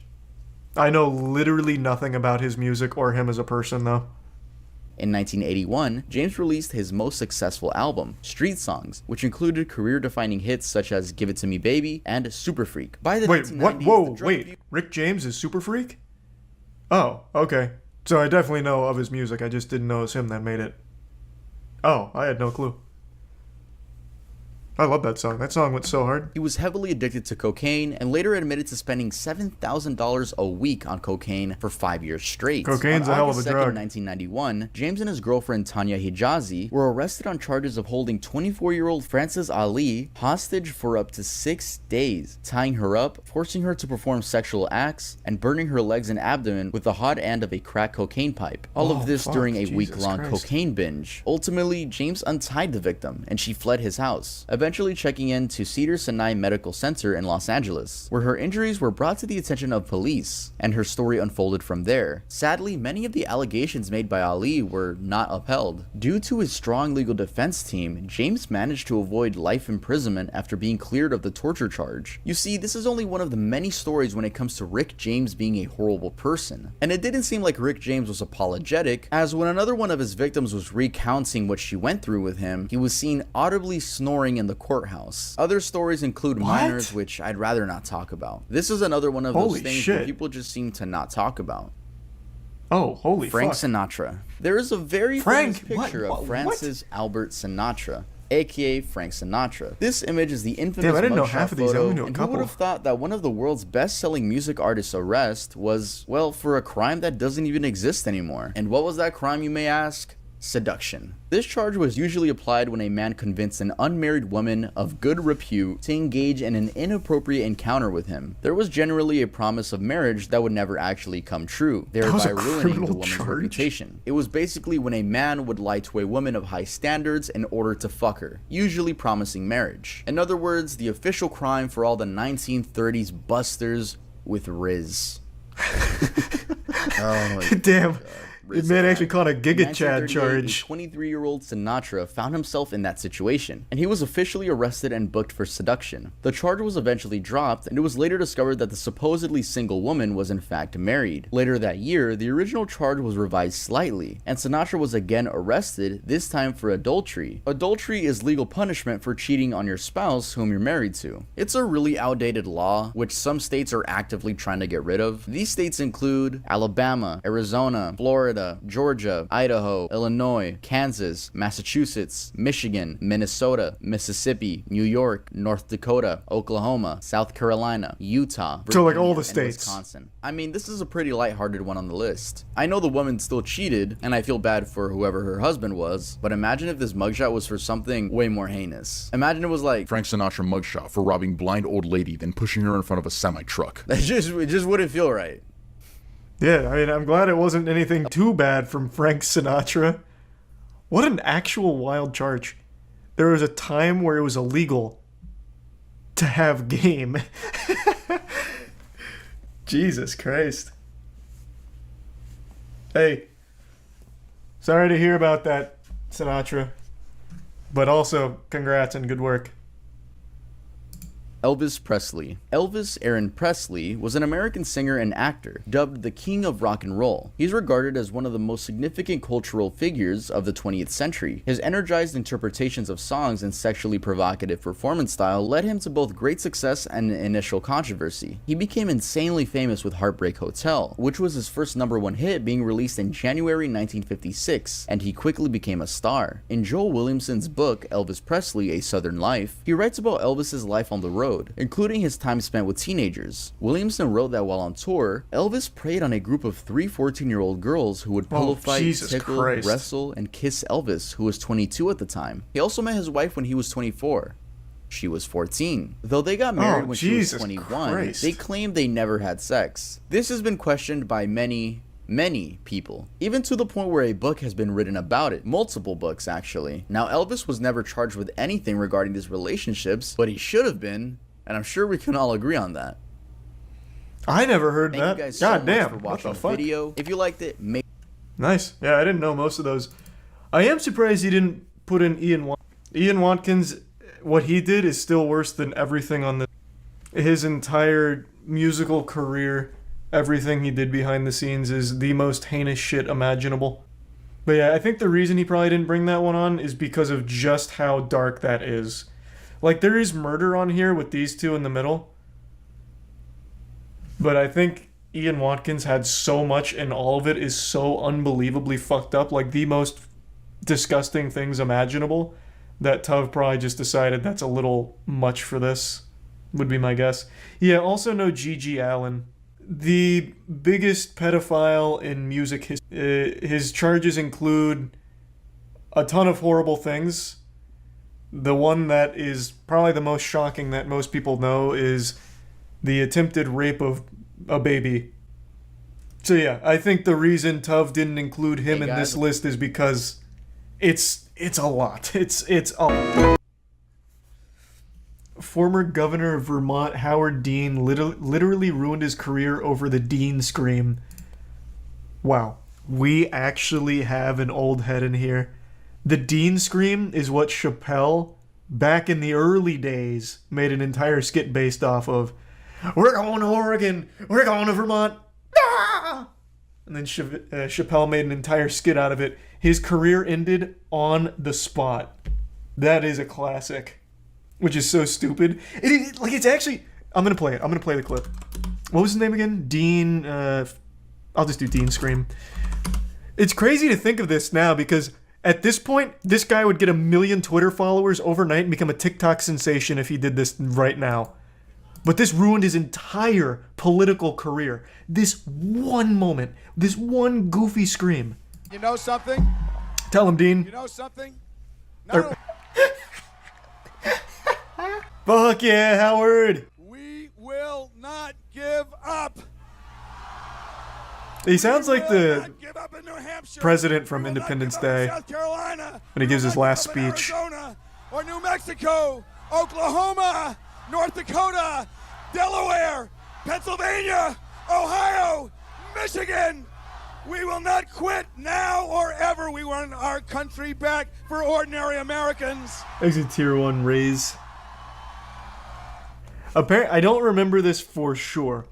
I know literally nothing about his music or him as a person, though.
In 1981, James released his most successful album, Street Songs, which included career-defining hits such as Give It To Me Baby and Super Freak. By the
Wait,
1990s,
what? Whoa, wait. Rick James is Super Freak? Oh, okay. So I definitely know of his music. I just didn't know it was him that made it. Oh, I had no clue. I love that song. That song went so hard.
He was heavily addicted to cocaine and later admitted to spending $7,000 a week on cocaine for 5 years straight.
Cocaine's a hell of a drug.
On August 2nd, 1991, James and his girlfriend Tanya Hijazi were arrested on charges of holding 24-year-old Frances Ali hostage for up to 6 days, tying her up, forcing her to perform sexual acts, and burning her legs and abdomen with the hot end of a crack cocaine pipe. All of this during a week-long cocaine binge. Ultimately, James untied the victim, and she fled his house, eventually checking in to Cedars-Sinai Medical Center in Los Angeles, where her injuries were brought to the attention of police, and her story unfolded from there. Sadly, many of the allegations made by Ali were not upheld. Due to his strong legal defense team, James managed to avoid life imprisonment after being cleared of the torture charge. You see, this is only one of the many stories when it comes to Rick James being a horrible person. And it didn't seem like Rick James was apologetic, as when another one of his victims was recounting what she went through with him, he was seen audibly snoring in the courthouse. Other stories include minors, which I'd rather not talk about. This is another one of those things where people just seem to not talk about.
Oh, holy
Frank
fuck.
Sinatra. There is a very famous picture of Francis Albert Sinatra, aka Frank Sinatra. This image is the infamous mugshot photo, and who would have thought that one of the world's best-selling music artists' arrest was, well, for a crime that doesn't even exist anymore. And what was that crime, you may ask? Seduction. This charge was usually applied when a man convinced an unmarried woman of good repute to engage in an inappropriate encounter with him. There was generally a promise of marriage that would never actually come true, thereby ruining the woman's reputation. It was basically when a man would lie to a woman of high standards in order to fuck her, usually promising marriage. In other words, the official crime for all the 1930s busters with Riz.
Damn.
risk.
It may actually caught a Giga Chad
1938,
charge.
A 23-year-old Sinatra found himself in that situation, and he was officially arrested and booked for seduction. The charge was eventually dropped, and it was later discovered that the supposedly single woman was in fact married. Later that year, the original charge was revised slightly, and Sinatra was again arrested, this time for adultery. Adultery is legal punishment for cheating on your spouse whom you're married to. It's a really outdated law, which some states are actively trying to get rid of. These states include Alabama, Arizona, Florida, Georgia, Idaho, Illinois, Kansas, Massachusetts, Michigan, Minnesota, Mississippi, New York, North Dakota, Oklahoma, South Carolina, Utah, Virginia,
so like all the
and
states.
Wisconsin. I mean, this is a pretty lighthearted one on the list. I know the woman still cheated, and I feel bad for whoever her husband was, but imagine if this mugshot was for something way more heinous. Imagine it was like
Frank Sinatra mugshot for robbing blind old lady, then pushing her in front of a semi-truck.
It just wouldn't feel right.
Yeah, I mean, I'm glad it wasn't anything too bad from Frank Sinatra. What an actual wild charge. There was a time where it was illegal to have game. Jesus Christ. Hey, sorry to hear about that, Sinatra. But also, congrats and good work.
Elvis Presley. Elvis Aaron Presley was an American singer and actor, dubbed the King of Rock and Roll. He's regarded as one of the most significant cultural figures of the 20th century. His energized interpretations of songs and sexually provocative performance style led him to both great success and initial controversy. He became insanely famous with Heartbreak Hotel, which was his first #1 hit, being released in January 1956, and he quickly became a star. In Joel Williamson's book, Elvis Presley, A Southern Life, he writes about Elvis's life on the road, including his time spent with teenagers. Williamson wrote that while on tour, Elvis preyed on a group of 3 14-year-old girls who would pillow fight, tickle, wrestle, and kiss Elvis, who was 22 at the time. He also met his wife when he was 24. She was 14. Though they got married when she was 21, they claimed they never had sex. This has been questioned by many people, even to the point where a book has been written about it. Multiple books, actually. Now, Elvis was never charged with anything regarding these relationships, but he should have been, and I'm sure we can all agree on that.
I never heard
Thank
that.
you guys
God
so
damn,
much for watching the video. If you liked it, make
nice. Yeah, I didn't know most of those. I am surprised he didn't put in Ian Watkins. What he did is still worse than everything on his entire musical career. Everything he did behind the scenes is the most heinous shit imaginable. But yeah, I think the reason he probably didn't bring that one on is because of just how dark that is. Like, there is murder on here with these two in the middle. But I think Ian Watkins had so much, and all of it is so unbelievably fucked up. Like, the most disgusting things imaginable, that Tuv probably just decided that's a little much for this, would be my guess. Yeah, also no G.G. Allen. The biggest pedophile in music history. His charges include a ton of horrible things. The one that is probably the most shocking that most people know is the attempted rape of a baby. So yeah, I think the reason Tuv didn't include him in this list is because it's a lot. It's a lot. Former governor of Vermont, Howard Dean, literally ruined his career over the Dean scream. Wow. We actually have an old head in here. The Dean scream is what Chappelle, back in the early days, made an entire skit based off of. We're going to Oregon. We're going to Vermont. Ah! And then Chappelle made an entire skit out of it. His career ended on the spot. That is a classic. Which is so stupid. It's actually... I'm going to play it. I'm going to play the clip. What was his name again? Dean... I'll just do Dean Scream. It's crazy to think of this now because at this point, this guy would get 1 million Twitter followers overnight and become a TikTok sensation if he did this right now. But this ruined his entire political career. This one moment. This one goofy scream.
You know something?
Tell him, Dean.
You know something?
Fuck yeah, Howard!
We will not give up.
He sounds like the president from Independence Day when he gives his last speech.
Arizona, or New Mexico, Oklahoma, North Dakota, Delaware, Pennsylvania, Ohio, Michigan. We will not quit now or ever. We want our country back for ordinary Americans.
Exit Tier 1 raise. Apparently, I don't remember this for sure,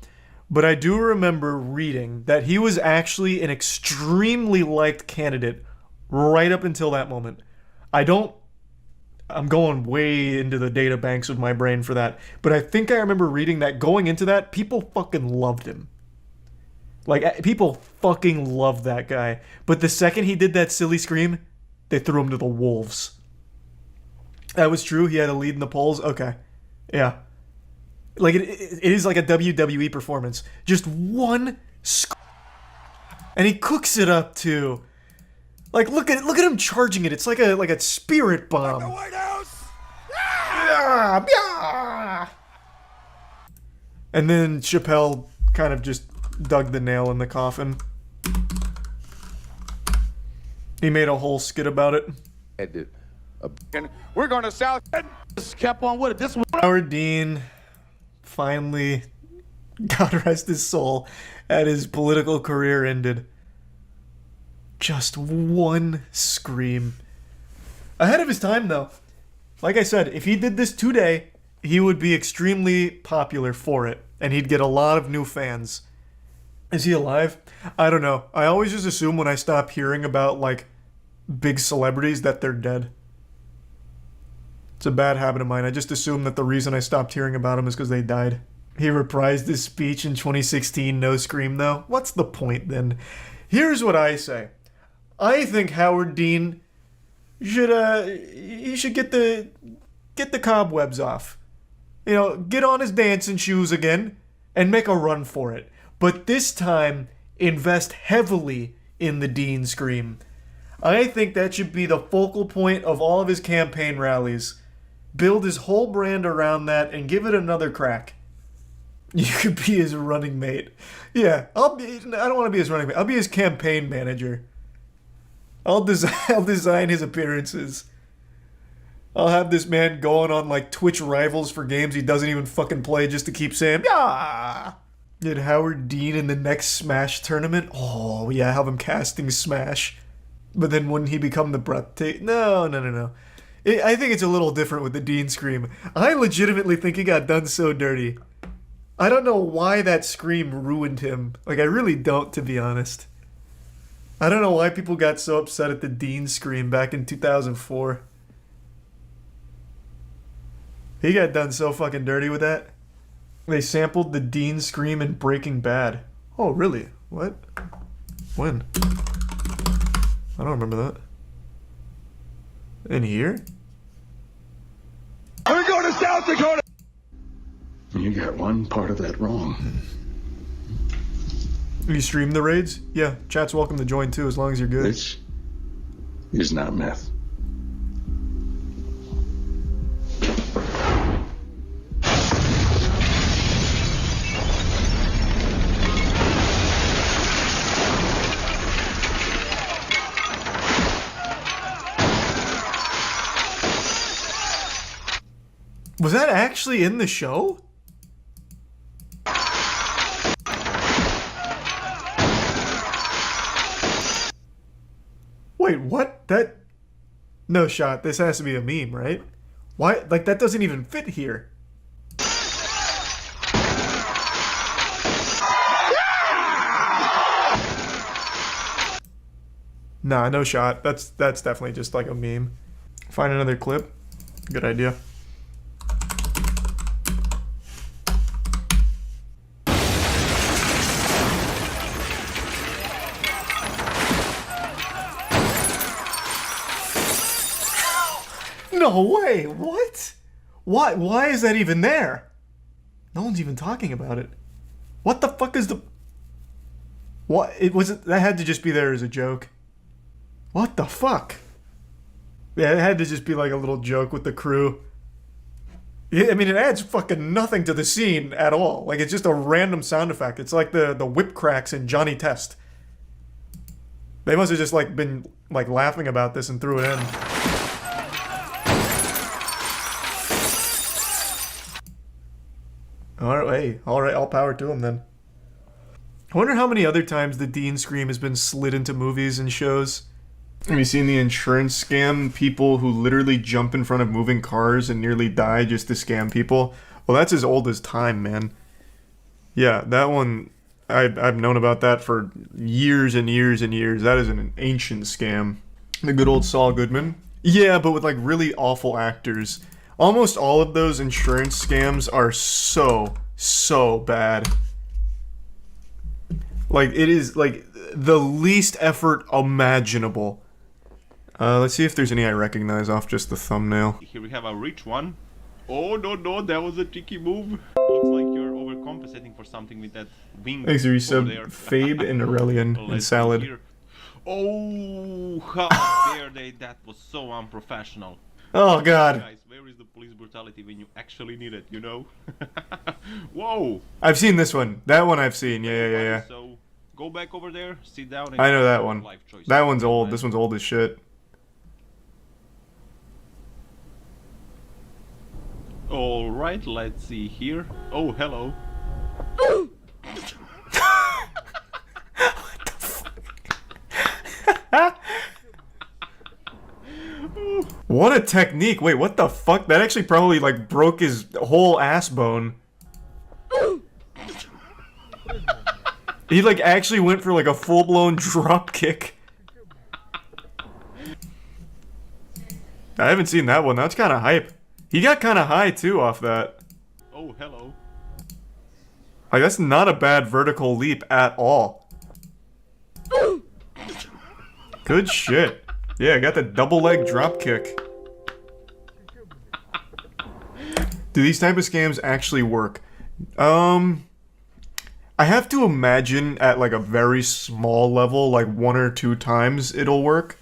but I do remember reading that he was actually an extremely liked candidate right up until that moment. I'm going way into the data banks of my brain for that, but I think I remember reading that going into that, people fucking loved him. Like, people fucking loved that guy. But the second he did that silly scream, they threw him to the wolves. That was true? He had a lead in the polls? Okay. Yeah. Like, it is like a WWE performance. Just one and he cooks it up, too. Like, look at him charging it. It's like a spirit bomb.
The White House!
Yeah! Yeah! And then Chappelle kind of just dug the nail in the coffin. He made a whole skit about it.
We're going to South. Just kept on with it. This one.
Howard Dean finally, God rest his soul, had his political career ended. Just one scream. Ahead of his time, though. Like I said, if he did this today, he would be extremely popular for it, and he'd get a lot of new fans. Is he alive? I don't know. I always just assume when I stop hearing about, like, big celebrities that they're dead. It's a bad habit of mine. I just assume that the reason I stopped hearing about them is because they died. He reprised his speech in 2016, no scream, though. What's the point, then? Here's what I say. I think Howard Dean should get the cobwebs off. You know, get on his dancing shoes again and make a run for it. But this time, invest heavily in the Dean Scream. I think that should be the focal point of all of his campaign rallies. Build his whole brand around that and give it another crack. You could be his running mate. Yeah, I don't want to be his running mate. I'll be his campaign manager. I'll design his appearances. I'll have this man going on like Twitch rivals for games he doesn't even fucking play just to keep saying, yeah. Get Howard Dean in the next Smash tournament? Oh, yeah, have him casting Smash. But then wouldn't he become the breathtaking? No. I think it's a little different with the Dean Scream. I legitimately think he got done so dirty. I don't know why that scream ruined him. Like, I really don't, to be honest. I don't know why people got so upset at the Dean Scream back in 2004. He got done so fucking dirty with that. They sampled the Dean Scream in Breaking Bad. Oh, really? What? When? I don't remember that. In here?
We're going to South Dakota!
You got one part of that wrong.
You stream the raids? Yeah, chat's welcome to join too, as long as you're good.
This is not meth.
Was that actually in the show? Wait, what? No shot. This has to be a meme, right? Why? Like, that doesn't even fit here. Nah, no shot. That's definitely just like a meme. Find another clip. Good idea. No way! What? Why is that even there? No one's even talking about it. What the fuck is the... What? That had to just be there as a joke. What the fuck? Yeah, it had to just be like a little joke with the crew. Yeah, I mean, it adds fucking nothing to the scene at all. Like, it's just a random sound effect. It's like the whip cracks in Johnny Test. They must have just like been like laughing about this and threw it in. All right, all power to him then. I wonder how many other times the Dean Scream has been slid into movies and shows. Have you seen the insurance scam? People who literally jump in front of moving cars and nearly die just to scam people? Well, that's as old as time, man. Yeah, that one, I've known about that for years and years and years. That is an ancient scam. The good old Saul Goodman. Yeah, but with like really awful actors. Almost all of those insurance scams are so bad. Like, it is like the least effort imaginable. Let's see if there's any I recognize off just the thumbnail.
Here we have a rich one. Oh, no, that was a tricky move. Looks like you're overcompensating for something with that wing.
Thanks, Resub, Fabe, and Aurelian, and Salad.
Here. Oh, how dare they? That was so unprofessional.
Oh, God.
Guys, where is the police brutality when you actually need it, you know? Whoa.
I've seen this one. That one I've seen. Yeah.
So, go back over there, sit down, and
I know that one. That one's old. This one's old as shit.
Alright, let's see here. Oh, hello.
What a technique. Wait, what the fuck? That actually probably like broke his whole ass bone. He like actually went for like a full-blown drop kick. I haven't seen that one. That's kind of hype. He got kind of high too off that.
Oh, hello.
Like, that's not a bad vertical leap at all. Good shit. Yeah, I got the double leg drop kick. Do these type of scams actually work? I have to imagine at like a very small level, like 1 or 2 times it'll work.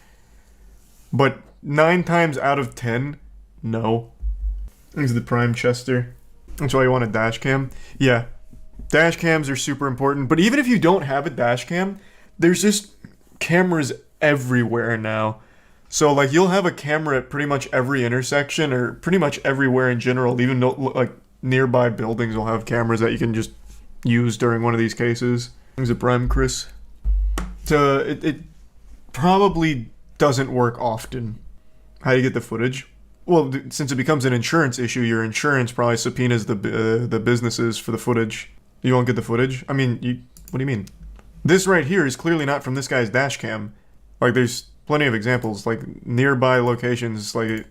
But 9 times out of 10, no. This is the Prime Chester. That's why you want a dash cam. Yeah, dash cams are super important. But even if you don't have a dash cam, there's just cameras everywhere now. So like you'll have a camera at pretty much every intersection or pretty much everywhere in general. Even like nearby buildings will have cameras that you can just use during one of these cases. There's a Prime Chris. So it probably doesn't work often. How do you get the footage? Well, since it becomes an insurance issue, your insurance probably subpoenas the businesses for the footage. You won't get the footage? I mean, what do you mean? This right here is clearly not from this guy's dash cam. Like, there's plenty of examples, like nearby locations, like,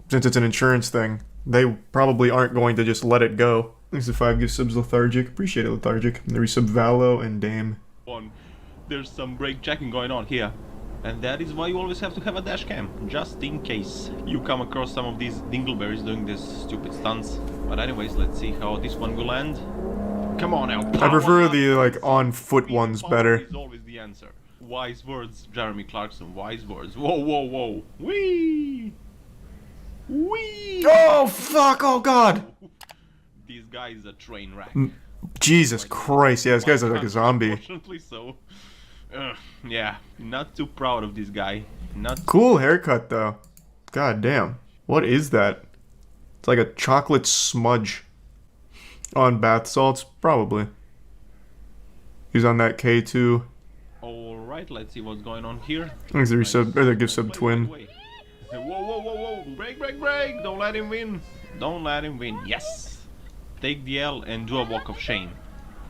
since it's an insurance thing, they probably aren't going to just let it go. Thanks to 5 gift subs, Lethargic. Appreciate it, Lethargic. There is sub Valo and Dame.
There's some brake checking going on here. And that is why you always have to have a dash cam, just in case you come across some of these dingleberries doing these stupid stunts. But anyways, let's see how this one will end. Come on now.
I prefer the like on foot ones better.
Is always the answer. Wise words, Jeremy Clarkson. Wise words. Whoa. Whee! Whee!
Oh fuck! Oh god!
This guy is a train wreck.
Jesus Christ! Yeah, this guy's like a zombie.
Unfortunately so. Yeah, not too proud of this guy. Not
cool haircut though. God damn. What is that? It's like a chocolate smudge. On bath salts? Probably. He's on that K2.
Alright, let's see what's going on here.
Thanks to resub, or the gift sub twin.
Whoa. Break. Don't let him win. Don't let him win. Yes. Take the L and do a walk of shame.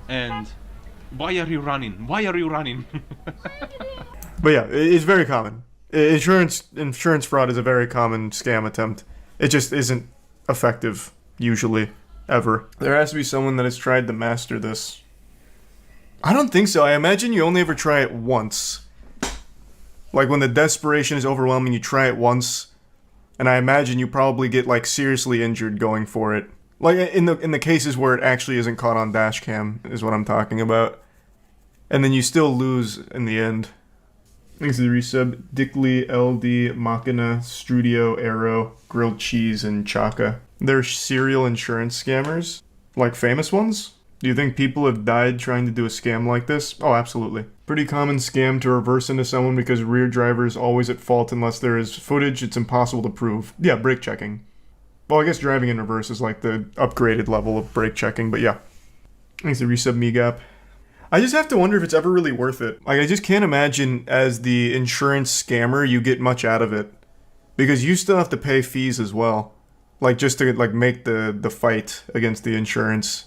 And why are you running?
But yeah, it's very common. Insurance fraud is a very common scam attempt. It just isn't effective, usually, ever. There has to be someone that has tried to master this. I don't think so. I imagine you only ever try it once. Like when the desperation is overwhelming, you try it once, and I imagine you probably get like seriously injured going for it. Like in the cases where it actually isn't caught on dash cam is what I'm talking about. And then you still lose in the end. Thanks to the resub, Dickley, LD, Machina, Strudio, Arrow, Grilled Cheese, and Chaka. They're serial insurance scammers? Like famous ones? Do you think people have died trying to do a scam like this? Oh, absolutely. Pretty common scam to reverse into someone because rear driver is always at fault unless there is footage it's impossible to prove. Yeah, brake checking. Well, I guess driving in reverse is like the upgraded level of brake checking, but yeah. Thanks to resub, Megap. I just have to wonder if it's ever really worth it. Like, I just can't imagine as the insurance scammer you get much out of it. Because you still have to pay fees as well. Like, just to, like, make the fight against the insurance.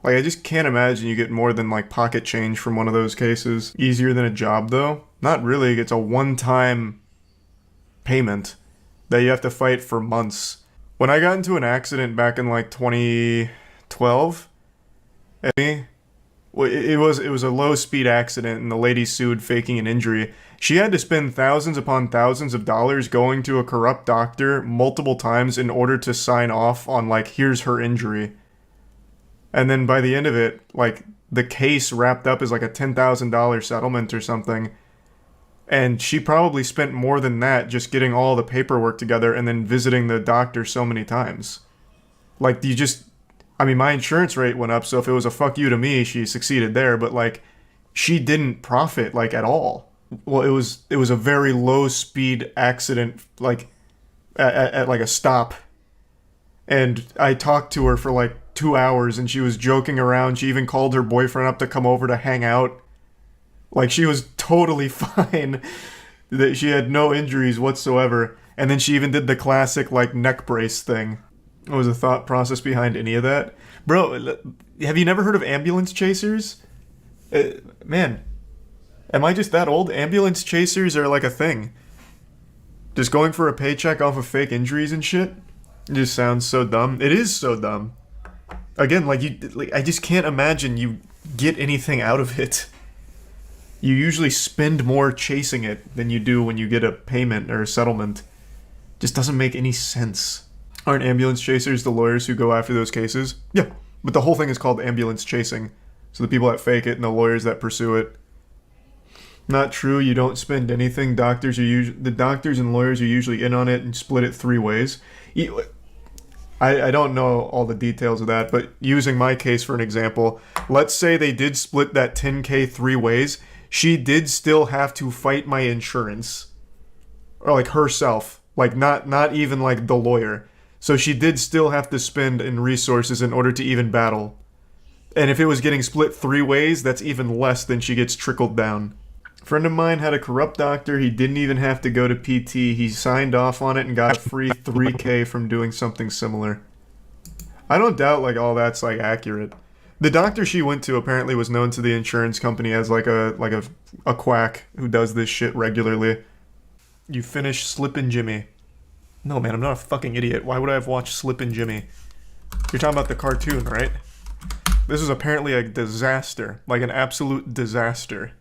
Like, I just can't imagine you get more than, like, pocket change from one of those cases. Easier than a job, though? Not really. It's a one-time payment that you have to fight for months. When I got into an accident back in, like, 2012, it was a low-speed accident, and the lady sued faking an injury. She had to spend thousands upon thousands of dollars going to a corrupt doctor multiple times in order to sign off on, like, here's her injury. And then by the end of it, like, the case wrapped up as like a $10,000 settlement or something. And she probably spent more than that just getting all the paperwork together and then visiting the doctor so many times. Like, I mean, my insurance rate went up, so if it was a fuck you to me, she succeeded there, but, like, she didn't profit, like, at all. Well, it was a very low-speed accident, like, at like, a stop. And I talked to her for, like, 2 hours, and she was joking around. She even called her boyfriend up to come over to hang out. Like, she was totally fine. That she had no injuries whatsoever. And then she even did the classic, like, neck brace thing. What was the thought process behind any of that? Bro, have you never heard of ambulance chasers? Man, am I just that old? Ambulance chasers are like a thing. Just going for a paycheck off of fake injuries and shit? It just sounds so dumb. It is so dumb. Again, I just can't imagine you get anything out of it. You usually spend more chasing it than you do when you get a payment or a settlement. Just doesn't make any sense. Aren't ambulance chasers the lawyers who go after those cases? Yeah, but the whole thing is called ambulance chasing. So the people that fake it and the lawyers that pursue it. Not true, you don't spend anything. The doctors and lawyers are usually in on it and split it 3 ways. I don't know all the details of that, but using my case for an example, let's say they did split that $10K 3 ways. She did still have to fight my insurance. Or, like, herself. Like, not even, like, the lawyer. So she did still have to spend in resources in order to even battle. And if it was getting split 3 ways, that's even less than she gets trickled down. A friend of mine had a corrupt doctor. He didn't even have to go to PT. He signed off on it and got a free 3K from doing something similar. I don't doubt, like, all that's, like, accurate. The doctor she went to apparently was known to the insurance company as, like a quack who does this shit regularly. You finished Slippin' Jimmy. No, man, I'm not a fucking idiot. Why would I have watched Slippin' Jimmy? You're talking about the cartoon, right? This is apparently a disaster. Like, an absolute disaster.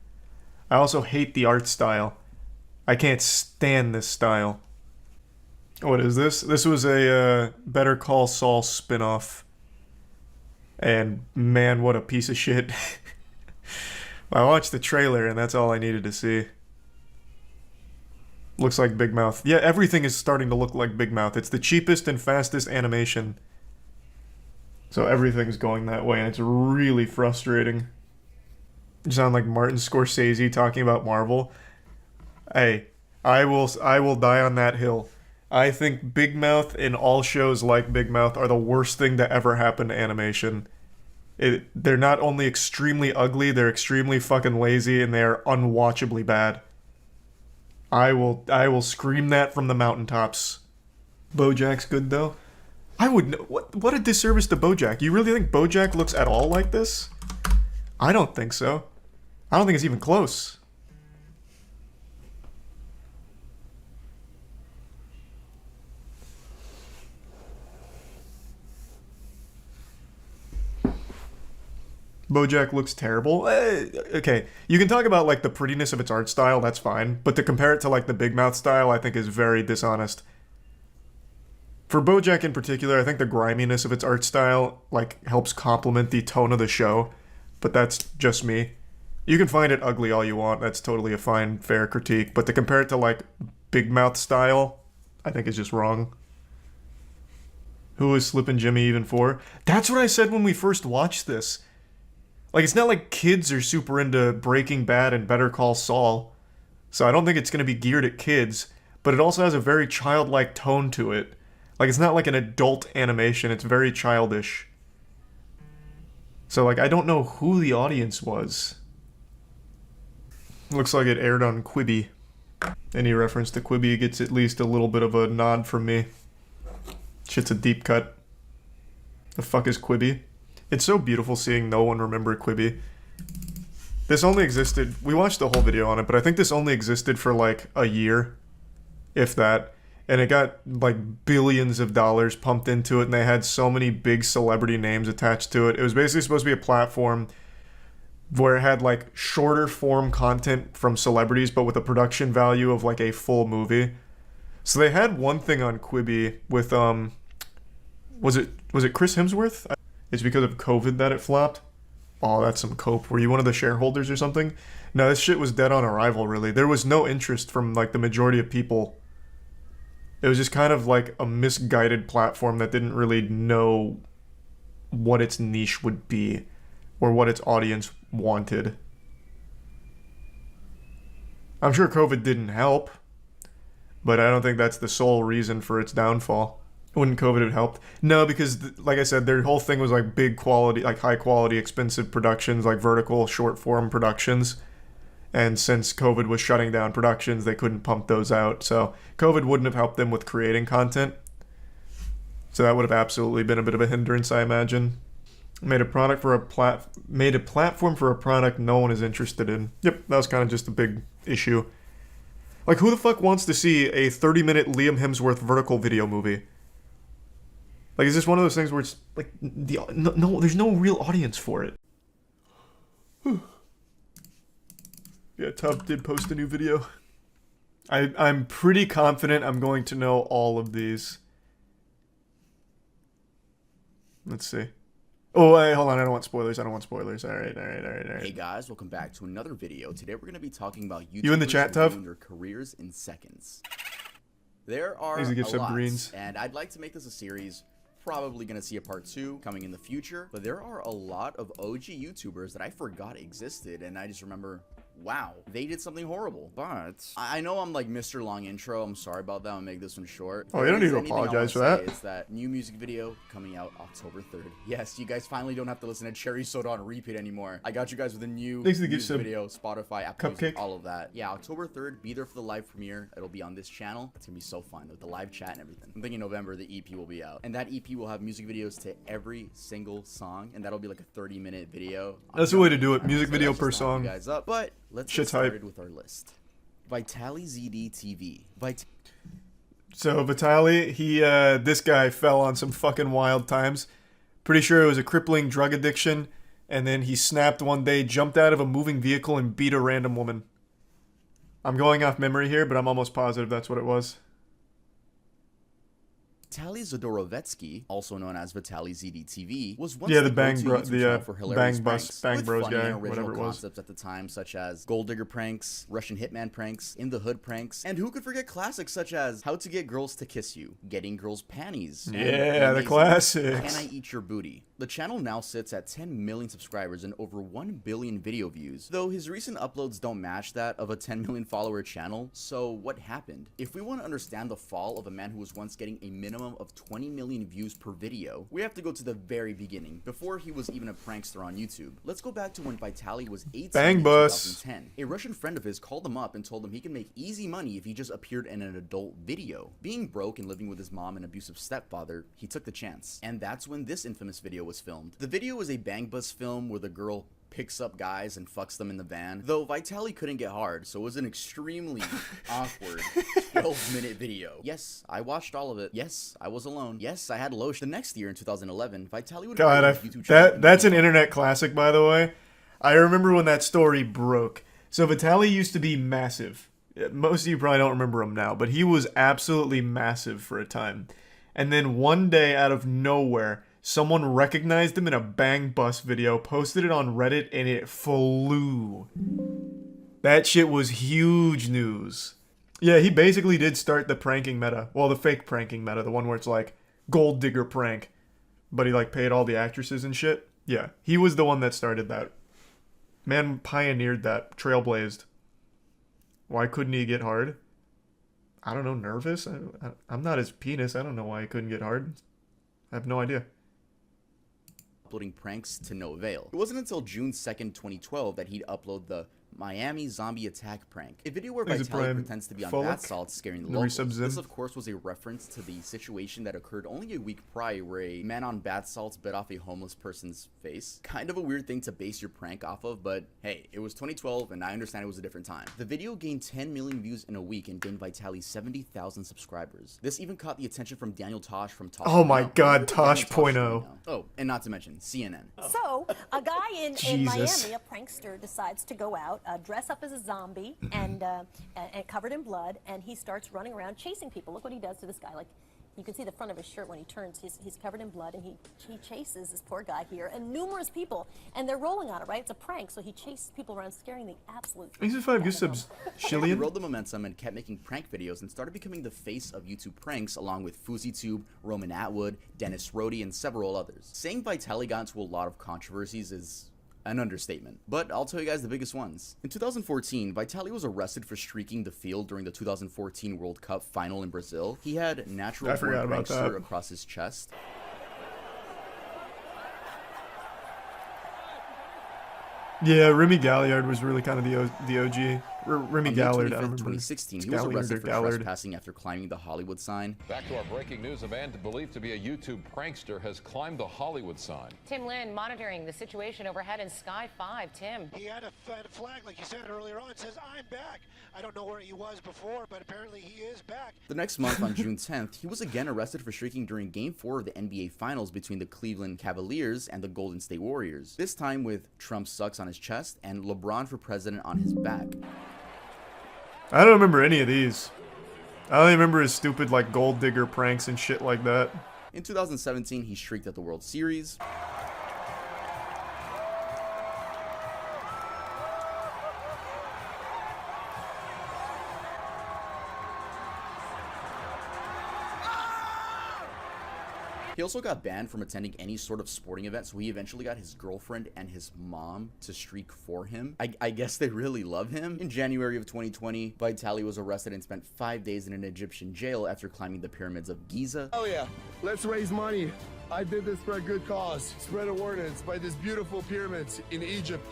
I also hate the art style. I can't stand this style. What is this? This was a Better Call Saul spin-off. And man, what a piece of shit. I watched the trailer and that's all I needed to see. Looks like Big Mouth. Yeah, everything is starting to look like Big Mouth. It's the cheapest and fastest animation. So everything's going that way and it's really frustrating. You sound like Martin Scorsese talking about Marvel. Hey, I will die on that hill. I think Big Mouth and all shows like Big Mouth are the worst thing to ever happen to animation. They're not only extremely ugly, they're extremely fucking lazy, and they are unwatchably bad. I will scream that from the mountaintops. BoJack's good though. I would. What a disservice to BoJack. You really think BoJack looks at all like this? I don't think so. I don't think it's even close. BoJack looks terrible. Okay, you can talk about like the prettiness of its art style, that's fine. But to compare it to like the Big Mouth style, I think is very dishonest. For BoJack in particular, I think the griminess of its art style like helps complement the tone of the show. But that's just me. You can find it ugly all you want. That's totally a fine, fair critique. But to compare it to like Big Mouth style, I think is just wrong. Who is Slippin' Jimmy even for? That's what I said when we first watched this. Like, it's not like kids are super into Breaking Bad and Better Call Saul. So I don't think it's going to be geared at kids. But it also has a very childlike tone to it. Like, it's not like an adult animation. It's very childish. So, like, I don't know who the audience was. Looks like it aired on Quibi. Any reference to Quibi gets at least a little bit of a nod from me. Shit's a deep cut. The fuck is Quibi? It's so beautiful seeing no one remember Quibi. This only existed... We watched the whole video on it, but I think this only existed for like a year. If that. And it got like billions of dollars pumped into it, and they had so many big celebrity names attached to it. It was basically supposed to be a platform where it had like shorter form content from celebrities, but with a production value of like a full movie. So they had one thing on Quibi with was it Chris Hemsworth? It's because of COVID that it flopped. Oh, that's some cope. Were you one of the shareholders or something? No, this shit was dead on arrival, really. There was no interest from like the majority of people. It was just kind of like a misguided platform that didn't really know what its niche would be or what its audience wanted. I'm sure COVID didn't help, but I don't think that's the sole reason for its downfall. Wouldn't COVID have helped? No, because like I said, their whole thing was like big quality, like high quality, expensive productions, like vertical short form productions. And since COVID was shutting down productions, they couldn't pump those out. So COVID wouldn't have helped them with creating content. So that would have absolutely been a bit of a hindrance, I imagine. Made a platform for a product no one is interested in. Yep, that was kind of just a big issue. Like, who the fuck wants to see a 30-minute Liam Hemsworth vertical video movie? Like, is this one of those things where it's like no, there's no real audience for it. Yeah, Tubb did post a new video. I'm pretty confident I'm going to know all of these. Let's see. Oh, wait, hold on. I don't want spoilers. All right.
Hey guys, welcome back to another video. Today we're going to be talking about YouTubers
you in the chat, Tubb?
Their careers in seconds. There are
a lot,
and I'd like to make this a series. Probably going to see a part 2 coming in the future, but there are a lot of OG YouTubers that I forgot existed, and I just remember, wow, they did something horrible. But I know I'm like Mr. Long Intro. I'm sorry about that. I'll make this one short.
Oh, you don't need to apologize for that.
It's that new music video coming out October 3rd. Yes, you guys finally don't have to listen to Cherry Soda on repeat anymore. I got you guys with a new music video, Spotify, Apple Music, all of that. Yeah, October 3rd, be there for the live premiere. It'll be on this channel. It's gonna be so fun with the live chat and everything. I'm thinking November the EP will be out, and that EP will have music videos to every single song, and that'll be like a 30-minute video.
That's the way to do it. Music video per song.
You guys up, but let's get started with our list. Vitaly ZD TV.
So Vitaly, this guy fell on some fucking wild times. Pretty sure it was a crippling drug addiction, and then he snapped one day, jumped out of a moving vehicle, and beat a random woman. I'm going off memory here, but I'm almost positive that's what it was.
Vitaly Zodorovetsky, also known as Vitaly ZD TV, was once
the Bang Bros guy,
whatever it was. Concepts at the time, such as Gold Digger pranks, Russian Hitman pranks, In the Hood pranks, and who could forget classics such as How to Get Girls to Kiss You, Getting Girls Panties,
yeah, the classics.
Can I Eat Your Booty? The channel now sits at 10 million subscribers and over 1 billion video views, though his recent uploads don't match that of a 10 million follower channel. So what happened? If we want to understand the fall of a man who was once getting a minimum of 20 million views per video, we have to go to the very beginning, before he was even a prankster on YouTube. Let's go back to when Vitaly was 18 in 2010. A Russian friend of his called him up and told him he can make easy money if he just appeared in an adult video. Being broke and living with his mom and abusive stepfather, he took the chance. And that's when this infamous video was filmed. The video was a bang bus film where the girl picks up guys and fucks them in the van, though Vitaly couldn't get hard, so it was an extremely awkward 12-minute video. Yes, I watched all of it. Yes, I was alone. Yes, I had lotion. The next year in 2011, Vitaly would
that's an internet classic, by the way. I remember when that story broke. So Vitaly used to be massive. Most of you probably don't remember him now, but he was absolutely massive for a time. And then one day, out of nowhere, someone recognized him in a Bang Bus video, posted it on Reddit, and it flew. That shit was huge news. Yeah, he basically did start the pranking meta. Well, the fake pranking meta, the one where it's like, Gold Digger prank. But he like paid all the actresses and shit. Yeah, he was the one that started that. Man pioneered that, trailblazed. Why couldn't he get hard? I don't know, nervous? I'm not his penis. I don't know why he couldn't get hard. I have no idea.
Uploading pranks to no avail. It wasn't until June 2nd, 2012 that he'd upload the Miami zombie attack prank. A video where Vitaly pretends to be on bath salts scaring the locals. This of course was a reference to the situation that occurred only a week prior where a man on bath salts bit off a homeless person's face. Kind of a weird thing to base your prank off of, but hey, it was 2012 and I understand it was a different time. The video gained 10 million views in a week and gained Vitaly 70,000 subscribers. This even caught the attention from Daniel Tosh from Tosh.
Oh my god, Tosh.0.
Oh, and not to mention CNN.
So, a guy in Miami, a prankster, decides to go out, dress up as a zombie and covered in blood, and he starts running around chasing people. Look what he does to this guy. Like, you can see the front of his shirt when he turns. He's covered in blood, and he chases this poor guy here, and numerous people, and they're rolling on it, right? It's a prank, so he chases people around, scaring the absolute...
These are 5 good subs.
He rode the momentum and kept making prank videos and started becoming the face of YouTube pranks along with FouseyTube, Roman Atwood, Dennis Rohde, and several others. Saying Vitaly got into a lot of controversies is an understatement, but I'll tell you guys the biggest ones. In 2014, Vitaly was arrested for streaking the field during the 2014 World Cup final in Brazil. He had natural born prankster across his chest.
Yeah, Remy Galliard was really kind of the OG. Remy Gallard, I remember.
2016, he was arrested for trespassing after climbing the Hollywood sign.
Back to our breaking news. A man believed to be a YouTube prankster has climbed the Hollywood sign.
Tim Lynn monitoring the situation overhead in Sky 5. Tim.
He had a flag, like you said earlier on. It says, "I'm back." I don't know where he was before, but apparently he is back.
The next month, on June 10th, he was again arrested for streaking during Game 4 of the NBA Finals between the Cleveland Cavaliers and the Golden State Warriors. This time with Trump sucks on his chest and LeBron for president on his back.
I don't remember any of these. I only remember his stupid, like, gold digger pranks and shit like that.
In 2017, he streaked at the World Series. He also got banned from attending any sort of sporting event, so he eventually got his girlfriend and his mom to streak for him. I guess they really love him. In January of 2020, Vitaly was arrested and spent 5 days in an Egyptian jail after climbing the pyramids of Giza.
Oh yeah, let's raise money. I did this for a good cause. Spread awareness by these beautiful pyramids in Egypt.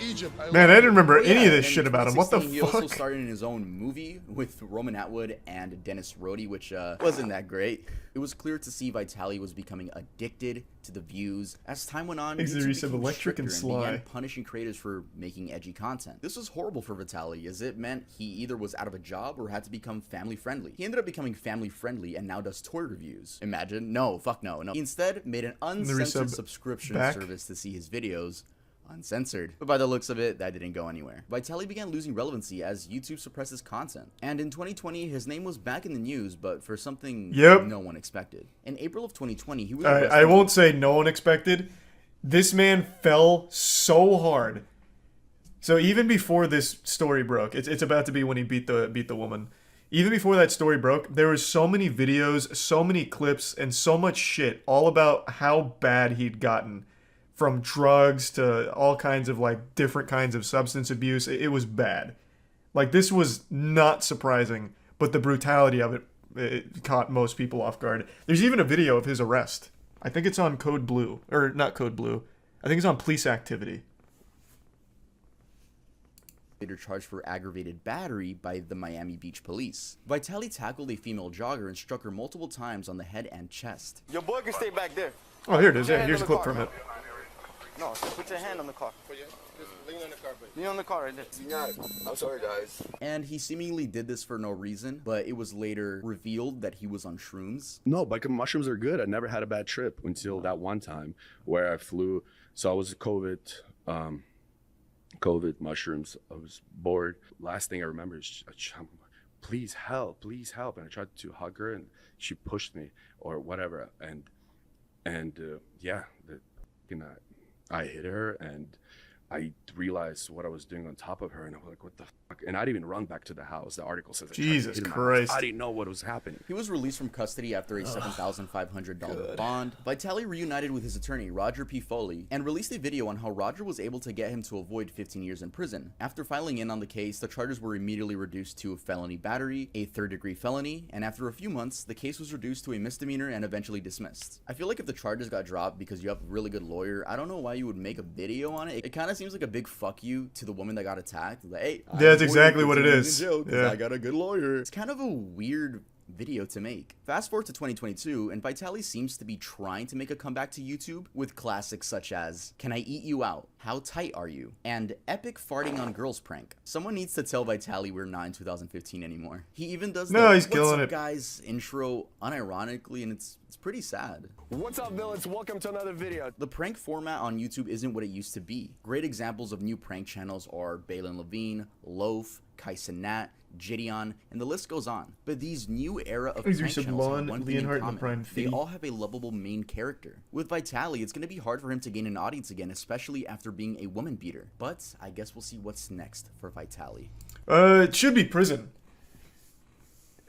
Man, I didn't remember any of this shit about him. What the fuck?
He also starred in his own movie with Roman Atwood and Dennis Rohde, which wasn't that great. It was clear to see Vitaly was becoming addicted to the views. As time went on, YouTube became
electric and sly.
Began punishing creators for making edgy content. This was horrible for Vitaly, as it meant he either was out of a job or had to become family friendly. He ended up becoming family friendly and now does toy reviews. Imagine? No, fuck no. He instead made an uncensored subscription service to see his videos uncensored. But by the looks of it, that didn't go anywhere. Vitaly began losing relevancy as YouTube suppresses content. And in 2020, his name was back in the news, but for something no one expected. In April of 2020, he was arrested.
I won't say no one expected. This man fell so hard. So even before this story broke, it's about to be when he beat the woman. Even before that story broke, there was so many videos, so many clips, and so much shit all about how bad he'd gotten. From drugs to all kinds of, like, different kinds of substance abuse. It was bad. Like, this was not surprising, but the brutality of it caught most people off guard. There's even a video of his arrest. I think it's on Code Blue. Or, not Code Blue. I think it's on Police Activity.
Later charged for aggravated battery by the Miami Beach police. Vitaly tackled a female jogger and struck her multiple times on the head and chest.
Your boy can stay back there.
Oh, here it is. Yeah, here's a clip from it.
No, put your hand on the car. Just lean on the car, buddy. Lean on the car right there. I'm sorry, guys.
And he seemingly did this for no reason, but it was later revealed that he was on shrooms.
No, but mushrooms are good. I never had a bad trip until that one time where I flew. So I was COVID mushrooms. I was bored. Last thing I remember is, please help. And I tried to hug her and she pushed me or whatever. I hit her and I realized what I was doing on top of her and I was like, what the And I didn't even run back to the house. The article says
Jesus Christ.
I didn't know what was happening.
He was released from custody after a $7,500 bond. Vitali reunited with his attorney, Roger P. Foley, and released a video on how Roger was able to get him to avoid 15 years in prison. After filing in on the case, the charges were immediately reduced to felony battery, a third-degree felony, and after a few months, the case was reduced to a misdemeanor and eventually dismissed. I feel like if the charges got dropped because you have a really good lawyer, I don't know why you would make a video on it. It kind of seems like a big fuck you to the woman that got attacked. Like, hey,
that's exactly what it is.
I got a good lawyer. It's kind of a weird video to make. Fast forward to 2022, and Vitali seems to be trying to make a comeback to YouTube with classics such as Can I Eat You Out? How Tight Are You? And Epic Farting on Girls prank. Someone needs to tell Vitali we're not in 2015 anymore. He even does the
he's killing it,
guys intro unironically, and it's pretty sad.
What's up, villains? Welcome to another video.
The prank format on YouTube isn't what it used to be. Great examples of new prank channels are Balin Levine, Loaf, Kai Cenat, Gideon, and the list goes on. But these new era of prank channels have one thing in common. They all have a lovable main character. With Vitali, it's going to be hard for him to gain an audience again, especially after being a woman beater. But I guess we'll see what's next for Vitali.
It should be prison.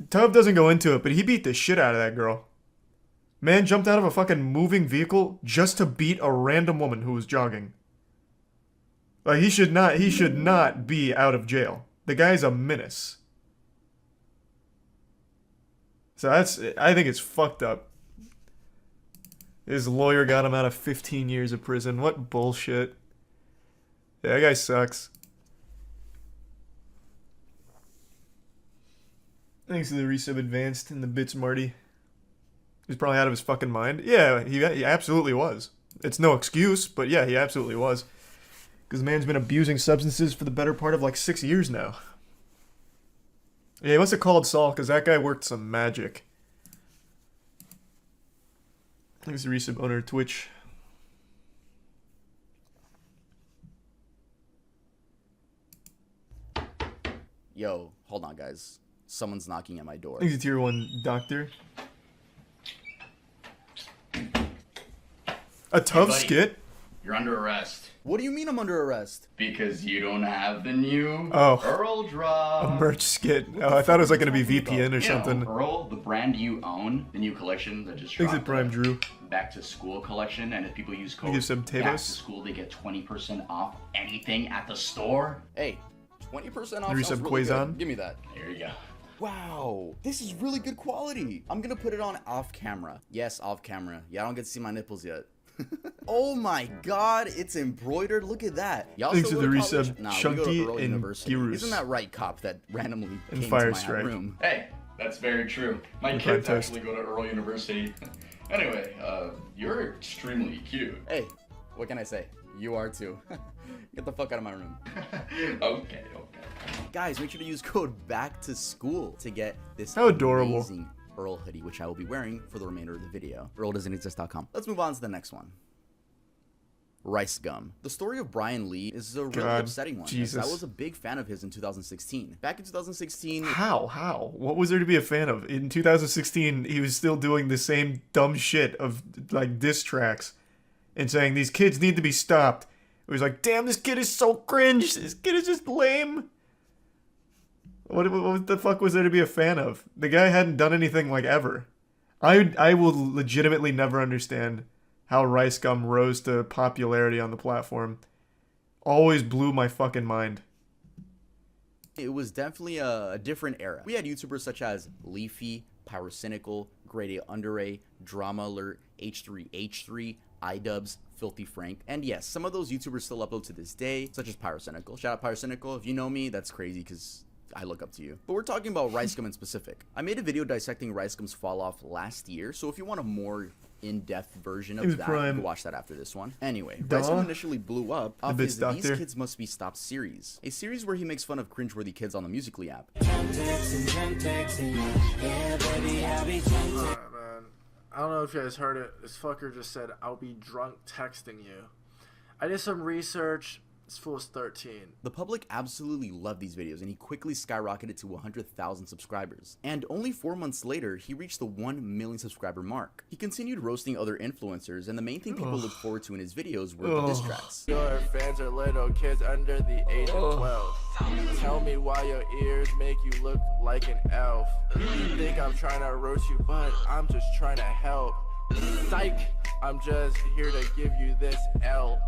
Tubb doesn't go into it, but he beat the shit out of that girl. Man jumped out of a fucking moving vehicle just to beat a random woman who was jogging. Like, he should not be out of jail. The guy's a menace. So I think it's fucked up. His lawyer got him out of 15 years of prison. What bullshit. Yeah, that guy sucks. Thanks to the resub advanced in the bits, Marty. He's probably out of his fucking mind. Yeah, he absolutely was. It's no excuse, but yeah, he absolutely was. Because the man's been abusing substances for the better part of like 6 years now. Yeah, he must have called Saul, because that guy worked some magic. Thanks to resub owner Twitch.
Yo, hold on, guys. Someone's knocking at my door.
Thanks to tier 1 doctor. A tough skit?
You're under arrest.
What do you mean I'm under arrest?
Because you don't have the new Earl drop.
A merch skit. Oh, I thought it was like going to be VPN or something.
Earl, the brand you own, the new collection that just dropped.
Thanks to Prime Drew.
Back to School collection, and if people use code
Back to
School, they get 20% off anything at the store.
Hey, 20% off.
Resub really Quazon.
Give me that.
There you go.
Wow, this is really good quality. I'm gonna put it on off camera. Yes, off camera. Yeah, I don't get to see my nipples yet. Oh my god, it's embroidered. Look at that. Y'all
Thanks to the
college?
resub Chunky and Girus.
Isn't that right, cop that randomly
and
came
Fire
to my room?
Hey, that's very true. My kids actually go to Earl University. Anyway, you're extremely cute.
Hey, what can I say? You are too. Get the fuck out of my room.
Okay.
Guys, make sure to use code back to school to get this amazing Earl hoodie, which I will be wearing for the remainder of the video. EarlDoesn'tExist.com. Let's move on to the next one. Rice Gum. The story of Brian Lee is a really upsetting one.
Jesus.
I was a big fan of his in 2016. Back in 2016...
How? What was there to be a fan of? In 2016, he was still doing the same dumb shit of, like, diss tracks and saying, these kids need to be stopped. It was like, damn, this kid is so cringe. This kid is just lame. What the fuck was there to be a fan of? The guy hadn't done anything, like, ever. I will legitimately never understand how Rice Gum rose to popularity on the platform. Always blew my fucking mind.
It was definitely a different era. We had YouTubers such as Leafy, Pyrocynical, Grade A Under A, Drama Alert, H3H3, iDubbbz, Filthy Frank, and yes, some of those YouTubers still upload to this day, such as Pyrocynical. Shout out Pyrocynical. If you know me, that's crazy because I look up to you. But we're talking about Rice Gum in specific. I made a video dissecting Rice Gum's fall off last year, so if you want a more in-depth version of that, you can watch that after this one. Anyway, Rice Gum initially blew up off his These Kids Must Be Stopped series, a series where he makes fun of cringeworthy kids on the Musical.ly app.
Alright, man. I don't know if you guys heard it. This fucker just said, I'll be drunk texting you. I did some research.
This fool's 13.
The public absolutely loved these videos, and he quickly skyrocketed to 100,000 subscribers. And only 4 months later, he reached the 1 million subscriber mark. He continued roasting other influencers, and the main thing people looked forward to in his videos were the diss tracks.
Your fans are little kids under the age of 12. Tell me why your ears make you look like an elf. You think I'm trying to roast you, but I'm just trying to help. Psych, I'm just here to give you this L.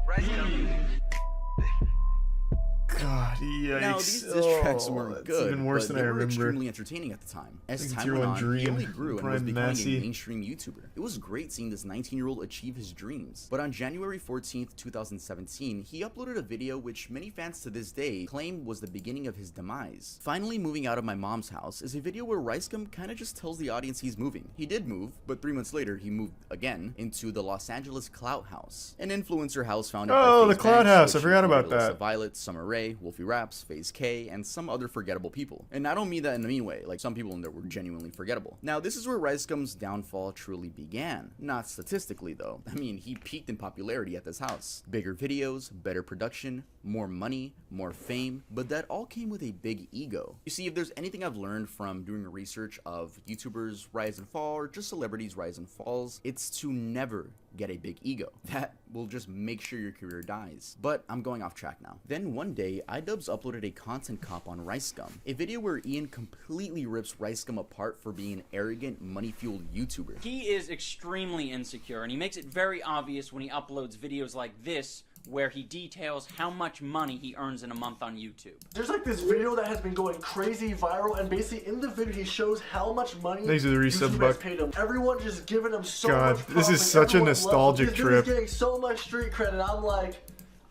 God, yikes.
Now, these diss tracks weren't good,
even worse
but
than
they
I
were
remember.
extremely entertaining at the time. As
It's
time
your
went
one
on,
dream,
he only grew and was
Prime
becoming
Massey.
a mainstream YouTuber. It was great seeing this 19-year-old achieve his dreams. But on January 14th, 2017, he uploaded a video which many fans to this day claim was the beginning of his demise. Finally Moving Out of My Mom's House is a video where Ricegum kinda just tells the audience he's moving. He did move, but 3 months later he moved again into the Los Angeles Clout House, an influencer house founded
Oh,
by
the Clout House, I forgot about
Alyssa
that.
Violet, Summer Rae, Wolfie Raps, FaZe K, and some other forgettable people. And I don't mean that in a mean way, like some people in there were genuinely forgettable. Now, this is where Ricegum's downfall truly began. Not statistically, though. I mean, he peaked in popularity at this house. Bigger videos, better production, more money, more fame, but that all came with a big ego. You see, if there's anything I've learned from doing research of YouTubers' rise and fall, or just celebrities' rise and falls, it's to never get a big ego. That will just make sure your career dies. But I'm going off track now. Then one day, iDubbbz uploaded a content cop on Ricegum, a video where Ian completely rips Ricegum apart for being an arrogant, money-fueled YouTuber.
He is extremely insecure, and he makes it very obvious when he uploads videos like this, where he details how much money he earns in a month on YouTube.
There's like this video that has been going crazy viral, and basically in the video he shows how much money
Thanks for the resub,
YouTube
Buck.
has paid him. Everyone just giving him so
God,
much
this
props,
is
like,
such a
everyone loves him.
nostalgic
This dude
trip.
is getting so much street credit. I'm like,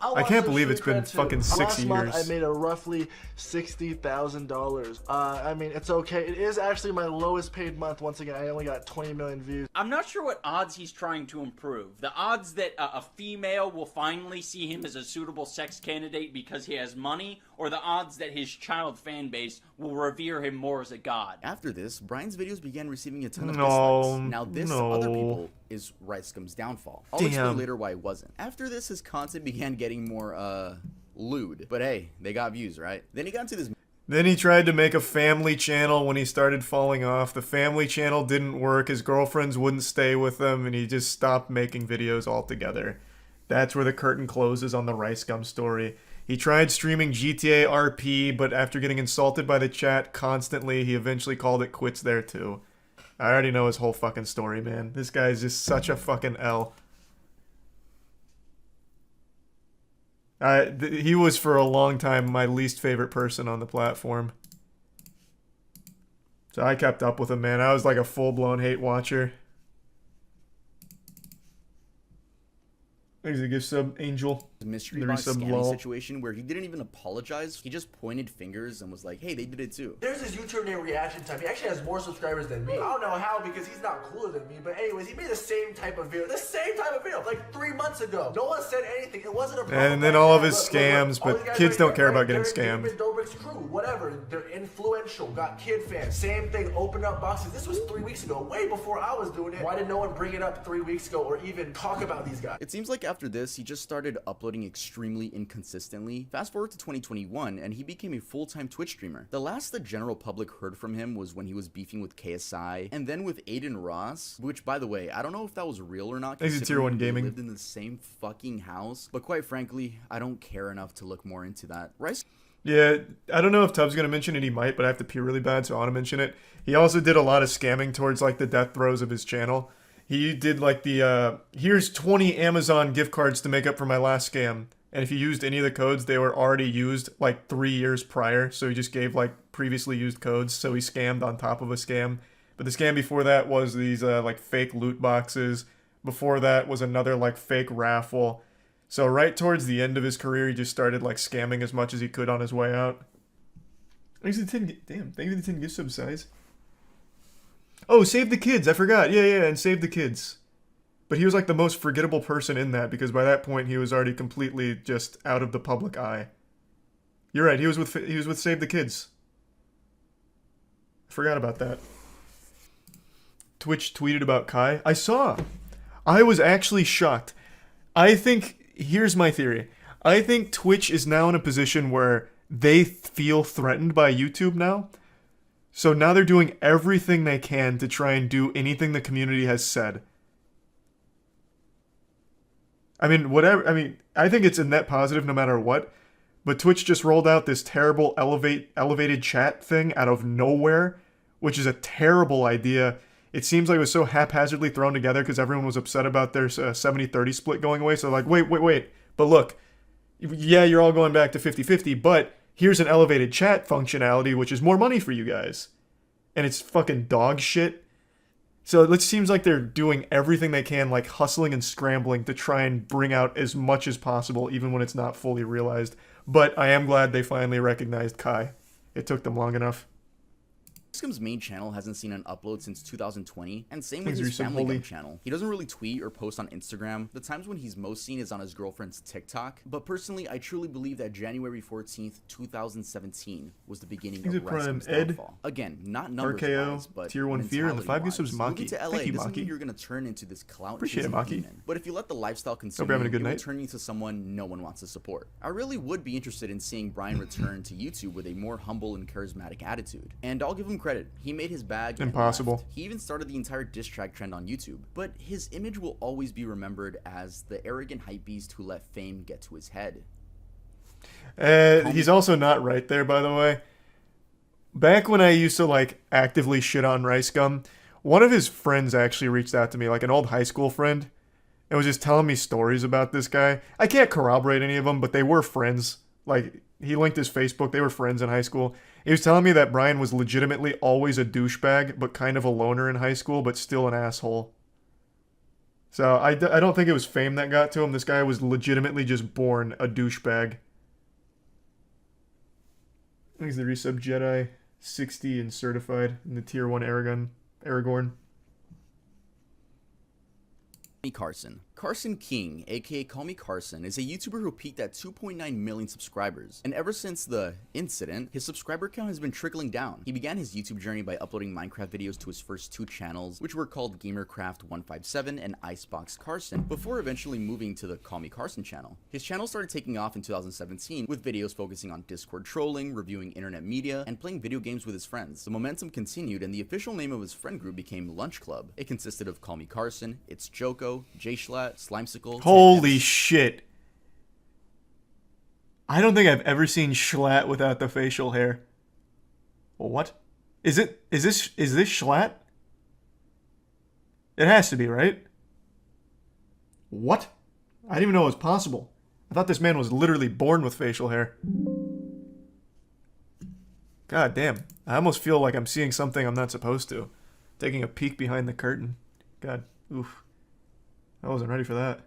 I can't believe it's been fucking 6
Last month
years.
I made a roughly $60,000. I mean, it's okay. It is actually my lowest paid month. Once again, I only got 20 million views.
I'm not sure what odds he's trying to improve. The odds that a female will finally see him as a suitable sex candidate because he has money, or the odds that his child fan base will revere him more as a god.
After this, Brian's videos began receiving a ton of
No,
dislikes. Now this, other people, is Ricegum's downfall. I'll explain
Damn.
later why it wasn't. After this, his content began getting more, lewd. But hey, they got views, right? Then he got into this...
Then he tried to make a family channel when he started falling off. The family channel didn't work. His girlfriends wouldn't stay with him, and he just stopped making videos altogether. That's where the curtain closes on the Ricegum story. He tried streaming GTA RP, but after getting insulted by the chat constantly, he eventually called it quits there too. I already know his whole fucking story, man. This guy's just such a fucking L. He was for a long time my least favorite person on the platform. So I kept up with him, man. I was like a full-blown hate watcher. Thanks for the gift sub, Angel.
The mystery
The
box
resub
scamming
lol.
situation where he didn't even apologize. He just pointed fingers and was like, hey, they did it too.
There's this YouTuber named Reaction Time. He actually has more subscribers than me. I don't know how because he's not cooler than me. But anyways, he made the same type of video. The same type of video like 3 months ago. No one said anything. It wasn't a problem.
And then all of his
Look,
scams,
all
but
these guys
kids
right
don't
here,
care
right?
about getting
Derek
scammed.
David Dobrik's crew, whatever. They're influential. Got kid fans. Same thing. Open up boxes. This was 3 weeks ago. Way before I was doing it. Why did no one bring it up 3 weeks ago or even talk about these guys?
It seems like after this, he just started uploading extremely inconsistently. Fast forward to 2021, and he became a full-time Twitch streamer. The last the general public heard from him was when he was beefing with KSI, and then with Aiden Ross, which, by the way, I don't know if that was real or not.
Thanks to Tier 1
considering they
Gaming.
lived in the same fucking house, but quite frankly, I don't care enough to look more into that. Rice.
Yeah, I don't know if Tubbs gonna mention it. He might, but I have to pee really bad, so I want to mention it. He also did a lot of scamming towards like the death throes of his channel. He did like the here's 20 Amazon gift cards to make up for my last scam. And if you used any of the codes, they were already used like 3 years prior. So he just gave like previously used codes. So he scammed on top of a scam. But the scam before that was these like fake loot boxes. Before that was another like fake raffle. So right towards the end of his career, he just started like scamming as much as he could on his way out. Thanks to the 10, damn, thank you for the 10 gift sub size. Oh, Save the Kids, I forgot. Yeah, and Save the Kids. But he was like the most forgettable person in that because by that point he was already completely just out of the public eye. You're right, he was with Save the Kids. I forgot about that. Twitch tweeted about Kai. I saw. I was actually shocked. I think, here's my theory. I think Twitch is now in a position where they feel threatened by YouTube now. So now they're doing everything they can to try and do anything the community has said. I mean, whatever. I mean, I think it's a net positive no matter what. But Twitch just rolled out this terrible elevated chat thing out of nowhere, which is a terrible idea. It seems like it was so haphazardly thrown together because everyone was upset about their 70-30 split going away. So like, wait. But look, yeah, you're all going back to 50-50, but here's an elevated chat functionality, which is more money for you guys. And it's fucking dog shit. So it seems like they're doing everything they can, like hustling and scrambling to try and bring out as much as possible, even when it's not fully realized. But I am glad they finally recognized Kai. It took them long enough.
Icebug's main channel hasn't seen an upload since 2020, and same with his Family Guy channel. He doesn't really tweet or post on Instagram. The times when he's most seen is on his girlfriend's TikTok. But personally, I truly believe that January 14th, 2017 was the beginning of Iceberg's downfall. Again, not numbers-wise, but
Tier 1 Fear, and the 5 gifts was Maki.
Moving to LA doesn't mean you're going to turn into this clout-chasing demon. But if you let the lifestyle consume you, it will turn you into someone no one wants to support. I really would be interested in seeing Brian return to YouTube with a more humble and charismatic attitude. And I'll give him credit. He made his bag.
Impossible.
He even started the entire diss track trend on YouTube. But his image will always be remembered as the arrogant hypebeast who let fame get to his head.
He's also not right there, by the way. Back when I used to like actively shit on Rice Gum, one of his friends actually reached out to me, like an old high school friend, and was just telling me stories about this guy. I can't corroborate any of them, but they were friends. Like, he linked his Facebook. They were friends in high school. He was telling me that Brian was legitimately always a douchebag, but kind of a loner in high school, but still an asshole. So I don't think it was fame that got to him. This guy was legitimately just born a douchebag. He's the resub Jedi 60 and certified in the tier 1 Aragorn.
Carson King, aka Call Me Carson, is a YouTuber who peaked at 2.9 million subscribers, and ever since the incident, his subscriber count has been trickling down. He began his YouTube journey by uploading Minecraft videos to his first 2 channels, which were called GamerCraft157 and Icebox Carson, before eventually moving to the Call Me Carson channel. His channel started taking off in 2017, with videos focusing on Discord trolling, reviewing internet media, and playing video games with his friends. The momentum continued, and the official name of his friend group became Lunch Club. It consisted of Call Me Carson, It's Joko, J-Schlatt, Slimesicle.
Holy shit. I don't think I've ever seen Schlatt without the facial hair. What? Is this Schlatt? It has to be, right? What? I didn't even know it was possible. I thought this man was literally born with facial hair. God damn. I almost feel like I'm seeing something I'm not supposed to. Taking a peek behind the curtain. God. Oof. I wasn't ready for that.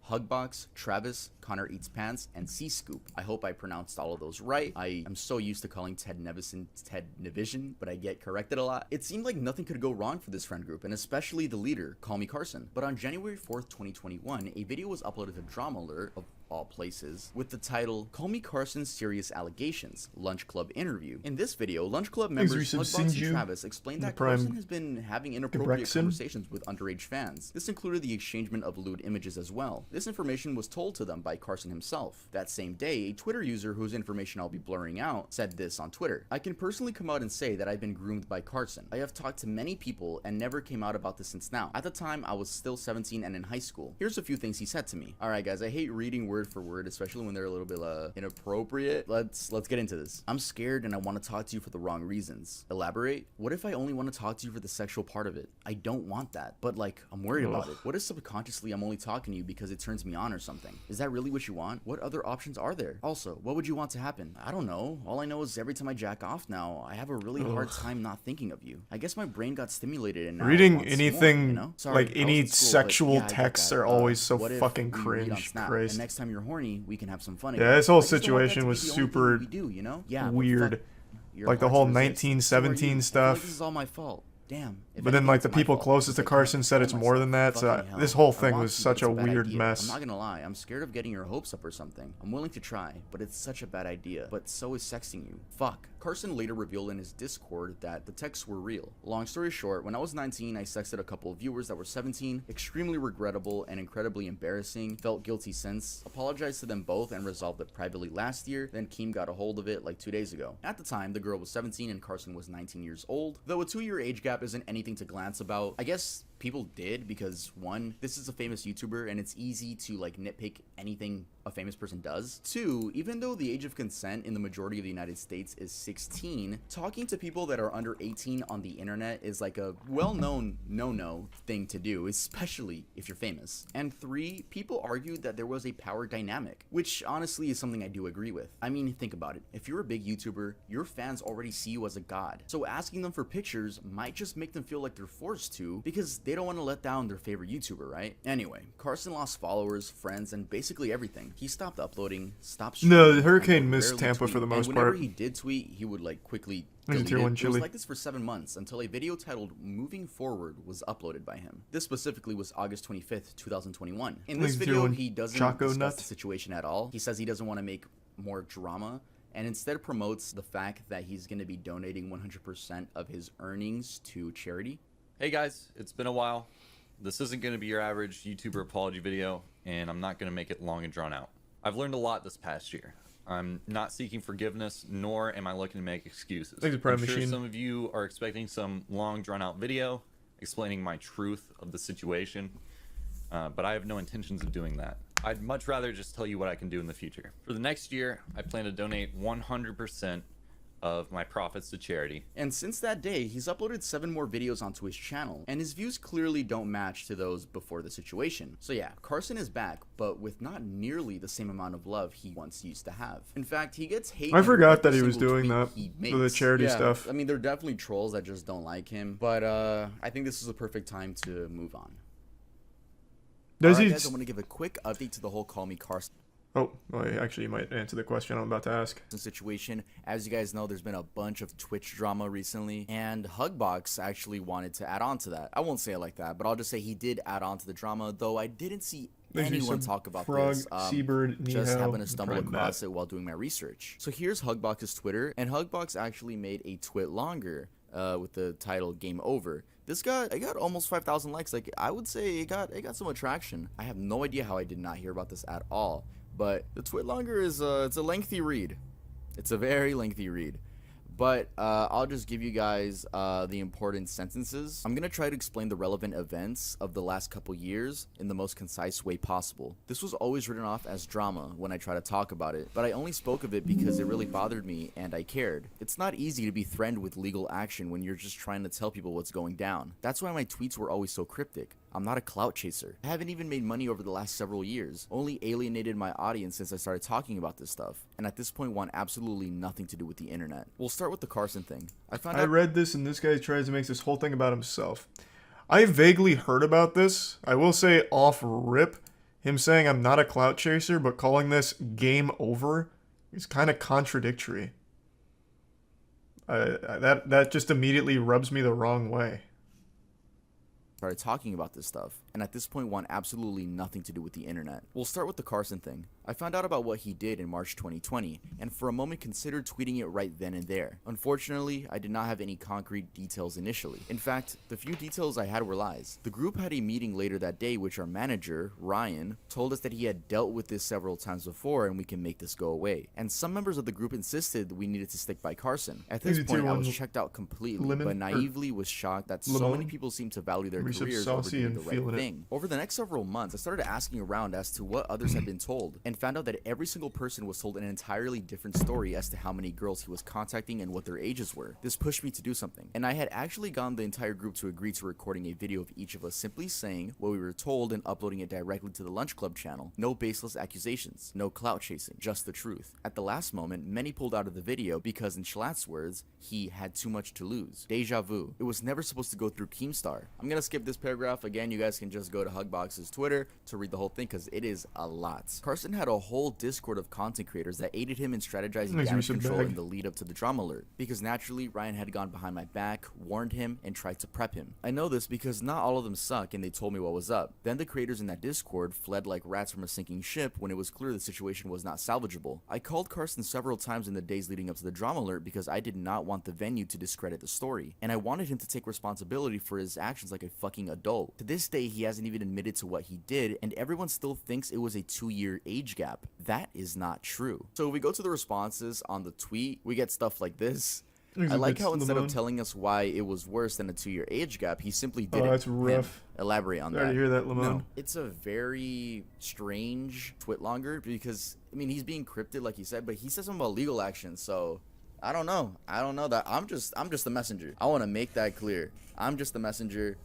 Hugbox, Travis, Connor Eats Pants, and C-Scoop. I hope I pronounced all of those right. I am so used to calling Ted Nevison Ted Nevision, but I get corrected a lot. It seemed like nothing could go wrong for this friend group, and especially the leader, Call Me Carson. But on January 4th, 2021, a video was uploaded to Drama Alert, of all places, with the title, Call Me Carson's Serious Allegations, Lunch Club Interview. In this video, Lunch Club members Hugbox and Travis explained that Carson has been having inappropriate conversations with underage fans. This included the exchangement of lewd images as well. This information was told to them by Carson himself. That same day, a Twitter user whose information I'll be blurring out said this on Twitter. I can personally come out and say that I've been groomed by Carson. I have talked to many people and never came out about this since now. At the time, I was still 17 and in high school. Here's a few things he said to me. Alright guys, I hate reading word for word, especially when they're a little bit inappropriate. Let's get into this. I'm scared and I want to talk to you for the wrong reasons. Elaborate? What if I only want to talk to you for the sexual part of it? I don't want that, but like, I'm worried about it. What if subconsciously I'm only talking to you because it turns me on or something? Is that really what you want? What other options are there? Also, what would you want to happen? I don't know. All I know is every time I jack off now, I have a really hard time not thinking of you. I guess my brain got stimulated and now
reading anything more,
you know? Sorry,
like any sexual texts are always so fucking
cringe.
Christ.
And next time you're horny, we can have some fun.
Yeah, this whole situation was super
weird.
Like the whole 1917 stuff.
This is all my fault. Damn.
But then, like, the people closest to Carson said it's more than that, so this whole thing was such a weird mess.
I'm not gonna lie, I'm scared of getting your hopes up or something. I'm willing to try, but it's such a bad idea. But so is sexting you. Fuck. Carson later revealed in his Discord that the texts were real. Long story short, when I was 19, I sexted a couple of viewers that were 17. Extremely regrettable and incredibly embarrassing. Felt guilty since. Apologized to them both and resolved it privately last year. Then Keem got a hold of it like 2 days ago. At the time, the girl was 17 and Carson was 19 years old. Though a 2-year age gap isn't anything to glance about, I guess people did because, one, this is a famous YouTuber and it's easy to like nitpick anything a famous person does. 2, even though the age of consent in the majority of the United States is 16, talking to people that are under 18 on the internet is like a well-known no-no thing to do, especially if you're famous. And 3, people argued that there was a power dynamic, which honestly is something I do agree with. I mean, think about it. If you're a big YouTuber, your fans already see you as a god. So asking them for pictures might just make them feel like they're forced to because they don't want to let down their favorite YouTuber, right? Anyway, Carson lost followers, friends, and basically everything. He stopped uploading, stopped streaming.
No, the hurricane missed Tampa for the most part.
Whenever he did tweet, he would like quickly delete it. It was like this for 7 months until a video titled "Moving Forward" was uploaded by him. This specifically was August 25th, 2021. In this video, he doesn't discuss the situation at all. He says he doesn't want to make more drama and instead promotes the fact that he's going to be donating 100% of his earnings to charity.
Hey guys, it's been a while. This isn't going to be your average YouTuber apology video, and I'm not going to make it long and drawn out. I've learned a lot this past year. I'm not seeking forgiveness, nor am I looking to make excuses. I'm sure some of you are expecting some long drawn out video explaining my truth of the situation, but I have no intentions of doing that. I'd much rather just tell you what I can do in the future. For the next year, I plan to donate 100% of my profits to charity.
And since that day, he's uploaded 7 more videos onto his channel, and his views clearly don't match to those before the situation. So yeah, Carson is back, but with not nearly the same amount of love he once used to have. In fact, he gets hate.
I forgot that he was doing that for the charity stuff.
I mean, there are definitely trolls that just don't like him, but I think this is a perfect time to move on. Alright, guys, I want to give a quick update to the whole Call Me Carson.
Oh, well, actually, you might answer the question I'm about to ask.
Situation. As you guys know, there's been a bunch of Twitch drama recently, and Hugbox actually wanted to add on to that. I won't say it like that, but I'll just say he did add on to the drama, though I didn't see anyone talk about this. Just happened to stumble across it while doing my research. So here's Hugbox's Twitter, and Hugbox actually made a twit longer with the title "Game Over." This got almost 5,000 likes. Like, I would say it got some attraction. I have no idea how I did not hear about this at all. But the twit longer is it's a lengthy read. It's a very lengthy read. But I'll just give you guys the important sentences. I'm going to try to explain the relevant events of the last couple years in the most concise way possible. This was always written off as drama when I try to talk about it, but I only spoke of it because it really bothered me and I cared. It's not easy to be threatened with legal action when you're just trying to tell people what's going down. That's why my tweets were always so cryptic. I'm not a clout chaser. I haven't even made money over the last several years, only alienated my audience since I started talking about this stuff, and at this point want absolutely nothing to do with the internet. We'll start with the Carson thing. I
read this and this guy tries to make this whole thing about himself. I vaguely heard about this. I will say off rip, him saying I'm not a clout chaser but calling this game over is kind of contradictory. That just immediately rubs me the wrong way.
Started talking about this stuff, and at this point want absolutely nothing to do with the internet. We'll start with the Carson thing. I found out about what he did in March 2020, and for a moment considered tweeting it right then and there. Unfortunately, I did not have any concrete details initially. In fact, the few details I had were lies. The group had a meeting later that day, which our manager, Ryan, told us that he had dealt with this several times before and we can make this go away. And some members of the group insisted we needed to stick by Carson. At this point, I was checked out completely, but naively was shocked that so many people seemed to value their careers over doing the right thing. Over the next several months, I started asking around as to what others had been told, and found out that every single person was told an entirely different story as to how many girls he was contacting and what their ages were. This pushed me to do something, and I had actually gotten the entire group to agree to recording a video of each of us simply saying what we were told and uploading it directly to the Lunch Club channel. No baseless accusations, no clout chasing, just the truth. At the last moment, many pulled out of the video because, in Schlatt's words, he had too much to lose. Deja vu. It was never supposed to go through Keemstar. I'm gonna skip this paragraph. Again, you guys can just go to Hugbox's Twitter to read the whole thing because it is a lot. Carson had had a whole Discord of content creators that aided him in strategizing damage control in the lead up to the drama alert, because naturally Ryan had gone behind my back, warned him, and tried to prep him. I know this because not all of them suck and they told me what was up. Then the creators in that Discord fled like rats from a sinking ship when it was clear the situation was not salvageable. I called Carson several times in the days leading up to the drama alert because I did not want the venue to discredit the story, and I wanted him to take responsibility for his actions like a fucking adult. To this day, he hasn't even admitted to what he did, and everyone still thinks it was a 2-year age gap. That is not true. So if we go to the responses on the tweet, we get stuff like this. I like how instead of telling us why it was worse than a 2-year age gap, he simply didn't
that's rough.
Elaborate on that.
Sorry to hear that, Lamone.
No, it's a very strange twit longer because, I mean, he's being cryptid like he said, but he said something about legal action, so I don't know. I don't know that. I'm just the messenger. I want to make that clear. I'm just the messenger,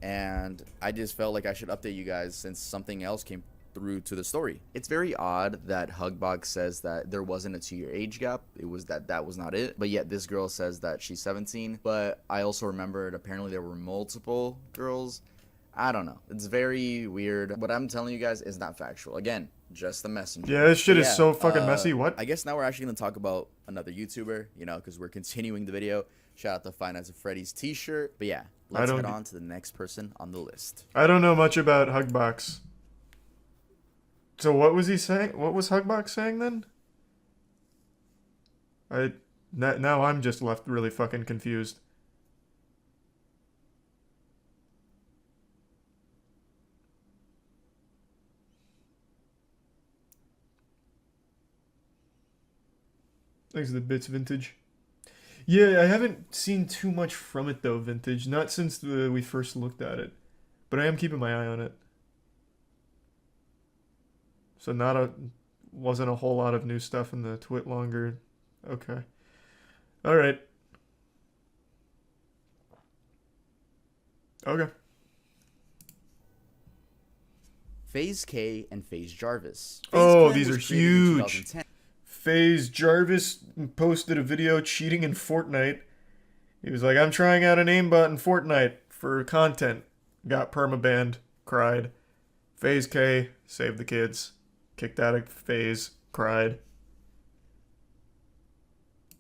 and I just felt like I should update you guys since something else came through to the story. It's very odd that Hugbox says that there wasn't a 2-year age gap. It was that was not it. But yet this girl says that she's 17. But I also remembered apparently there were multiple girls. I don't know. It's very weird. What I'm telling you guys is not factual. Again, just the messenger.
Yeah, this shit is so fucking messy. What?
I guess now we're actually going to talk about another YouTuber, you know, because we're continuing the video. Shout out to Five Nights at Freddy's t-shirt. But yeah, let's head on to the next person on the list.
I don't know much about Hugbox. So what was he saying? What was Hugbox saying then? Now I'm just left really fucking confused. Thanks to the bits, Vintage. Yeah, I haven't seen too much from it though, Vintage. Not since we first looked at it, but I am keeping my eye on it. So wasn't a whole lot of new stuff in the twit longer. Okay. All right. Okay.
FaZe K and FaZe Jarvis.
These are huge. FaZe Jarvis posted a video cheating in Fortnite. He was like, I'm trying out an aimbot in Fortnite for content. Got permabanned. Cried. FaZe K saved the kids. Kicked out of FaZe. Cried.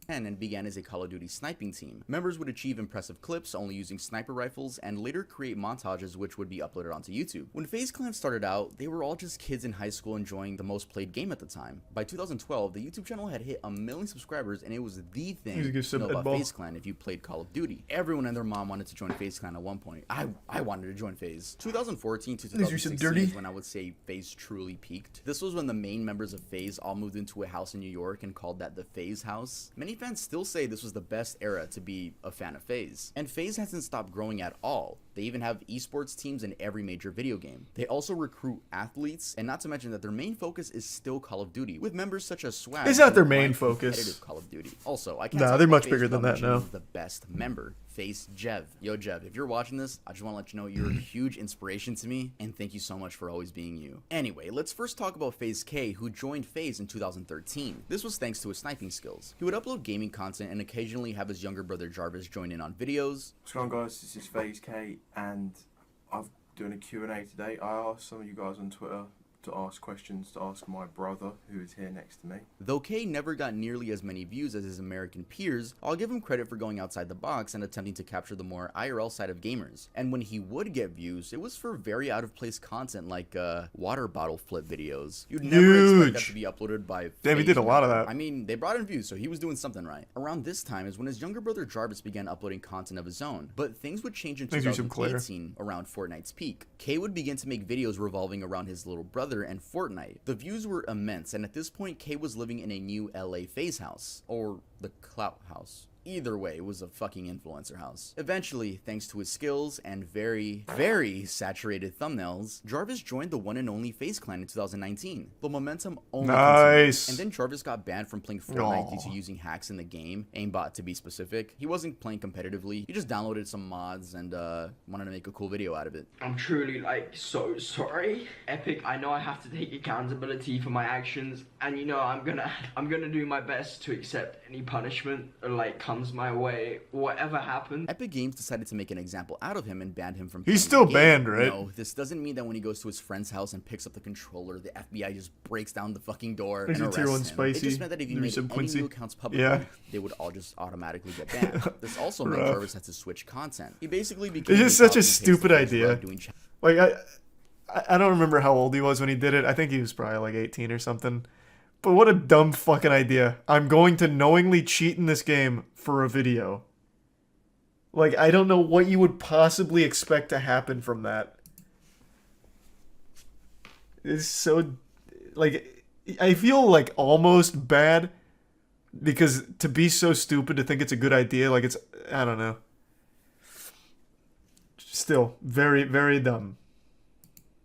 And began as a Call of Duty sniping team. Members would achieve impressive clips only using sniper rifles and later create montages which would be uploaded onto YouTube. When FaZe Clan started out, they were all just kids in high school enjoying the most played game at the time. By 2012, the YouTube channel had hit 1 million subscribers and it was the thing to know about FaZe Clan if you played Call of Duty. Everyone and their mom wanted to join FaZe Clan at one point. I wanted to join FaZe. 2014 to 2016 is when I would say FaZe truly peaked. This was when the main members of FaZe all moved into a house in New York and called that the FaZe house. Many fans still say this was the best era to be a fan of FaZe. And FaZe hasn't stopped growing at all. They even have esports teams in every major video game. They also recruit athletes, and not to mention that their main focus is still Call of Duty, with members such as Swag.
Is that their main focus?
Call of Duty. Also, I can't
Nah, they're much bigger than that now.
The best member, FaZe Jev. Yo, Jev, if you're watching this, I just want to let you know you're a huge inspiration to me, and thank you so much for always being you. Anyway, let's first talk about FaZe K, who joined FaZe in 2013. This was thanks to his sniping skills. He would upload gaming content and occasionally have his younger brother Jarvis join in on videos.
What's going on, guys? This is FaZe K, and I'm doing a Q&A today. I asked some of you guys on Twitter to ask questions to ask my brother, who is here next to me.
Though K never got nearly as many views as his American peers, I'll give him credit for going outside the box and attempting to capture the more IRL side of gamers. And when he would get views, it was for very out of place content like water bottle flip videos. You'd never expect that to be uploaded by
Damn, he did a lot of that.
I mean, they brought in views, so he was doing something right. Around this time is when his younger brother Jarvis began uploading content of his own, but things would change in 2018 around Fortnite's peak. K would begin to make videos revolving around his little brother and Fortnite. The views were immense, and at this point, K was living in a new LA FaZe house, or the Clout house. Either way, it was a fucking influencer house. Eventually, thanks to his skills and very, very saturated thumbnails, Jarvis joined the one and only FaZe Clan in 2019. The momentum only continued, and then Jarvis got banned from playing Fortnite due to using hacks in the game, aimbot to be specific. He wasn't playing competitively, he just downloaded some mods and wanted to make a cool video out of it.
I'm truly like so sorry. Epic, I know I have to take accountability for my actions, and you know I'm gonna do my best to accept any punishment or like comes my way, whatever happens.
Epic Games decided to make an example out of him and banned him from
He's
playing
still
the
banned,
game.
right?
No, this doesn't mean that when he goes to his friend's house and picks up the controller, the FBI just breaks down the fucking door and arrests
tier 1
him.
spicy.
It just meant that if you made any new accounts publicly, they would all just automatically get banned. This also meant Jarvis had to switch content. He basically became
it's just such a stupid idea. Like, I don't remember how old he was when he did it. I think he was probably like 18 or something. But what a dumb fucking idea. I'm going to knowingly cheat in this game for a video. Like, I don't know what you would possibly expect to happen from that. It's so... Like, I feel like almost bad because to be so stupid to think it's a good idea, like it's... I don't know. Still, very, very dumb.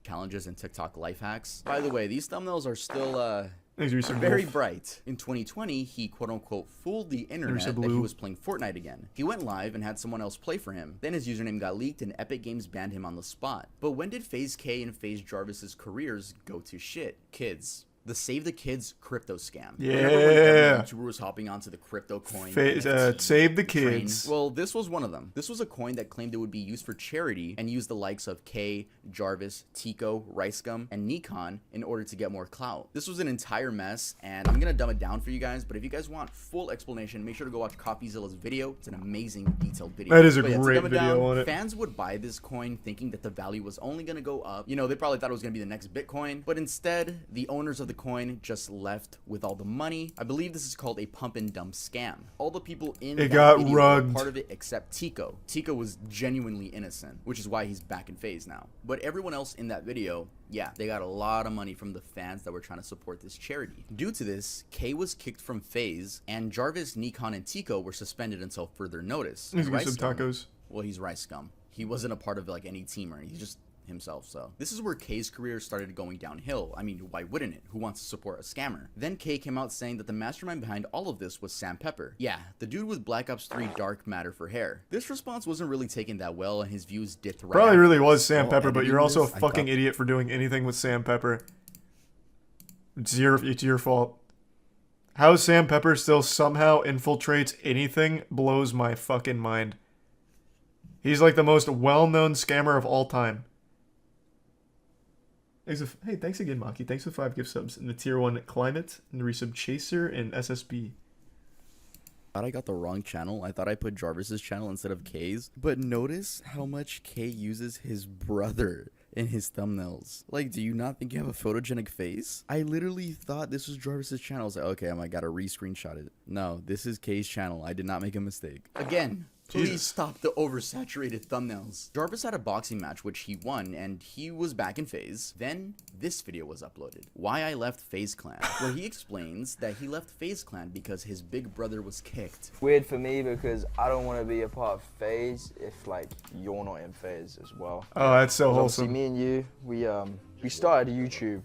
Challenges and TikTok life hacks. By the way, these thumbnails are still,
Research
very
Wolf.
bright. In 2020, he quote-unquote fooled the internet that he was playing Fortnite again. He went live and had someone else play for him. Then his username got leaked and Epic Games banned him on the spot. But when did FaZe K and FaZe Jarvis's careers go to shit? Kids. The Save the Kids crypto scam.
Yeah.
YouTuber was hopping onto the crypto coin.
Save the Kids.
Train. Well, this was one of them. This was a coin that claimed it would be used for charity and use the likes of K, Jarvis, Tico, Ricegum, and Nikon in order to get more clout. This was an entire mess, and I'm gonna dumb it down for you guys, but if you guys want full explanation, make sure to go watch CopyZilla's video. It's an amazing detailed video.
That is a great video on it.
Fans would buy this coin thinking that the value was only gonna go up. You know, they probably thought it was gonna be the next Bitcoin, but instead, the owners of the coin just left with all the money. I believe this is called a pump and dump scam. All the people in that
got
video
rugged.
were part of it except Tico. Tico was genuinely innocent, which is why he's back in FaZe now. But everyone else in that video, yeah, they got a lot of money from the fans that were trying to support this charity. Due to this, K was kicked from FaZe, and Jarvis, Nikon, and Tico were suspended until further notice.
He's some tacos.
Well, he's Ricegum. He wasn't a part of like any team or anything. He's just himself. So this is where K's career started going downhill. I mean, why wouldn't it? Who wants to support a scammer? Then K came out saying that the mastermind behind all of this was Sam Pepper. Yeah, the dude with Black Ops 3 dark matter for hair. This response wasn't really taken that well, and his views dipped right
Probably
after
really was
this.
Sam Pepper, but you're also a
I
fucking
thought-
idiot for doing anything with Sam Pepper. It's your fault. How Sam Pepper still somehow infiltrates anything blows my fucking mind. He's like the most well-known scammer of all time. Hey, thanks again, Maki. Thanks for 5 gift subs in the tier 1 Climate, and the resub Chaser, and SSB.
I thought I got the wrong channel. I thought I put Jarvis's channel instead of K's. But notice how much K uses his brother in his thumbnails. Like, do you not think you have a photogenic face? I literally thought this was Jarvis's channel. I was like, okay, I gotta re-screenshot it. No, this is K's channel. I did not make a mistake. Again. Please stop the oversaturated thumbnails. Jarvis had a boxing match which he won, and he was back in FaZe. Then this video was uploaded. Why I left FaZe Clan, where he explains that he left FaZe Clan because his big brother was kicked.
Weird for me because I don't want to be a part of FaZe if like you're not in FaZe as well.
Oh, that's so
Obviously,
wholesome.
me and you, we started YouTube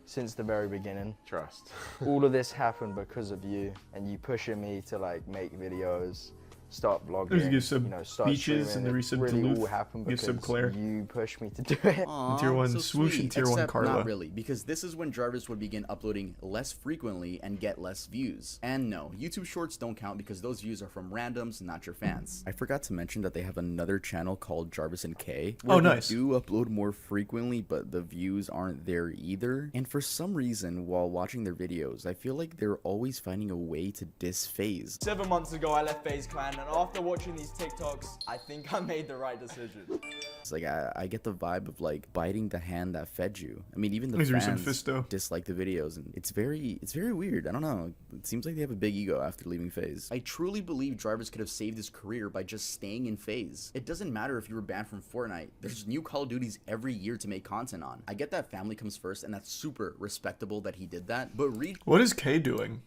since the very beginning.
Trust.
All of this happened because of you and you pushing me to like make videos, start vlogging,
Give some
you know, start
Beaches and the
streaming.
resub
It really
Duluth.
all happened
Give
because
some Claire.
you pushed me to do it.
Aww,
Tier 1
so
Swoosh
sweet,
and Tier 1
except
Carla.
Not really, because this is when Jarvis would begin uploading less frequently and get less views. And no, YouTube Shorts don't count because those views are from randoms, not your fans. I forgot to mention that they have another channel called Jarvis and K. Where
nice.
They do upload more frequently, but the views aren't there either. And for some reason, while watching their videos, I feel like they're always finding a way to diss FaZe.
7 months ago, I left FaZe Clan, and after watching these TikToks, I think I made the right decision.
It's like I get the vibe of like biting the hand that fed you. I mean, even the
These are some
fans
Fisto.
dislike the videos, and it's very weird. I don't know. It seems like they have a big ego after leaving FaZe. I truly believe Jarvis could have saved his career by just staying in FaZe. It doesn't matter if you were banned from Fortnite. There's new Call of Duties every year to make content on. I get that family comes first, and that's super respectable that he did that. But read.
What is K doing?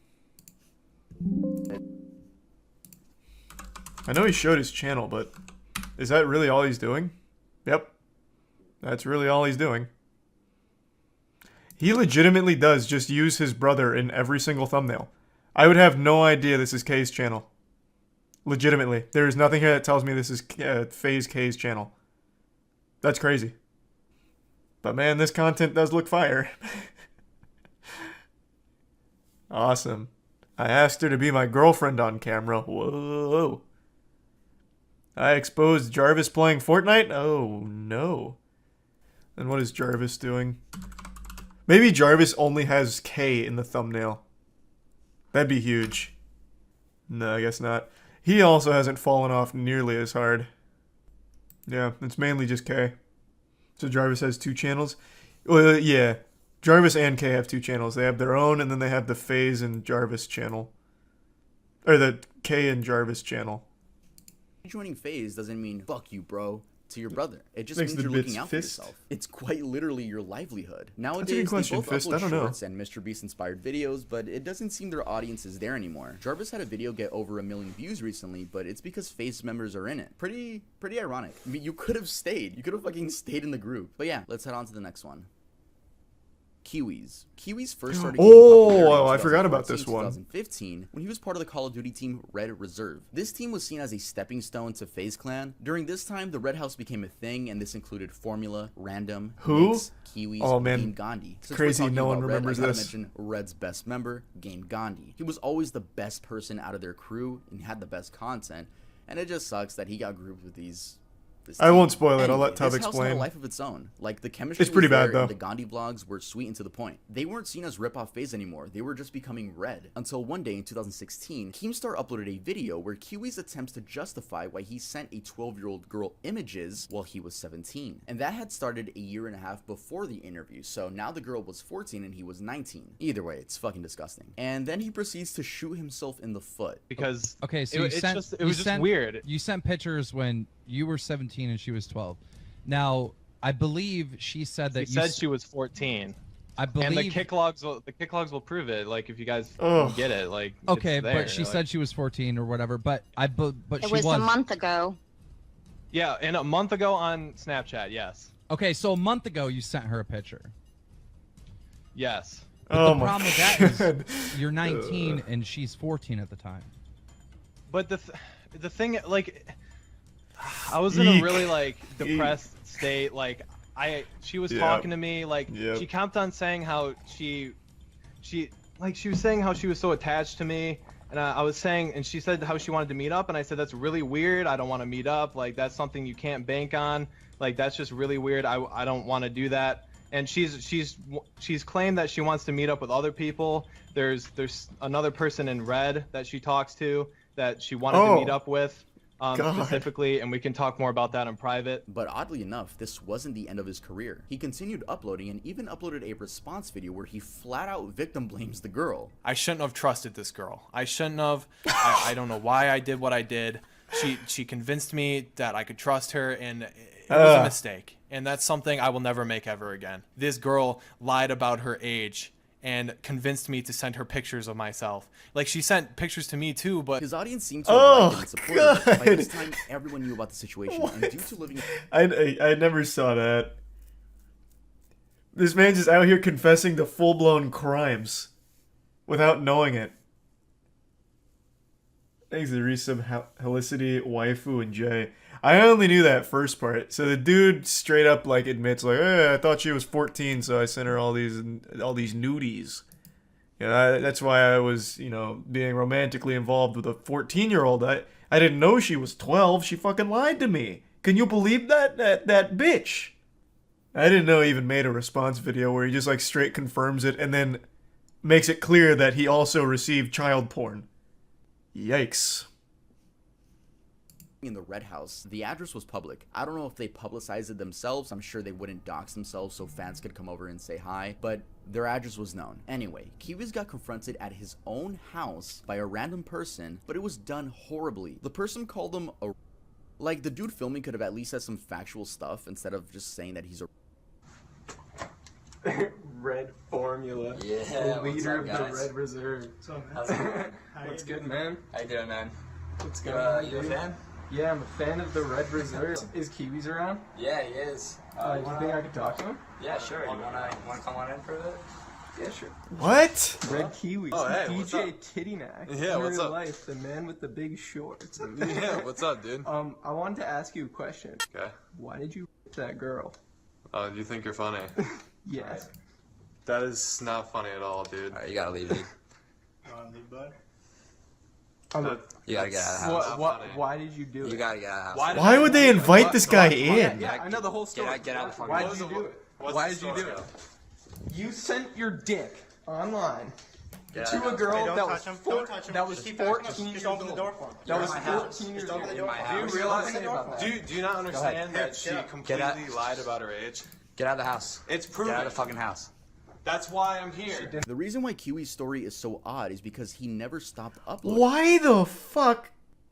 I know he showed his channel, but is that really all he's doing? Yep. That's really all he's doing. He legitimately does just use his brother in every single thumbnail. I would have no idea this is K's channel. Legitimately. There is nothing here that tells me this is FaZe K's channel. That's crazy. But man, this content does look fire. Awesome. I asked her to be my girlfriend on camera. Whoa. I exposed Jarvis playing Fortnite? Oh, no. And what is Jarvis doing? Maybe Jarvis only has K in the thumbnail. That'd be huge. No, I guess not. He also hasn't fallen off nearly as hard. Yeah, it's mainly just K. So Jarvis has 2 channels? Well, yeah. Jarvis and K have 2 channels. They have their own, and then they have the FaZe and Jarvis channel. Or the K and Jarvis channel.
Joining FaZe doesn't mean, fuck you, bro, to your brother. It just
Makes
means
the
you're looking
bits
out for
fist.
yourself. It's quite literally your livelihood.
That's a
Nowadays,
good question,
they both
Fist. I
upload
don't know.
shorts and Mr. Beast-inspired videos, but it doesn't seem their audience is there anymore. Jarvis had a video get over 1 million views recently, but it's because FaZe members are in it. Pretty ironic. I mean, you could have stayed. You could have fucking stayed in the group. But yeah, let's head on to the next one. Kiwis. Kiwis first started getting popularity in
I forgot about this one.
2015 when he was part of the Call of Duty team Red Reserve. This team was seen as a stepping stone to FaZe Clan. During this time, the Red House became a thing, and this included Formula, Random, Mix, Kiwis, Game Gandhi. Since
crazy
we're
no one
talking about
remembers
Red, I
this.
gotta mention Red's best member, Game Gandhi. He was always the best person out of their crew and had the best content, and it just sucks that he got grouped with these.
I won't spoil it. I'll
Anyway,
let Tub
this house had
explain.
a life of its own. Like, the chemistry
It's pretty
was there,
bad, though.
and the Gandhi vlogs were sweet and to the point. They weren't seen as rip-off FaZe anymore. They were just becoming Red. Until one day in 2016, Keemstar uploaded a video where Kiwi's attempts to justify why he sent a 12-year-old girl images while he was 17. And that had started a year and a half before the interview, so now the girl was 14 and he was 19. Either way, it's fucking disgusting. And then he proceeds to shoot himself in the foot.
Because
okay, so it was just weird. You sent pictures when you were 17 and she was 12. Now, I believe she said that
she said she was 14.
I believe,
and the kick logs will prove it. Like, if you guys get it, like,
okay,
it's there,
but she said she was 14 or whatever. But
it was a month ago.
Yeah, and a month ago on Snapchat. Yes.
Okay, so a month ago you sent her a picture.
Yes.
But the problem with that is you're 19 and she's 14 at the time.
But the thing, like, I was in a really, like, depressed state. Like, she was talking to me, like, she kept on saying how she was saying how she was so attached to me, and I was saying, and she said how she wanted to meet up, and I said, that's really weird. I don't want to meet up. Like, that's something you can't bank on. Like, that's just really weird. I don't want to do that. And she's claimed that she wants to meet up with other people. There's another person in Red that she talks to that she wanted to meet up with. Specifically, and we can talk more about that in private.
But oddly enough, this wasn't the end of his career. He continued uploading and even uploaded a response video where he flat out victim blames the girl.
I shouldn't have trusted this girl. I shouldn't have. I don't know why I did what I did. She convinced me that I could trust her, and it was a mistake. And that's something I will never make ever again. This girl lied about her age and convinced me to send her pictures of myself. Like, she sent pictures to me too, but
his audience seemed to have liked and supported him. By this time, everyone knew about the situation, and due to living.
I never saw that. This man's just out here confessing to full-blown crimes without knowing it. Thanks to the resub Helicity, Waifu, and Jay. I only knew that first part. So the dude straight up like admits like, hey, I thought she was 14, so I sent her all these nudies. You know, that's why I was, you know, being romantically involved with a 14-year-old. I didn't know she was 12. She fucking lied to me. Can you believe that bitch? I didn't know he even made a response video where he just like straight confirms it and then makes it clear that he also received child porn. Yikes.
In the Red House, the address was public. I don't know if they publicized it themselves. I'm sure they wouldn't dox themselves so fans could come over and say hi, but their address was known. Anyway, Kiwis got confronted at his own house by a random person, but it was done horribly. The person called him a... Like, the dude filming could have at least said some factual stuff instead of just saying that he's a...
Red Formula.
Yeah,
the leader
what's up,
of the Red Reserve.
What's up, man?
What's good, man?
How you doing, man?
What's going on,
you a fan?
Yeah, I'm a fan of the Red Reserve. Is Kiwis around?
Yeah, he is.
Do you think I could talk to him?
Yeah, sure. You wanna come on in for a bit?
Yeah, sure.
What?
Red Kiwis.
Oh, hey, what's
DJ
up?
Tittynack.
Yeah,
in
what's
real
up?
life, the man with the big shorts.
Yeah, what's up, dude?
I wanted to ask you a question.
Okay.
Why did you that girl?
You think you're funny?
Yes.
That is not funny at all, dude. Alright, you gotta leave, dude.
Leave, bud?
You gotta get out of the house.
Why did you do it?
You gotta get out of the house.
Why would they invite this guy in?
Yeah, I know the whole story.
Get out of the fucking
Why
house.
did you do it? Why did you do it? You sent your dick online to a girl that was 14 years old. That was 14 years old.
Do you not understand that she completely lied about her age?
Get out of the house.
It's proven.
Get out of the fucking house.
That's why I'm here.
The reason why Kiwi's story is so odd is because he never stopped uploading.
Why the fuck?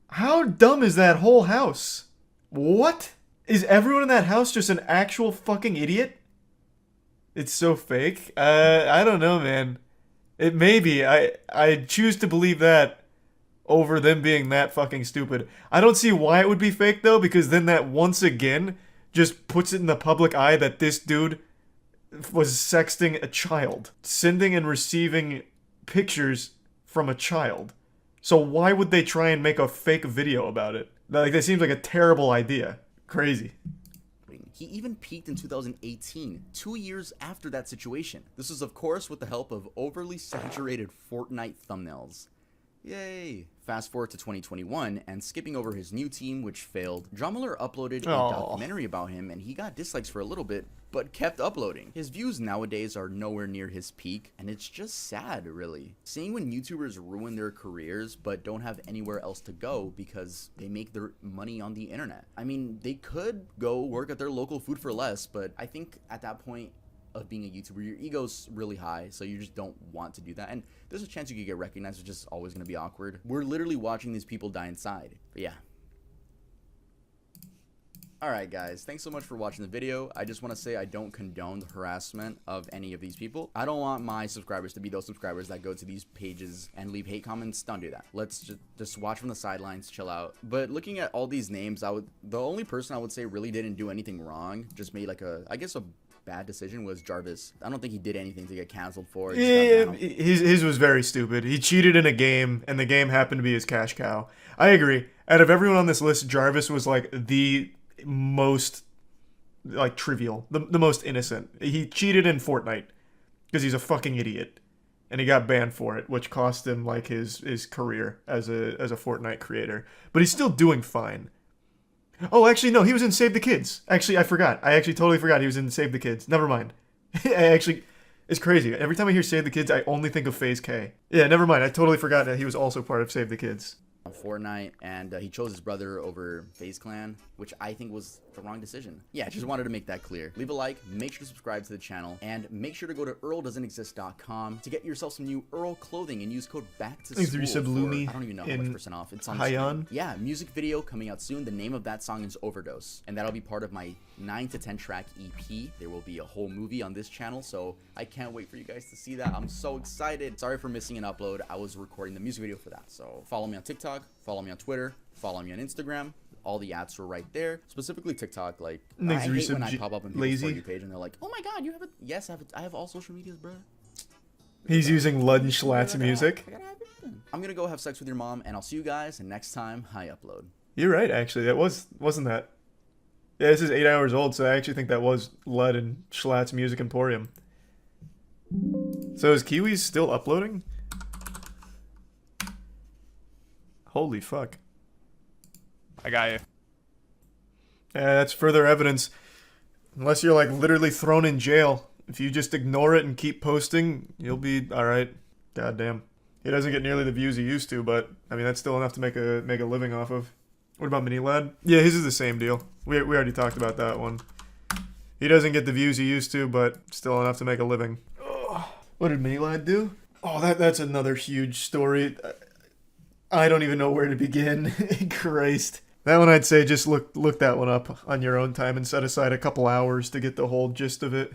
How dumb is that whole house? What? Is everyone in that house just an actual fucking idiot? It's so fake. I don't know, man. It may be. I choose to believe that over them being that fucking stupid. I don't see why it would be fake, though, because then that once again just puts it in the public eye that this dude was sexting a child. Sending and receiving pictures from a child. So why would they try and make a fake video about it? Like, that seems like a terrible idea. Crazy.
He even peaked in 2018, 2 years after that situation. This was, of course, with the help of overly saturated Fortnite thumbnails. Yay! Fast forward to 2021, and skipping over his new team, which failed, Drummer uploaded a documentary about him, and he got dislikes for a little bit, but kept uploading. His views nowadays are nowhere near his peak, and it's just sad, really. Seeing when YouTubers ruin their careers, but don't have anywhere else to go because they make their money on the internet. I mean, they could go work at their local Food for Less, but I think at that point, of being a YouTuber, your ego's really high, so you just don't want to do that. And there's a chance you could get recognized, which is always going to be awkward. We're literally watching these people die inside. But yeah. Alright guys, thanks so much for watching the video. I just want to say I don't condone the harassment of any of these people. I don't want my subscribers to be those subscribers that go to these pages and leave hate comments. Don't do that. Let's just watch from the sidelines, chill out. But looking at all these names, the only person I would say really didn't do anything wrong, just made like a bad decision, was Jarvis. I don't think he did anything to get canceled for.
Yeah, his was very stupid. He cheated in a game, and the game happened to be his cash cow. I agree. Out of everyone on this list, Jarvis was like the most like trivial, the most innocent. He cheated in Fortnite because he's a fucking idiot, and he got banned for it, which cost him like his career as a Fortnite creator. But he's still doing fine. Oh, actually, no, he was in Save the Kids. Actually, I forgot. I actually totally forgot he was in Save the Kids. Never mind. It's crazy. Every time I hear Save the Kids, I only think of FaZe K. Yeah, never mind. I totally forgot that he was also part of Save the Kids.
Fortnite, and he chose his brother over FaZe Clan, which I think was the wrong decision. Yeah, just wanted to make that clear. Leave a like, make sure to subscribe to the channel, and make sure to go to earldoesn'texist.com to get yourself some new Earl clothing and use code BACKTOSCHOOL for, I don't even know how much % off. It's on the screen. Yeah, music video coming out soon. The name of that song is Overdose, and that'll be part of my 9 to 10 track EP. There will be a whole movie on this channel, so I can't wait for you guys to see that. I'm so excited. Sorry for missing an upload. I was recording the music video for that. So follow me on TikTok, follow me on Twitter, follow me on Instagram. All the ads were right there. Specifically TikTok, like I hate when I pop up on people's For You page and they're like, "Oh my god, you have it?" Yes, I have all social medias, bro.
He's using Lud and Schlatt's music.
I'm gonna go have sex with your mom, and I'll see you guys next time I upload.
You're right, actually. That wasn't that. Yeah, this is 8 hours old, so I actually think that was Lud and Schlatt's Music Emporium. So is Kiwi's still uploading? Holy fuck.
I got you.
Yeah, that's further evidence. Unless you're like literally thrown in jail. If you just ignore it and keep posting, you'll be alright. Goddamn. He doesn't get nearly the views he used to, but I mean that's still enough to make a living off of. What about Mini Lad? Yeah, his is the same deal. We already talked about that one. He doesn't get the views he used to, but still enough to make a living. What did Mini Lad do? Oh, that's another huge story. I don't even know where to begin. Christ. That one I'd say just look that one up on your own time and set aside a couple hours to get the whole gist of it.